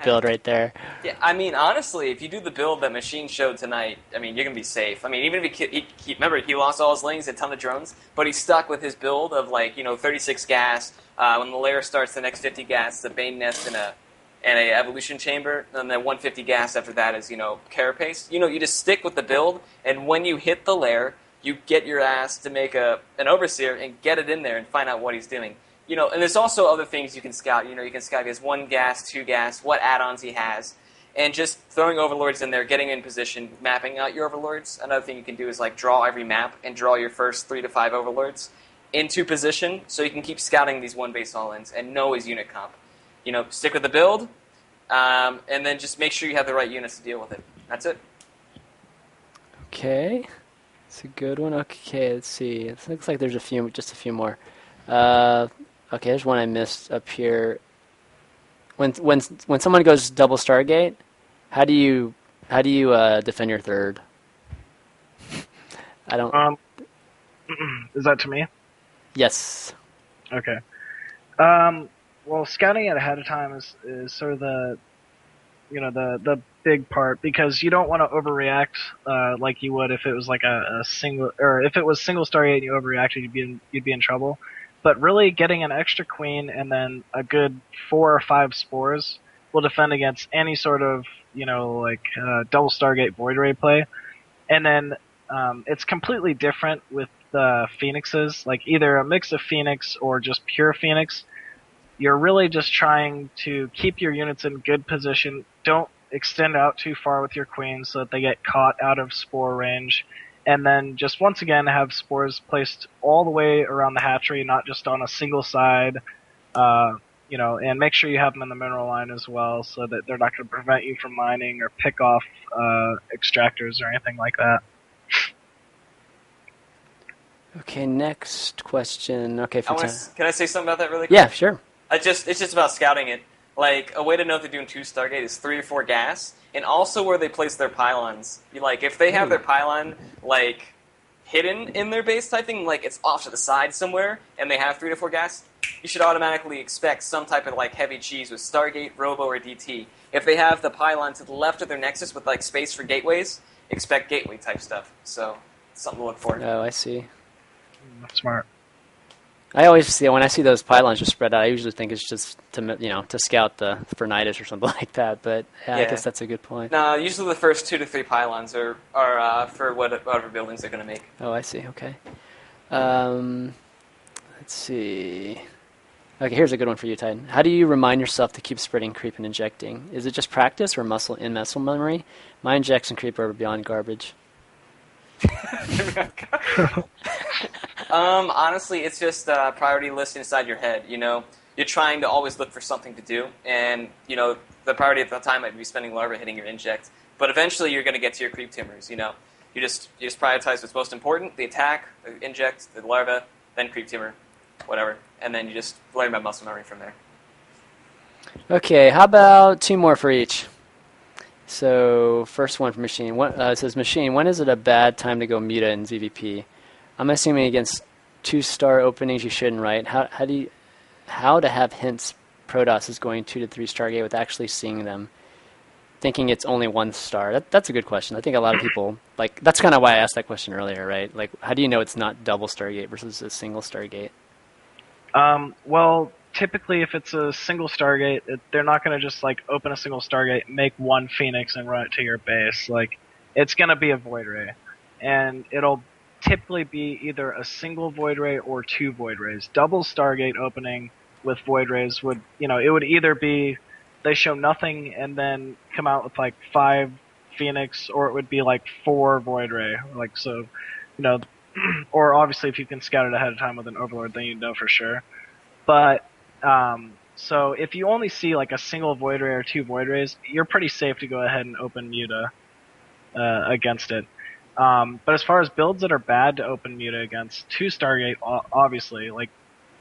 build right there. Yeah, I mean, honestly, if you do the build that Machine showed tonight, I mean, you're going to be safe. I mean, even if remember, he lost all his Lings, a ton of drones, but he's stuck with his build of 36 gas. When the lair starts, the next 50 gas, the Bane Nest and a Evolution Chamber, and then 150 gas after that is, Carapace. You just stick with the build, and when you hit the lair, you get your ass to make an Overseer and get it in there and find out what he's doing. And there's also other things you can scout. You can scout if he has 1 gas, 2 gas, what add-ons he has, and just throwing Overlords in there, getting in position, mapping out your Overlords. Another thing you can do is draw every map and draw your first 3 to 5 Overlords into position, so you can keep scouting these one base all-ins and know his unit comp. Stick with the build, and then just make sure you have the right units to deal with it. That's it. Okay, it's a good one. Okay, let's see. It looks like there's just a few more. Okay, there's one I missed up here. When someone goes double Stargate, how do you defend your third? I don't. Is that to me? Yes. Okay. Well, scouting it ahead of time is sort of the big part, because you don't want to overreact like you would if it was like a single, or if it was single Stargate and you overreacted, you'd be in trouble. But really, getting an extra queen and then a good 4 or 5 spores will defend against any sort of double Stargate Void Ray play. And then it's completely different with the Phoenixes, like either a mix of Phoenix or just pure Phoenix. You're really just trying to keep your units in good position. Don't extend out too far with your queens so that they get caught out of spore range. And then just once again have spores placed all the way around the hatchery, not just on a single side. And make sure you have them in the mineral line as well, so that they're not going to prevent you from mining or pick off extractors or anything like that. Okay, next question. Okay, can I say something about that really quick? Yeah, sure. It's just about scouting it. Like, a way to know if they're doing 2 Stargate is 3 or 4 gas, and also where they place their pylons. Like, if they have their pylon, like, hidden in their base type thing, like it's off to the side somewhere, and they have 3 to 4 gas, you should automatically expect some type of, like, heavy cheese with Stargate, Robo, or DT. If they have the pylon to the left of their nexus with, like, space for gateways, expect gateway type stuff. So, something to look for. Oh, I see. That's smart. I always see when I see those pylons just spread out. I usually think it's just to scout for nidus or something like that. But yeah, I guess that's a good point. No, usually the first 2 to 3 pylons are for whatever buildings they're going to make. Oh, I see. Okay. Let's see. Okay, here's a good one for you, Titan. How do you remind yourself to keep spreading, creep, and injecting? Is it just practice or muscle memory? My injects and creep are beyond garbage. Honestly, it's just priority list inside your head. You're trying to always look for something to do, and the priority at the time might be spending larva hitting your inject, but eventually you're going to get to your creep tumors. You just prioritize what's most important: the attack, the inject, the larva, then creep tumor, whatever, and then you just learn by muscle memory from there. Okay, how about 2 more for each? So first one for Machine. It says, Machine, when is it a bad time to go Muta in ZVP? I'm assuming against 2-star openings you shouldn't, right? How to have hints Protoss is going 2 to 3 Stargate with actually seeing them, thinking it's only 1 star? That's a good question. I think a lot of people, that's kind of why I asked that question earlier, right? Like, how do you know it's not double Stargate versus a single Stargate? Well, typically if it's a single Stargate, they're not going to just open a single Stargate, make 1 Phoenix, and run it to your base. It's going to be a Void Ray, and it'll typically be either a single Void Ray or 2 Void Rays. Double Stargate opening with Void Rays would either be they show nothing and then come out with 5 Phoenix, or it would be 4 Void Ray. Or obviously if you can scout it ahead of time with an Overlord, then you know for sure. But so if you only see a single Void Ray or 2 Void Rays, you're pretty safe to go ahead and open Muta against it. But as far as builds that are bad to open Muta against, 2 Stargate, obviously,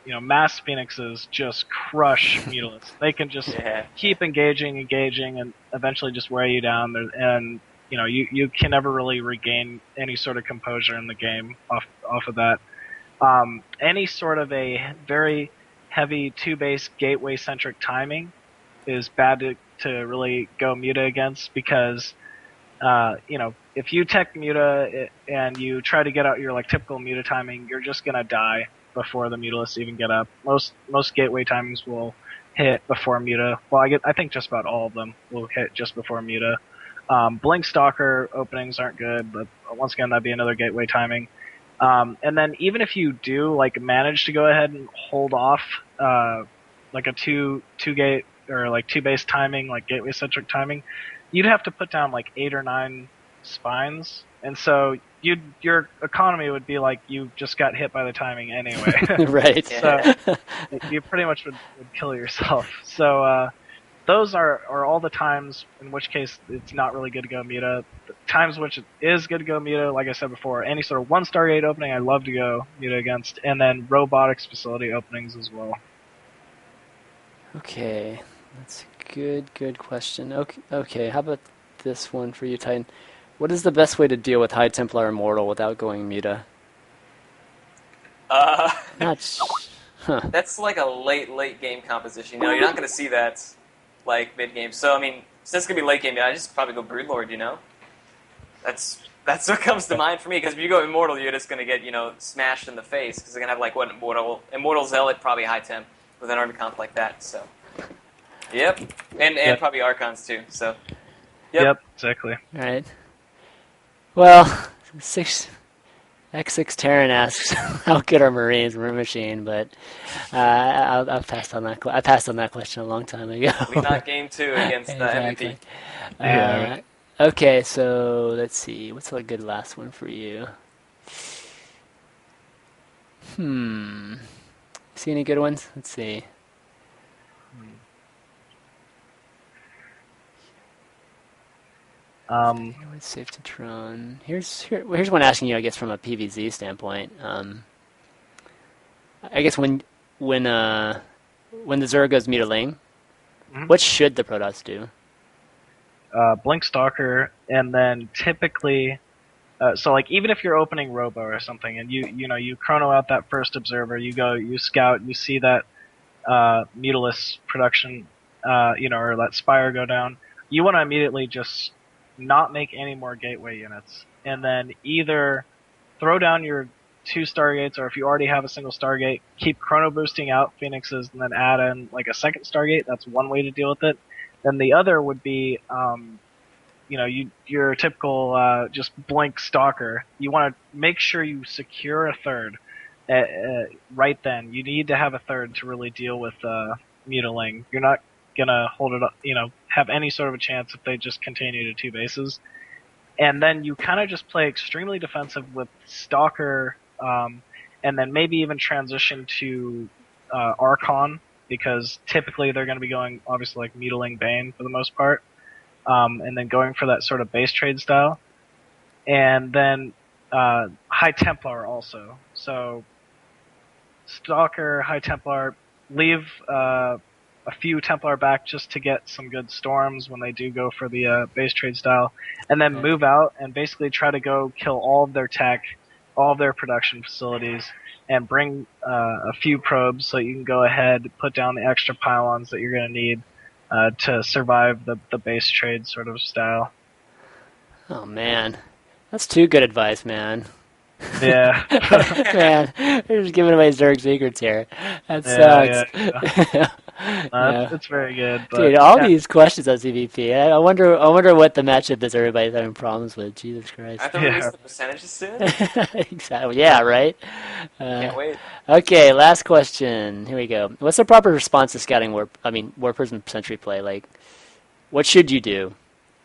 Mass Phoenixes just crush Mutalists. They can just keep engaging, and eventually just wear you down. And you can never really regain any sort of composure in the game off of that. Any sort of a very heavy 2-base gateway-centric timing is bad to really go Muta against, because if you tech Muta and you try to get out your typical Muta timing, you're just gonna die before the Mutalists even get up. Most gateway timings will hit before Muta. Well, I think just about all of them will hit just before Muta. Blink Stalker openings aren't good, but once again, that'd be another gateway timing. And then even if you do manage to go ahead and hold off a 2 gate or 2 base timing, gateway centric timing, you'd have to put down 8 or 9 spines, and so your economy would be you just got hit by the timing anyway. Right. So you pretty much would kill yourself. So those are all the times in which case it's not really good to go Muta. The times which it is good to go Muta, like I said before, any sort of 1 Stargate opening I love to go Muta against, and then robotics facility openings as well. Okay, that's a good question. Okay, how about this one for you, Titan? What is the best way to deal with High Templar Immortal without going Muta? That's a late game composition. You're not going to see that mid game. So since it's going to be late game, I just probably go Broodlord. That's what comes to mind for me. Because if you go Immortal, you're just going to get smashed in the face, because they're going to have Immortal Zealot, probably High Temp with an army comp like that. So yep, and probably Archons too. So yep, exactly. All right. Well, X6 Terran asks how good are Marines? We're a machine, but I've passed on that. I passed on that question a long time ago. We not game 2 against exactly. MVP. Okay, so let's see. What's a good last one for you? See any good ones? Let's see. What's safe to Tron? Here's one asking you, I guess, from a PvZ standpoint. I guess when the Zerg goes Mutaling, What should the Protoss do? Blink Stalker, and then typically, so like even if you're opening Robo or something, and you chrono out that first observer, you scout, you see that Mutalisk production, or that Spire go down, you want to immediately just not make any more gateway units, and then either throw down your 2 Stargates, or if you already have a single Stargate, keep chrono boosting out Phoenixes, and then add in like a second Stargate. That's one way to deal with it. Then the other would be, your typical just blink Stalker. You want to make sure you secure a third. Right then, you need to have a third to really deal with Mutiling. You're not gonna hold it up, have any sort of a chance if they just continue to 2 bases. And then you kind of just play extremely defensive with Stalker, and then maybe even transition to Archon, because typically they're going to be going, obviously, like Mutiling Bane for the most part, and then going for that sort of base trade style. And then High Templar also. So Stalker, High Templar, leave a few Templar back just to get some good storms when they do go for the base trade style, and then move out and basically try to go kill all of their tech, all of their production facilities, and bring a few probes so you can go ahead, put down the extra pylons that you're going to need to survive the base trade sort of style. Oh man, that's too good advice, man. Yeah. Man, you're just giving away Zerg secrets here. That sucks. Yeah. It's very good. But, dude, all these questions on CVP. I wonder what the matchup is everybody's having problems with. Jesus Christ. I have to release the percentages soon. Exactly. Yeah, right? Can't wait. Okay, last question. Here we go. What's the proper response to scouting War Prism Sentry play? Like, what should you do?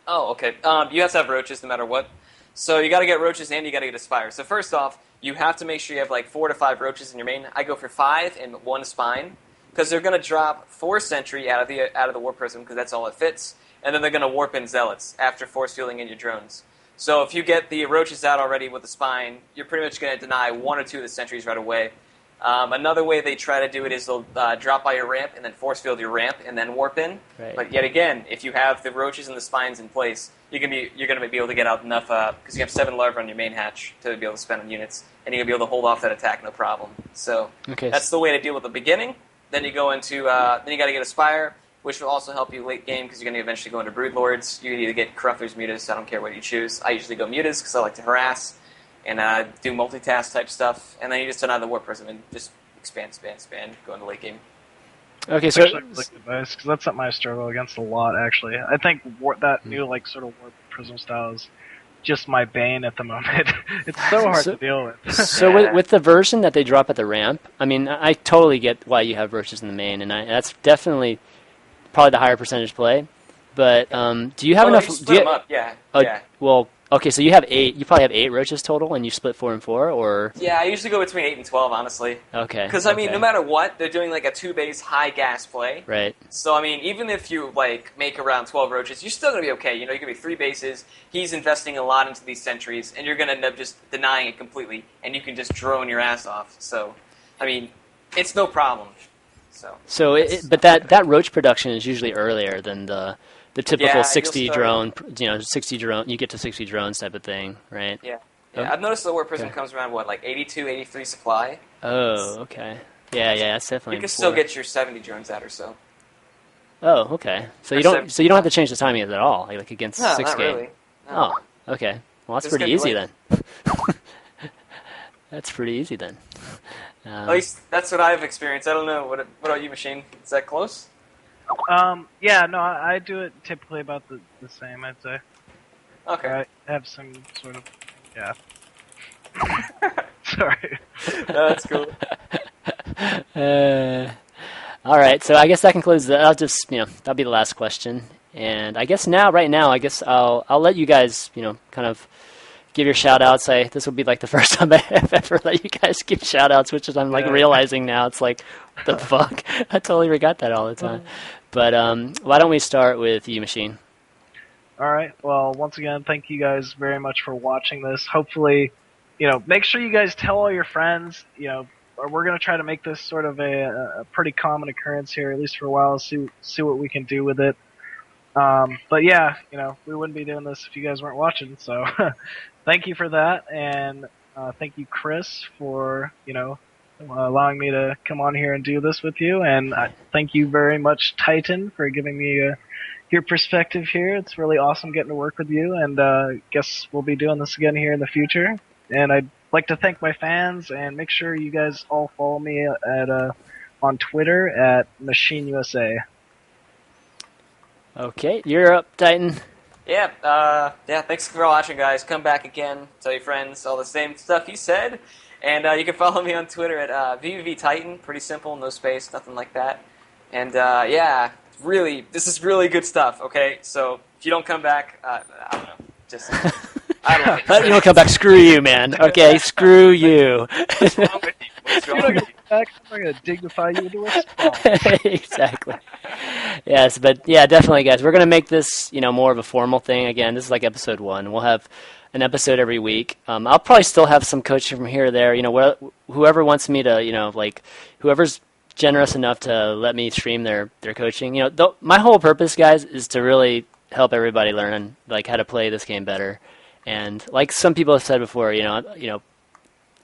Oh, okay. You have to have roaches no matter what. So you got to get roaches and you got to get a spire. So first off, you have to make sure you have like 4 to 5 roaches in your main. I go for 5 and 1 spine, because they're going to drop 4 sentry out of the war prism, because that's all it fits, and then they're going to warp in zealots after force fielding in your drones. So if you get the roaches out already with the spine, you're pretty much going to deny 1 or 2 of the sentries right away. Another way they try to do it is they'll drop by your ramp and then force field your ramp and then warp in. Right. But yet again, if you have the roaches and the spines in place, you're going to be able to get out enough, because you have 7 larvae on your main hatch to be able to spend on units, and you're going to be able to hold off that attack no problem. So that's the way to deal with the beginning. Then you go into then you got to get a spire, which will also help you late game, because you're going to eventually go into broodlords. You can either get corruptors, mutas. I don't care what you choose. I usually go mutas because I like to harass and do multitask type stuff, and then you just deny the war prism and just expand, go into late game. Okay, so because that's something I struggle against a lot. Actually, I think that new sort of war prism style is just my bane at the moment. It's so hard to deal with. So with the version that they drop at the ramp, I mean, I totally get why you have roaches in the main, and that's definitely probably the higher percentage play. But do you have enough? You split them up, yeah. Well, okay, so you have 8. You probably have 8 roaches total, and you split 4 and 4, or? Yeah, I usually go between 8 and 12, honestly. Okay. Because I mean, no matter what, they're doing like a 2-base high gas play. Right. So I mean, even if you make around 12 roaches, you're still gonna be okay. You're gonna be 3 bases. He's investing a lot into these sentries, and you're gonna end up just denying it completely, and you can just drone your ass off. So, I mean, it's no problem. But that roach production is usually earlier than the typical 60 drone, 60 drone, you get to 60 drones type of thing, right? Yeah. I've noticed the war prism comes around, 82, 83 supply? Oh, okay. Yeah, that's definitely. You can still get your 70 drones out or so. Oh, okay. So you don't have to change the timing at all, like against 6 not game. Really. No. Oh, okay. Well, that's pretty easy then. That's pretty easy then. At least that's what I've experienced. I don't know. What about EGMachine? Is that close? Yeah, no, I do it typically about the same, I'd say. Okay. I have some sort of, yeah. Sorry. No, that's cool. All right, so I guess that concludes I'll just, that'll be the last question. And I guess right now, I'll let you guys, kind of give your shout-outs. This will be like the first time I've ever let you guys give shout-outs, which is I'm realizing now. It's like, what the fuck? I totally forgot that all the time. But why don't we start with EGMachine? All right. Well, once again, thank you guys very much for watching this. Hopefully, make sure you guys tell all your friends. we're gonna try to make this sort of a pretty common occurrence here, at least for a while. See what we can do with it. But yeah, we wouldn't be doing this if you guys weren't watching. So thank you for that, and thank you, Chris, for allowing me to come on here and do this with you. And thank you very much, Titan, for giving me your perspective here. It's really awesome getting to work with you, and guess we'll be doing this again here in the future. And I'd like to thank my fans, and make sure you guys all follow me on Twitter at MachineUSA. Okay, you're up, Titan. Yeah, thanks for watching, guys. Come back again, tell your friends all the same stuff you said. And you can follow me on Twitter at vVvTitan. Pretty simple, no space, nothing like that. And this is really good stuff, okay? So if you don't come back, I don't know. Just, I don't know. You don't come back, screw you, man. Okay, screw you. What's wrong with you? What's wrong with you? I'm going to dignify you with a response. Exactly. Yes, but yeah, definitely, guys. We're going to make this, more of a formal thing. Again, this is like episode 1. We'll have an episode every week. I'll probably still have some coaching from here or there. Whoever wants me to, whoever's generous enough to let me stream their coaching. My whole purpose, guys, is to really help everybody learn how to play this game better. And like some people have said before,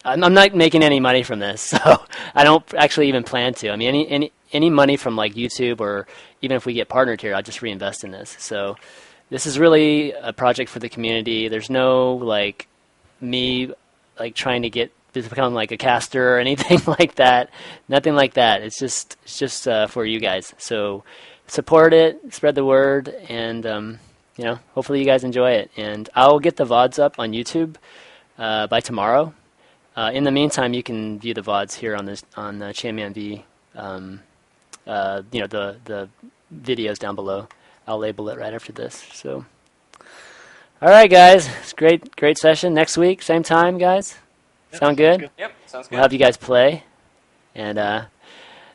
I'm not making any money from this, so I don't actually even plan to. I mean, any money from YouTube, or even if we get partnered here, I'll just reinvest in this. So this is really a project for the community. There's no me trying to become a caster or anything like that. Nothing like that. It's just for you guys. So support it, spread the word, and hopefully you guys enjoy it. And I'll get the VODs up on YouTube by tomorrow. In the meantime, you can view the VODs here on ChanmanV. The videos down below. I'll label it right after this. So, all right, guys, it's great session. Next week, same time, guys. Yep, Sound good? good? Yep, sounds good. We'll have you guys play and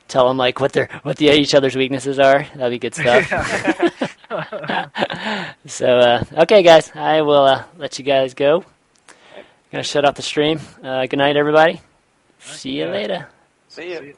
tell them what each other's weaknesses are. That'll be good stuff. So, okay, guys, I will let you guys go. Gonna shut off the stream. Good night, everybody. See you later. See you.